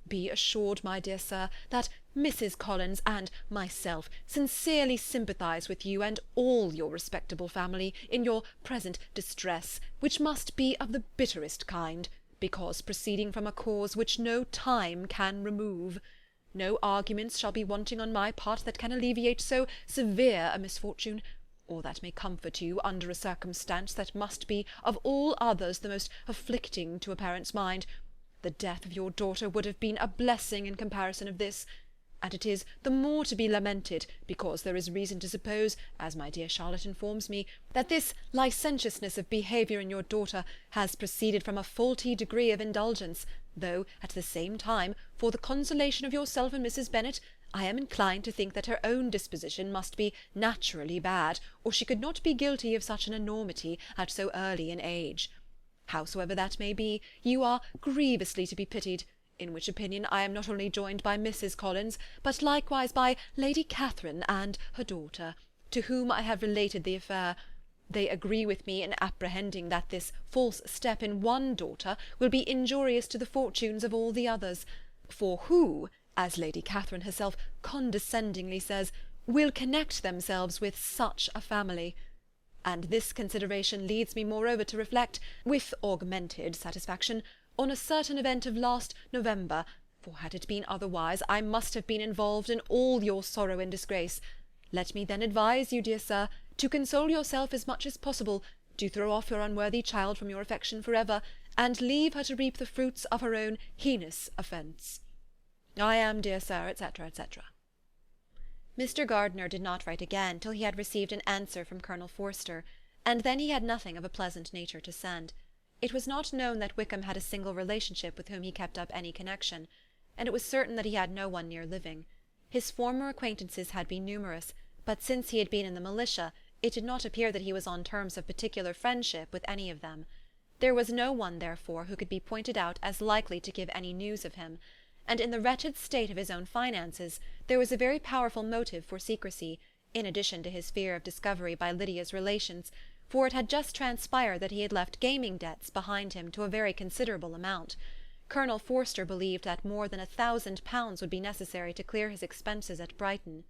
Be assured, my dear Sir, that Mrs. Collins and myself sincerely sympathize with you and all your respectable family in your present distress, which must be of the bitterest kind, because proceeding from a cause which no time can remove. No arguments shall be wanting on my part that can alleviate so severe a misfortune, or that may comfort you under a circumstance that must be of all others the most afflicting to a parent's mind. The death of your daughter would have been a blessing in comparison of this, and it is the more to be lamented, because there is reason to suppose, as my dear Charlotte informs me, that this licentiousness of behaviour in your daughter has proceeded from a faulty degree of indulgence, though, at the same time, for the consolation of yourself and Mrs. Bennet, I am inclined to think that her own disposition must be naturally bad, or she could not be guilty of such an enormity at so early an age. Howsoever that may be, you are grievously to be pitied, in which opinion I am not only joined by Mrs. Collins, but likewise by Lady Catherine and her daughter, to whom I have related the affair. They agree with me in apprehending that this false step in one daughter will be injurious to the fortunes of all the others, for who, as Lady Catherine herself condescendingly says, will connect themselves with such a family. And this consideration leads me moreover to reflect, with augmented satisfaction, on a certain event of last November, for had it been otherwise, I must have been involved in all your sorrow and disgrace. Let me then advise you, dear Sir, to console yourself as much as possible, to throw off your unworthy child from your affection for ever, and leave her to reap the fruits of her own heinous offence. I am, dear Sir, etc., etc. Mr. Gardiner did not write again till he had received an answer from Colonel Forster, and then he had nothing of a pleasant nature to send. It was not known that Wickham had a single relationship with whom he kept up any connection, and it was certain that he had no one near living. His former acquaintances had been numerous, but since he had been in the militia, it did not appear that he was on terms of particular friendship with any of them. There was no one, therefore, who could be pointed out as likely to give any news of him, and in the wretched state of his own finances there was a very powerful motive for secrecy, in addition to his fear of discovery by Lydia's relations, for it had just transpired that he had left gaming debts behind him to a very considerable amount. Colonel Forster believed that more than £1,000 would be necessary to clear his expenses at Brighton.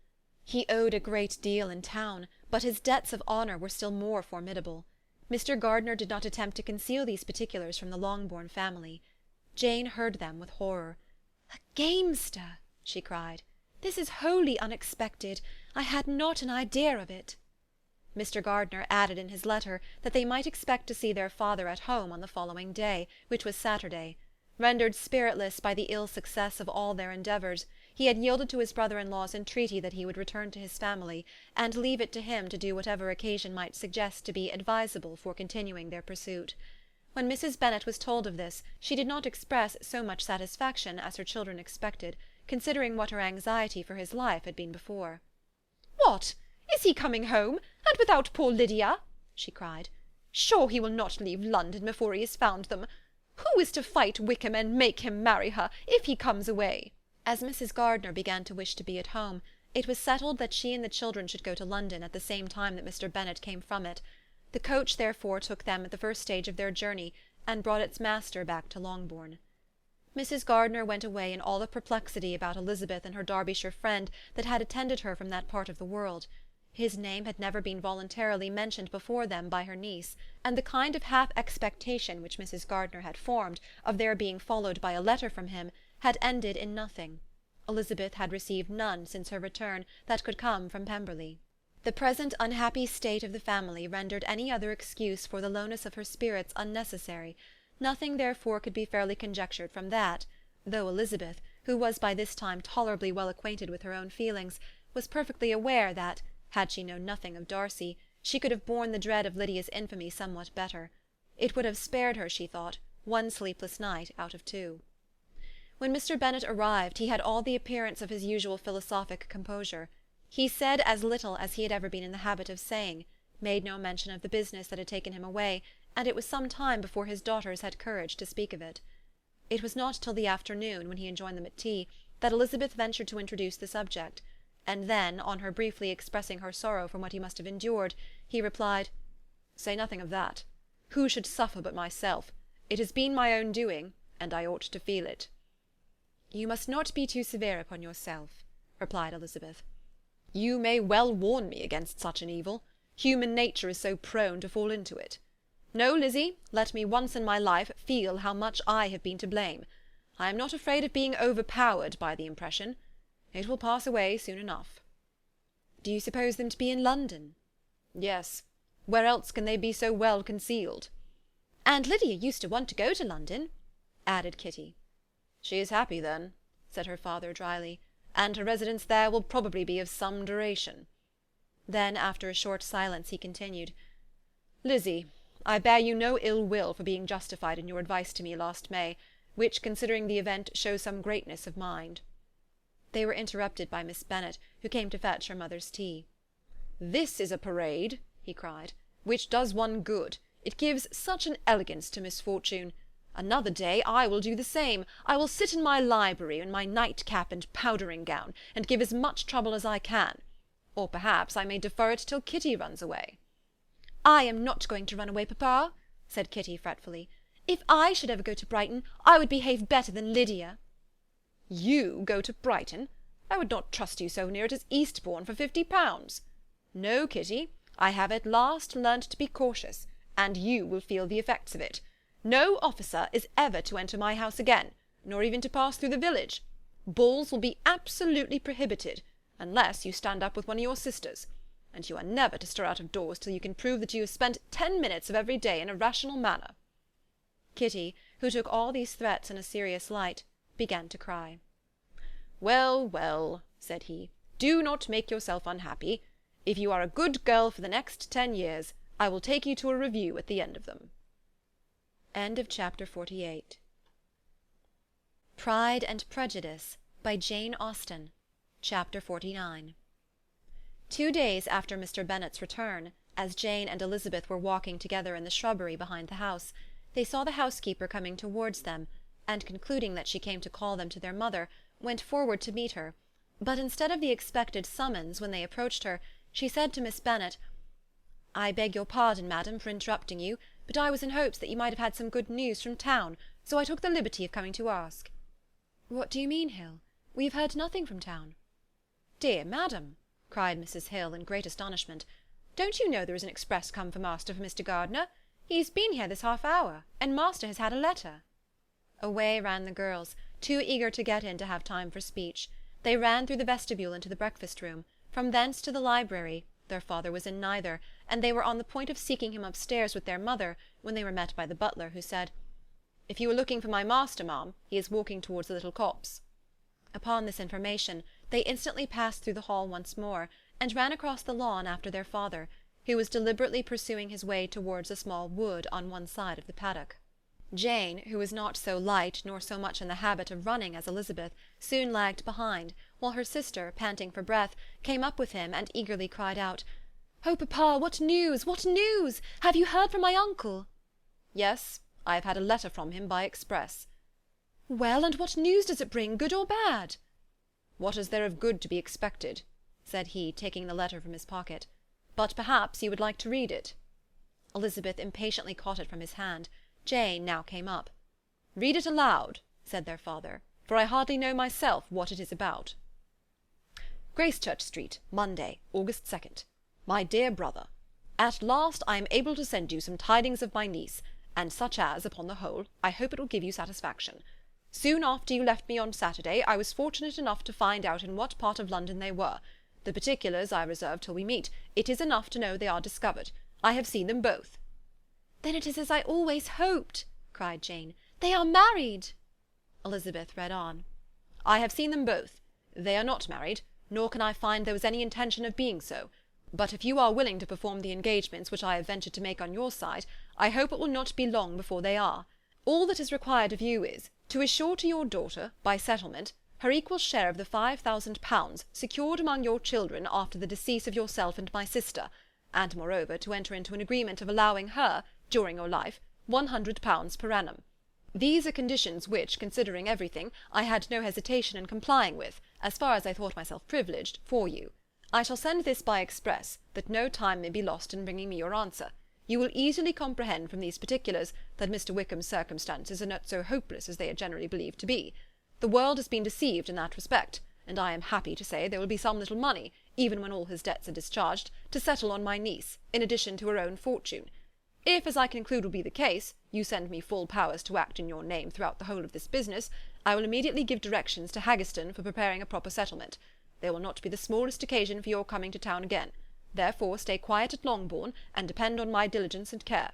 He owed a great deal in town, but his debts of honour were still more formidable. Mr. Gardiner did not attempt to conceal these particulars from the Longbourn family. Jane heard them with horror. "A gamester!" she cried. "This is wholly unexpected. I had not an idea of it." Mr. Gardiner added in his letter that they might expect to see their father at home on the following day, which was Saturday. Rendered spiritless by the ill success of all their endeavours, he had yielded to his brother-in-law's entreaty that he would return to his family, and leave it to him to do whatever occasion might suggest to be advisable for continuing their pursuit. When Mrs. Bennet was told of this, she did not express so much satisfaction as her children expected, considering what her anxiety for his life had been before. "What! Is he coming home, and without poor Lydia?" she cried. "Sure he will not leave London before he has found them. Who is to fight Wickham and make him marry her, if he comes away?" As Mrs. Gardiner began to wish to be at home, it was settled that she and the children should go to London at the same time that Mr. Bennet came from it. The coach therefore took them at the first stage of their journey, and brought its master back to Longbourn. Mrs. Gardiner went away in all the perplexity about Elizabeth and her Derbyshire friend that had attended her from that part of the world. His name had never been voluntarily mentioned before them by her niece, and the kind of half-expectation which Mrs. Gardiner had formed of their being followed by a letter from him had ended in nothing. Elizabeth had received none since her return that could come from Pemberley. The present unhappy state of the family rendered any other excuse for the lowness of her spirits unnecessary. Nothing therefore could be fairly conjectured from that, though Elizabeth, who was by this time tolerably well acquainted with her own feelings, was perfectly aware that, had she known nothing of Darcy, she could have borne the dread of Lydia's infamy somewhat better. It would have spared her, she thought, one sleepless night out of 2. When Mr. Bennet arrived, he had all the appearance of his usual philosophic composure. He said as little as he had ever been in the habit of saying, made no mention of the business that had taken him away, and it was some time before his daughters had courage to speak of it. It was not till the afternoon, when he had joined them at tea, that Elizabeth ventured to introduce the subject, and then, on her briefly expressing her sorrow from what he must have endured, he replied, "Say nothing of that. Who should suffer but myself? It has been my own doing, and I ought to feel it." "You must not be too severe upon yourself," replied Elizabeth. "You may well warn me against such an evil. Human nature is so prone to fall into it. No, Lizzie, let me once in my life feel how much I have been to blame. I am not afraid of being overpowered by the impression. It will pass away soon enough." "Do you suppose them to be in London?" "Yes. Where else can they be so well concealed?" "And Lydia used to want to go to London," added Kitty. "She is happy then," said her father dryly, "and her residence there will probably be of some duration." Then, after a short silence, he continued, "Lizzie, I bear you no ill will for being justified in your advice to me last May, which, considering the event, shows some greatness of mind." They were interrupted by Miss Bennet, who came to fetch her mother's tea. "This is a parade," he cried, "which does one good. It gives such an elegance to misfortune. Another day I will do the same. I will sit in my library in my nightcap and powdering gown, and give as much trouble as I can. Or perhaps I may defer it till Kitty runs away." "I am not going to run away, papa," said Kitty fretfully. "If I should ever go to Brighton, I would behave better than Lydia." "You go to Brighton? I would not trust you so near it as Eastbourne for £50. No, Kitty, I have at last learnt to be cautious, and you will feel the effects of it. No officer is ever to enter my house again, nor even to pass through the village. Balls will be absolutely prohibited, unless you stand up with one of your sisters, and you are never to stir out of doors till you can prove that you have spent 10 minutes of every day in a rational manner." Kitty, who took all these threats in a serious light, began to cry. "Well, well," said he, "do not make yourself unhappy. If you are a good girl for the next 10 years, I will take you to a review at the end of them." End of chapter 48. Pride and Prejudice by Jane Austen. Chapter 49. 2 days after Mr. Bennet's return, as Jane and Elizabeth were walking together in the shrubbery behind the house, they saw the housekeeper coming towards them, and concluding that she came to call them to their mother, went forward to meet her, but instead of the expected summons when they approached her, she said to Miss Bennet, "I beg your pardon, madam, for interrupting you, but I was in hopes that you might have had some good news from town, so I took the liberty of coming to ask." "What do you mean, Hill? We have heard nothing from town." "Dear madam," cried Mrs. Hill in great astonishment, "don't you know there is an express come for master for Mr. Gardiner? He has been here this half hour, and master has had a letter." Away ran the girls, too eager to get in to have time for speech. They ran through the vestibule into the breakfast-room, from thence to the library. Their father was in neither, and they were on the point of seeking him upstairs with their mother, when they were met by the butler, who said, "If you are looking for my master, ma'am, he is walking towards the little copse." Upon this information, they instantly passed through the hall once more, and ran across the lawn after their father, who was deliberately pursuing his way towards a small wood on one side of the paddock. Jane, who was not so light nor so much in the habit of running as Elizabeth, soon lagged behind, while her sister, panting for breath, came up with him and eagerly cried out, "Oh, papa, what news? What news? Have you heard from my uncle?" "Yes, I have had a letter from him by express." "Well, and what news does it bring, good or bad?" "What is there of good to be expected?" said he, taking the letter from his pocket. "But perhaps you would like to read it." Elizabeth impatiently caught it from his hand. Jane now came up. "Read it aloud," said their father, "for I hardly know myself what it is about." "Gracechurch Street, Monday, August 2nd. My dear brother, at last I am able to send you some tidings of my niece, and such as, upon the whole, I hope it will give you satisfaction. Soon after you left me on Saturday, I was fortunate enough to find out in what part of London they were. The particulars I reserve till we meet. It is enough to know they are discovered. I have seen them both." "Then it is as I always hoped," cried Jane. "They are married." Elizabeth read on. "I have seen them both. They are not married, nor can I find there was any intention of being so. But if you are willing to perform the engagements which I have ventured to make on your side, I hope it will not be long before they are. All that is required of you is, to assure to your daughter, by settlement, her equal share of the £5,000 secured among your children after the decease of yourself and my sister, and moreover to enter into an agreement of allowing her, during your life, £100 per annum. These are conditions which, considering everything, I had no hesitation in complying with, as far as I thought myself privileged, for you. I shall send this by express, that no time may be lost in bringing me your answer. You will easily comprehend from these particulars that Mr. Wickham's circumstances are not so hopeless as they are generally believed to be. The world has been deceived in that respect, and I am happy to say there will be some little money, even when all his debts are discharged, to settle on my niece, in addition to her own fortune. If, as I conclude will be the case, you send me full powers to act in your name throughout the whole of this business, I will immediately give directions to Haggerston for preparing a proper settlement. There will not be the smallest occasion for your coming to town again. Therefore stay quiet at Longbourn, and depend on my diligence and care.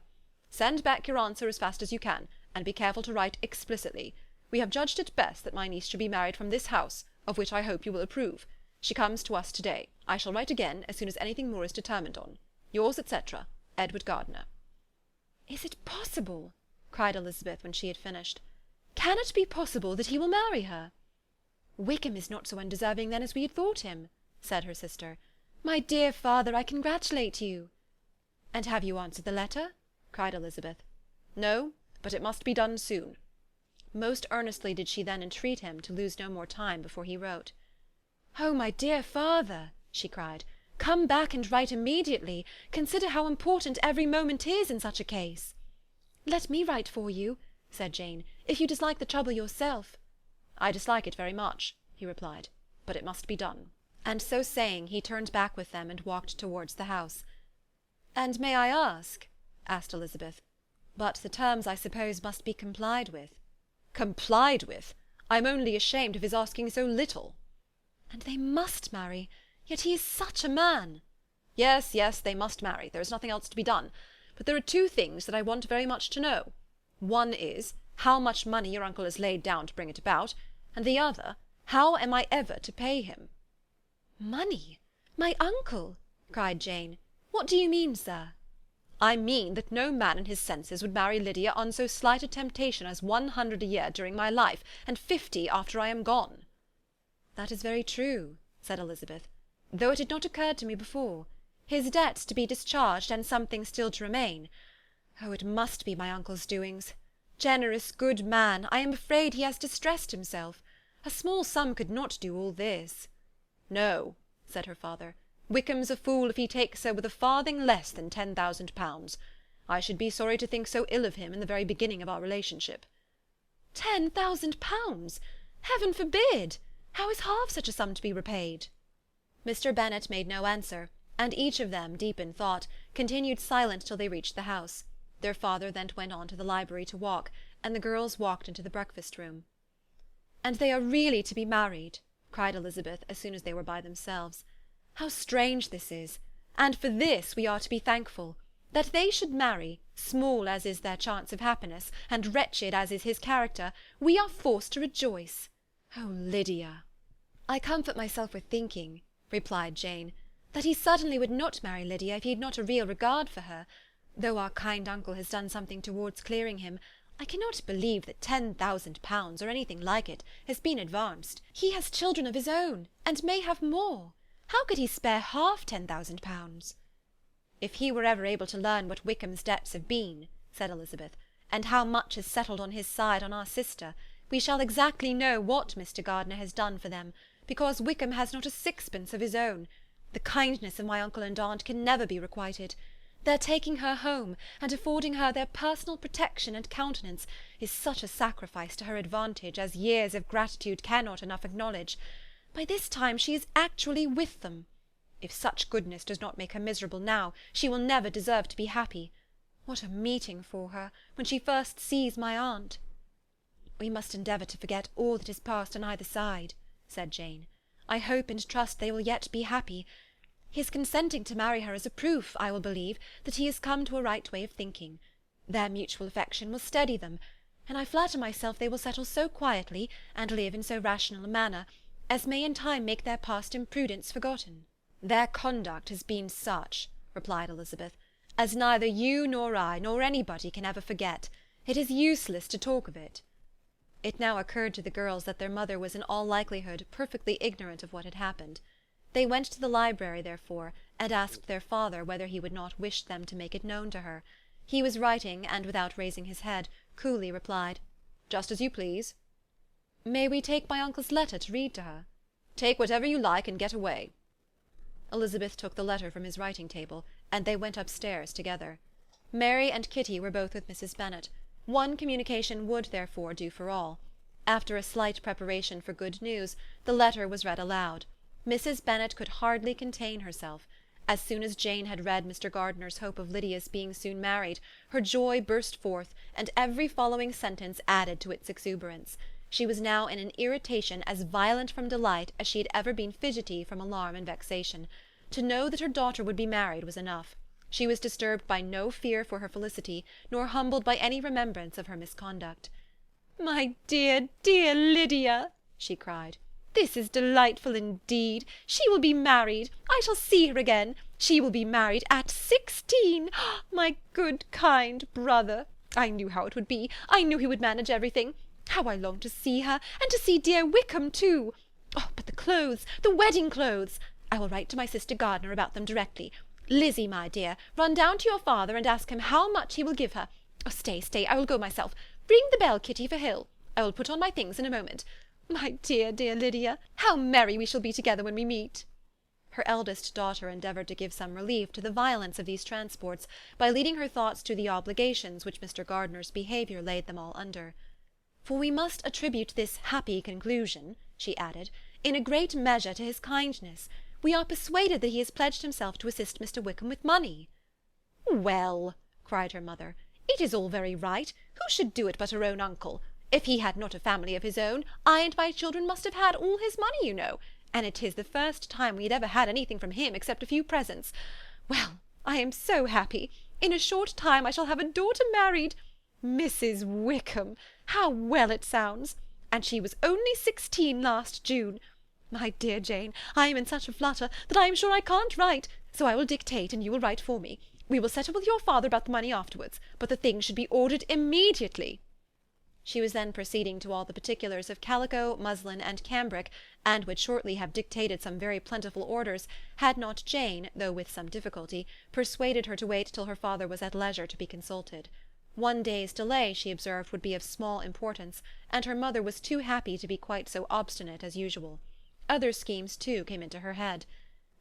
Send back your answer as fast as you can, and be careful to write explicitly. We have judged it best that my niece should be married from this house, of which I hope you will approve. She comes to us to-day. I shall write again as soon as anything more is determined on. Yours, etc., Edward Gardiner." "Is it possible?" cried Elizabeth when she had finished. "Can it be possible that he will marry her?" "Wickham is not so undeserving then as we had thought him," said her sister. "My dear father, I congratulate you." "And have you answered the letter?" cried Elizabeth. "No, but it must be done soon." Most earnestly did she then entreat him to lose no more time before he wrote. "Oh, my dear father," she cried, "come back and write immediately. Consider how important every moment is in such a case." "Let me write for you," said Jane, "if you dislike the trouble yourself." "I dislike it very much," he replied, "but it must be done." And so saying, he turned back with them and walked towards the house. "And may I ask," asked Elizabeth, "but the terms, I suppose, must be complied with." "Complied with? I am only ashamed of his asking so little." "And they must marry. Yet he is such a man." "Yes, yes, they must marry. There is nothing else to be done. But there are two things that I want very much to know. One is, how much money your uncle has laid down to bring it about, and the other, how am I ever to pay him?" "Money? My uncle?" cried Jane. "What do you mean, sir?" "I mean that no man in his senses would marry Lydia on so slight a temptation as 100 a year during my life, and 50 after I am gone." "That is very true," said Elizabeth, "though it had not occurred to me before. His debts to be discharged, and something still to remain. Oh, it must be my uncle's doings. Generous, good man, I am afraid he has distressed himself. A small sum could not do all this." "No," said her father, "Wickham's a fool if he takes her with a farthing less than £10,000. I should be sorry to think so ill of him in the very beginning of our relationship." £10,000! Heaven forbid! How is half such a sum to be repaid? Mr. Bennet made no answer, and each of them, deep in thought, continued silent till they reached the house. Their father then went on to the library to walk, and the girls walked into the breakfast-room. "And they are really to be married?" cried Elizabeth, as soon as they were by themselves. "How strange this is! And for this we are to be thankful. That they should marry, small as is their chance of happiness, and wretched as is his character, we are forced to rejoice. Oh, Lydia!" "I comfort myself with thinking," replied Jane, "that he certainly would not marry Lydia if he had not a real regard for her. Though our kind uncle has done something towards clearing him, I cannot believe that £10,000, or anything like it, has been advanced. He has children of his own, and may have more. How could he spare half £10,000? "If he were ever able to learn what Wickham's debts have been," said Elizabeth, "and how much is settled on his side on our sister, we shall exactly know what Mr. Gardiner has done for them, because Wickham has not a sixpence of his own. The kindness of my uncle and aunt can never be requited. Their taking her home, and affording her their personal protection and countenance, is such a sacrifice to her advantage as years of gratitude cannot enough acknowledge. By this time she is actually with them. If such goodness does not make her miserable now, she will never deserve to be happy. What a meeting for her, when she first sees my aunt!" "We must endeavour to forget all that has passed on either side," said Jane. "I hope and trust they will yet be happy. His consenting to marry her is a proof, I will believe, that he has come to a right way of thinking. Their mutual affection will steady them, and I flatter myself they will settle so quietly, and live in so rational a manner, as may in time make their past imprudence forgotten." "Their conduct has been such," replied Elizabeth, "as neither you nor I nor anybody can ever forget. It is useless to talk of it." It now occurred to the girls that their mother was in all likelihood perfectly ignorant of what had happened. They went to the library, therefore, and asked their father whether he would not wish them to make it known to her. He was writing, and without raising his head, coolly replied, "Just as you please." "May we take my uncle's letter to read to her?" "Take whatever you like, and get away." Elizabeth took the letter from his writing-table, and they went upstairs together. Mary and Kitty were both with Mrs. Bennet. One communication would, therefore, do for all. After a slight preparation for good news, the letter was read aloud. Mrs. Bennet could hardly contain herself. As soon as Jane had read Mr. Gardiner's hope of Lydia's being soon married, her joy burst forth, and every following sentence added to its exuberance. She was now in an irritation as violent from delight as she had ever been fidgety from alarm and vexation. To know that her daughter would be married was enough. She was disturbed by no fear for her felicity, nor humbled by any remembrance of her misconduct. "My dear, dear Lydia!" she cried. "This is delightful indeed. She will be married. I shall see her again. She will be married at 16. My good, kind brother! I knew how it would be. I knew he would manage everything. How I long to see her, and to see dear Wickham too! Oh, but the clothes, the wedding clothes! I will write to my sister Gardiner about them directly. Lizzie, my dear, run down to your father and ask him how much he will give her. Oh, stay, I will go myself. Ring the bell, Kitty, for Hill. I will put on my things in a moment. My dear, dear Lydia, how merry we shall be together when we meet!" Her eldest daughter endeavoured to give some relief to the violence of these transports by leading her thoughts to the obligations which Mr. Gardiner's behaviour laid them all under. "For we must attribute this happy conclusion," she added, "in a great measure to his kindness. We are persuaded that he has pledged himself to assist Mr. Wickham with money." "Well," cried her mother, "it is all very right. Who should do it but her own uncle? If he had not a family of his own, I and my children must have had all his money, you know, and it is the first time we had ever had anything from him except a few presents. Well, I am so happy. In a short time I shall have a daughter married. Mrs. Wickham! How well it sounds! And she was only 16 last June. My dear Jane, I am in such a flutter that I am sure I can't write, so I will dictate and you will write for me. We will settle with your father about the money afterwards, but the things should be ordered immediately." She was then proceeding to all the particulars of calico, muslin, and cambric, and would shortly have dictated some very plentiful orders, had not Jane, though with some difficulty, persuaded her to wait till her father was at leisure to be consulted. One day's delay, she observed, would be of small importance, and her mother was too happy to be quite so obstinate as usual. Other schemes, too, came into her head.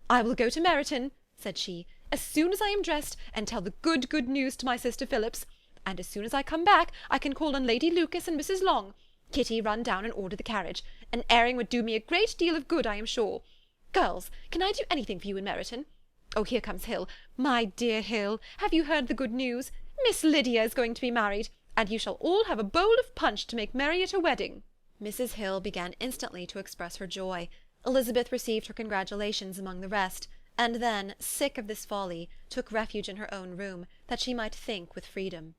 "I will go to Meryton," said she, "as soon as I am dressed, and tell the good news to my sister Phillips. And as soon as I come back, I can call on Lady Lucas and Mrs. Long. Kitty, run down and order the carriage. An airing would do me a great deal of good, I am sure. Girls, can I do anything for you in Meryton? Oh, here comes Hill. My dear Hill, have you heard the good news? Miss Lydia is going to be married, and you shall all have a bowl of punch to make merry at her wedding." Mrs. Hill began instantly to express her joy. Elizabeth received her congratulations among the rest, and then, sick of this folly, took refuge in her own room, that she might think with freedom.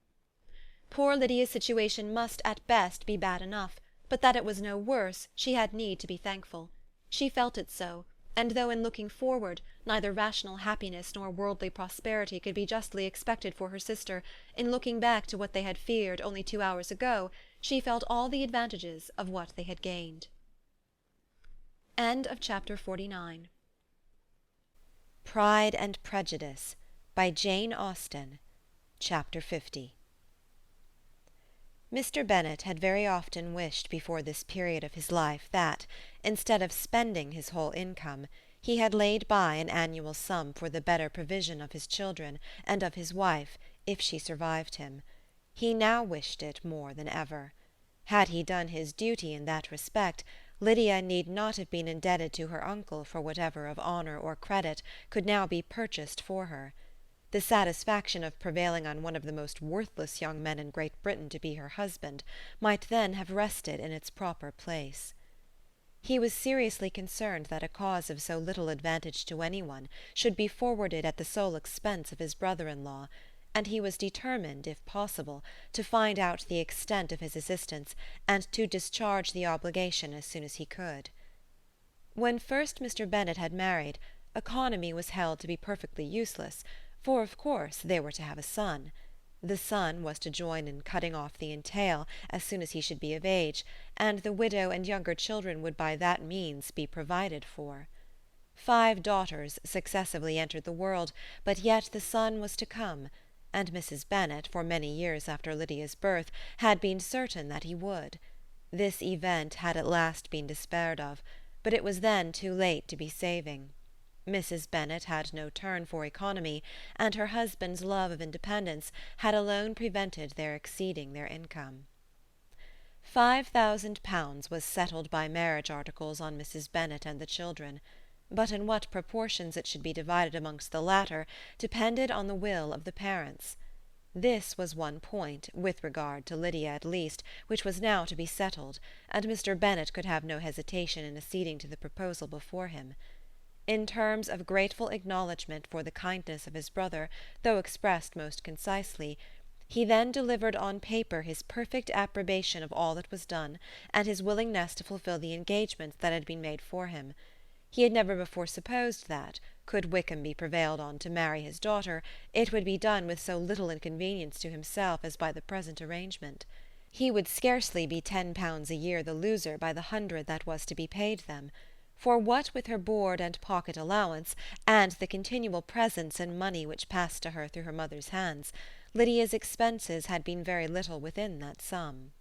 Poor Lydia's situation must at best be bad enough, but that it was no worse she had need to be thankful. She felt it so, and though in looking forward neither rational happiness nor worldly prosperity could be justly expected for her sister, in looking back to what they had feared only 2 hours ago, she felt all the advantages of what they had gained. Chapter 49. Pride and Prejudice by Jane Austen. Chapter 50. Mr. Bennet had very often wished before this period of his life that, instead of spending his whole income, he had laid by an annual sum for the better provision of his children and of his wife, if she survived him. He now wished it more than ever. Had he done his duty in that respect, Lydia need not have been indebted to her uncle for whatever of honour or credit could now be purchased for her. The satisfaction of prevailing on one of the most worthless young men in Great Britain to be her husband might then have rested in its proper place. He was seriously concerned that a cause of so little advantage to anyone should be forwarded at the sole expense of his brother-in-law, and he was determined, if possible, to find out the extent of his assistance and to discharge the obligation as soon as he could. When first Mr. Bennet had married, economy was held to be perfectly useless, for of course they were to have a son. The son was to join in cutting off the entail as soon as he should be of age, and the widow and younger children would by that means be provided for. 5 daughters successively entered the world, but yet the son was to come, and Mrs. Bennet, for many years after Lydia's birth, had been certain that he would. This event had at last been despaired of, but it was then too late to be saving. Mrs. Bennet had no turn for economy, and her husband's love of independence had alone prevented their exceeding their income. £5,000 was settled by marriage articles on Mrs. Bennet and the children, but in what proportions it should be divided amongst the latter depended on the will of the parents. This was one point, with regard to Lydia at least, which was now to be settled, and Mr. Bennet could have no hesitation in acceding to the proposal before him. In terms of grateful acknowledgment for the kindness of his brother, though expressed most concisely, he then delivered on paper his perfect approbation of all that was done, and his willingness to fulfil the engagements that had been made for him. He had never before supposed that, could Wickham be prevailed on to marry his daughter, it would be done with so little inconvenience to himself as by the present arrangement. He would scarcely be £10 a year the loser by the 100 that was to be paid them. For what with her board and pocket allowance, and the continual presents and money which passed to her through her mother's hands, Lydia's expenses had been very little within that sum.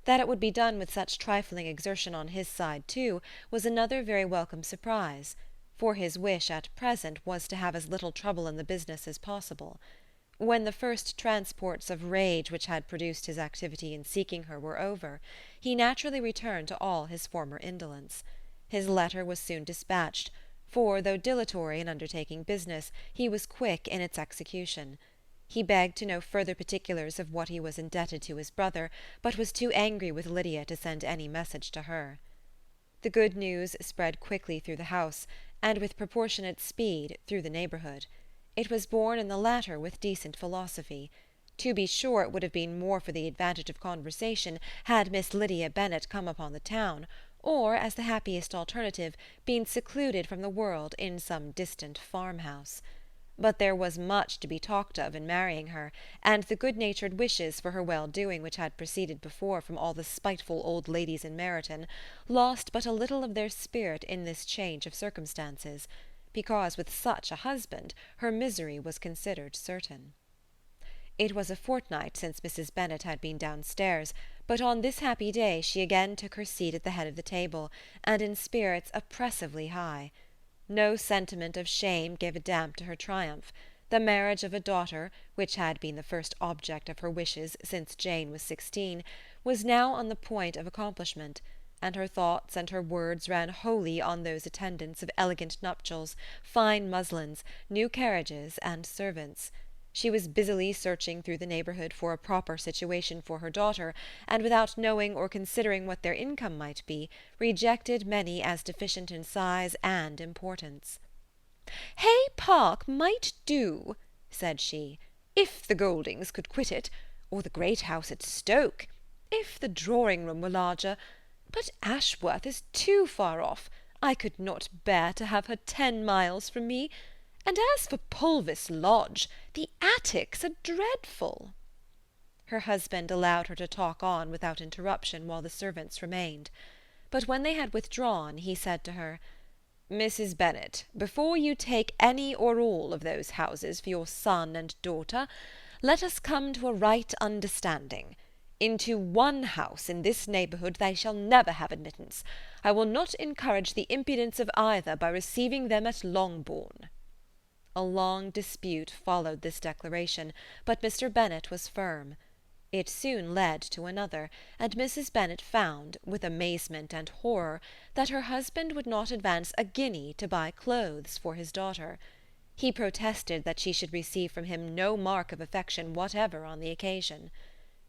That it would be done with such trifling exertion on his side too was another very welcome surprise, for his wish at present was to have as little trouble in the business as possible. When the first transports of rage which had produced his activity in seeking her were over, he naturally returned to all his former indolence. His letter was soon dispatched, for, though dilatory in undertaking business, he was quick in its execution. He begged to know further particulars of what he was indebted to his brother, but was too angry with Lydia to send any message to her. The good news spread quickly through the house, and with proportionate speed through the neighbourhood. It was borne in the latter with decent philosophy. To be sure, it would have been more for the advantage of conversation had Miss Lydia Bennet come upon the town, or, as the happiest alternative, been secluded from the world in some distant farmhouse. But there was much to be talked of in marrying her, and the good-natured wishes for her well-doing which had proceeded before from all the spiteful old ladies in Meryton lost but a little of their spirit in this change of circumstances, because with such a husband her misery was considered certain. It was a fortnight since Mrs. Bennet had been downstairs, but on this happy day she again took her seat at the head of the table, and in spirits oppressively high. No sentiment of shame gave a damp to her triumph. The marriage of a daughter, which had been the first object of her wishes since Jane was 16, was now on the point of accomplishment, and her thoughts and her words ran wholly on those attendants of elegant nuptials, fine muslins, new carriages, and servants. She was busily searching through the neighbourhood for a proper situation for her daughter, and without knowing or considering what their income might be, rejected many as deficient in size and importance. "Hay Park might do," said she, "if the Goldings could quit it, or the great house at Stoke, if the drawing-room were larger, but Ashworth is too far off. I could not bear to have her 10 miles from me. And as for Pulvis Lodge, the attics are dreadful." Her husband allowed her to talk on without interruption while the servants remained. But when they had withdrawn, he said to her, "Mrs. Bennet, before you take any or all of those houses for your son and daughter, let us come to a right understanding. Into one house in this neighbourhood they shall never have admittance. I will not encourage the impudence of either by receiving them at Longbourn." A long dispute followed this declaration, but Mr. Bennet was firm. It soon led to another, and Mrs. Bennet found, with amazement and horror, that her husband would not advance a guinea to buy clothes for his daughter. He protested that she should receive from him no mark of affection whatever on the occasion.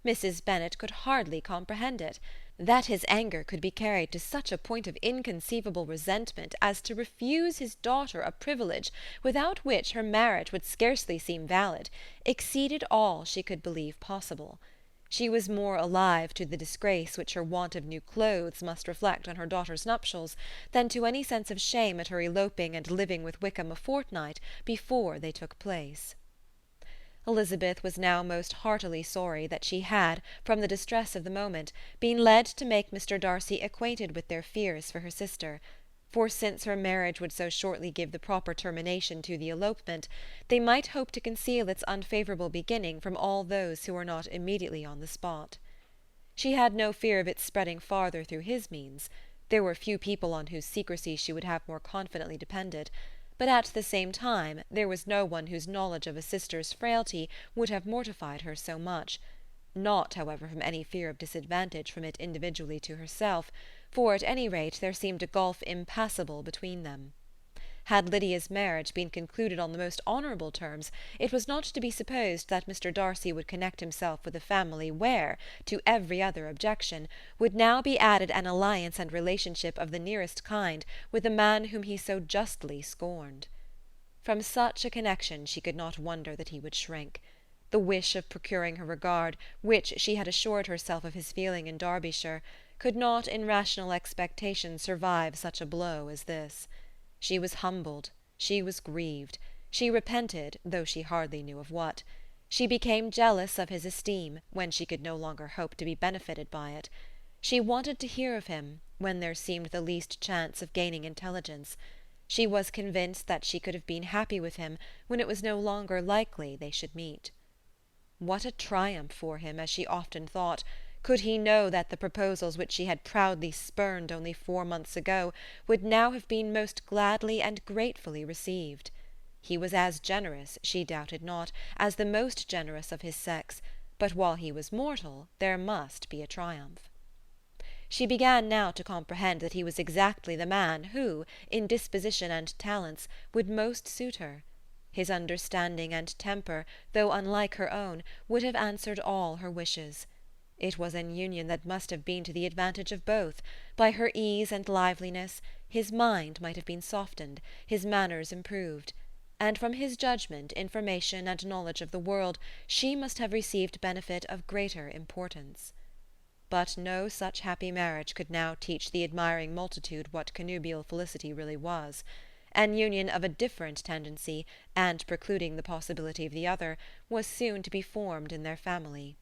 Mrs. Bennet could hardly comprehend it. That his anger could be carried to such a point of inconceivable resentment as to refuse his daughter a privilege without which her marriage would scarcely seem valid, exceeded all she could believe possible. She was more alive to the disgrace which her want of new clothes must reflect on her daughter's nuptials than to any sense of shame at her eloping and living with Wickham a fortnight before they took place. Elizabeth was now most heartily sorry that she had, from the distress of the moment, been led to make Mr. Darcy acquainted with their fears for her sister, for since her marriage would so shortly give the proper termination to the elopement, they might hope to conceal its unfavourable beginning from all those who were not immediately on the spot. She had no fear of its spreading farther through his means. There were few people on whose secrecy she would have more confidently depended, but at the same time there was no one whose knowledge of a sister's frailty would have mortified her so much, not, however, from any fear of disadvantage from it individually to herself, for at any rate there seemed a gulf impassable between them. Had Lydia's marriage been concluded on the most honourable terms, it was not to be supposed that Mr. Darcy would connect himself with a family where, to every other objection, would now be added an alliance and relationship of the nearest kind with a man whom he so justly scorned. From such a connection she could not wonder that he would shrink. The wish of procuring her regard, which she had assured herself of his feeling in Derbyshire, could not in rational expectation survive such a blow as this. She was humbled, she was grieved, she repented, though she hardly knew of what. She became jealous of his esteem, when she could no longer hope to be benefited by it. She wanted to hear of him, when there seemed the least chance of gaining intelligence. She was convinced that she could have been happy with him, when it was no longer likely they should meet. What a triumph for him, as she often thought, could he know that the proposals which she had proudly spurned only 4 months ago would now have been most gladly and gratefully received. He was as generous, she doubted not, as the most generous of his sex, but while he was mortal there must be a triumph. She began now to comprehend that he was exactly the man who, in disposition and talents, would most suit her. His understanding and temper, though unlike her own, would have answered all her wishes. It was an union that must have been to the advantage of both. By her ease and liveliness, his mind might have been softened, his manners improved, and from his judgment, information, and knowledge of the world, she must have received benefit of greater importance. But no such happy marriage could now teach the admiring multitude what connubial felicity really was. An union of a different tendency, and precluding the possibility of the other, was soon to be formed in their family.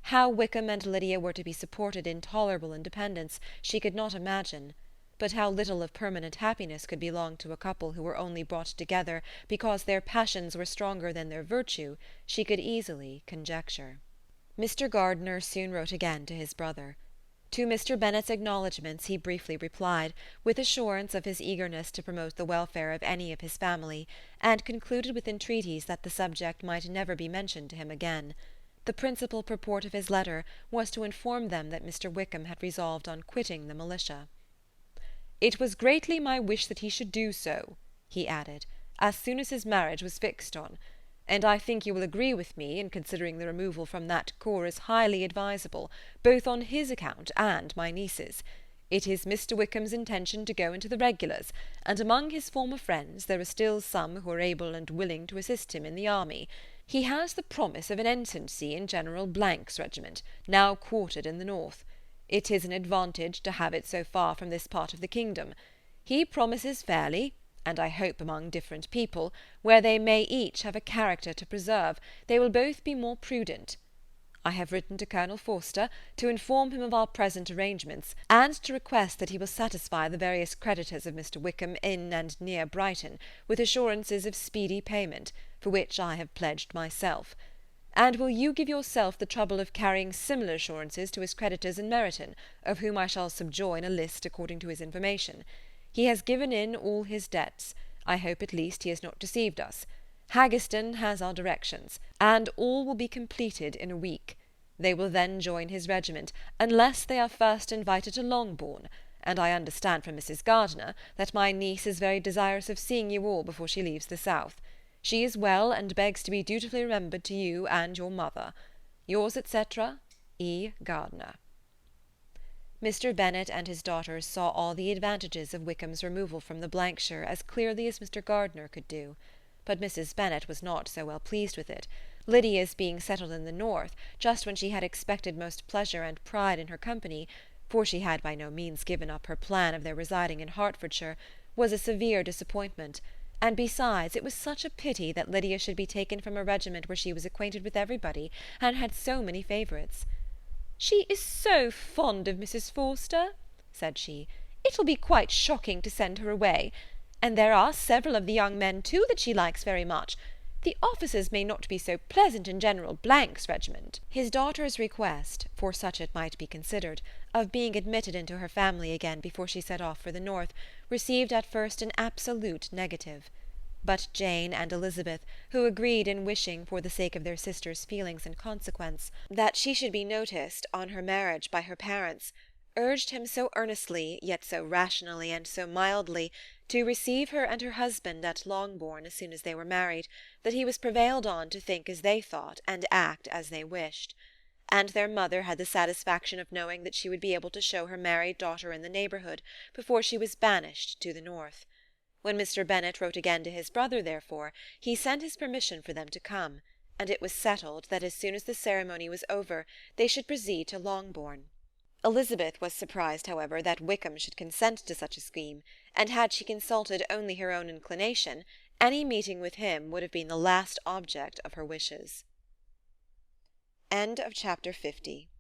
How Wickham and Lydia were to be supported in tolerable independence she could not imagine, but how little of permanent happiness could belong to a couple who were only brought together because their passions were stronger than their virtue she could easily conjecture. Mr. Gardiner soon wrote again to his brother. To Mr. Bennet's acknowledgments he briefly replied, with assurance of his eagerness to promote the welfare of any of his family, and concluded with entreaties that the subject might never be mentioned to him again. The principal purport of his letter was to inform them that Mr. Wickham had resolved on quitting the militia. "It was greatly my wish that he should do so," he added, "as soon as his marriage was fixed on, and I think you will agree with me in considering the removal from that corps as highly advisable, both on his account and my niece's. It is Mr. Wickham's intention to go into the regulars, and among his former friends there are still some who are able and willing to assist him in the army. He has the promise of an ensigncy in General Blank's regiment, now quartered in the north. It is an advantage to have it so far from this part of the kingdom. He promises fairly, and I hope among different people, where they may each have a character to preserve, they will both be more prudent. I have written to Colonel Forster to inform him of our present arrangements, and to request that he will satisfy the various creditors of Mr. Wickham in and near Brighton with assurances of speedy payment, for which I have pledged myself. And will you give yourself the trouble of carrying similar assurances to his creditors in Meryton, of whom I shall subjoin a list according to his information. He has given in all his debts. I hope at least he has not deceived us. Haggerston has our directions, and all will be completed in a week. They will then join his regiment, unless they are first invited to Longbourn, and I understand from Mrs. Gardiner that my niece is very desirous of seeing you all before she leaves the south. She is well, and begs to be dutifully remembered to you and your mother. Yours, etc., E. Gardiner. Mr. Bennet and his daughters saw all the advantages of Wickham's removal from the shire as clearly as Mr. Gardiner could do. But Mrs. Bennet was not so well pleased with it. Lydia's being settled in the north, just when she had expected most pleasure and pride in her company, for she had by no means given up her plan of their residing in Hertfordshire, was a severe disappointment, and besides it was such a pity that Lydia should be taken from a regiment where she was acquainted with everybody, and had so many favourites. "She is so fond of Mrs. Forster," said she, "it will be quite shocking to send her away. And there are several of the young men, too, that she likes very much. The officers may not be so pleasant in General Blank's regiment." His daughter's request, for such it might be considered, of being admitted into her family again before she set off for the north, received at first an absolute negative. But Jane and Elizabeth, who agreed in wishing, for the sake of their sister's feelings and consequence, that she should be noticed on her marriage by her parents, urged him so earnestly, yet so rationally and so mildly, to receive her and her husband at Longbourn as soon as they were married, that he was prevailed on to think as they thought and act as they wished. And their mother had the satisfaction of knowing that she would be able to show her married daughter in the neighbourhood before she was banished to the north. When Mr. Bennet wrote again to his brother, therefore, he sent his permission for them to come, and it was settled that as soon as the ceremony was over they should proceed to Longbourn. Elizabeth was surprised, however, that Wickham should consent to such a scheme, and had she consulted only her own inclination, any meeting with him would have been the last object of her wishes. End of chapter 50.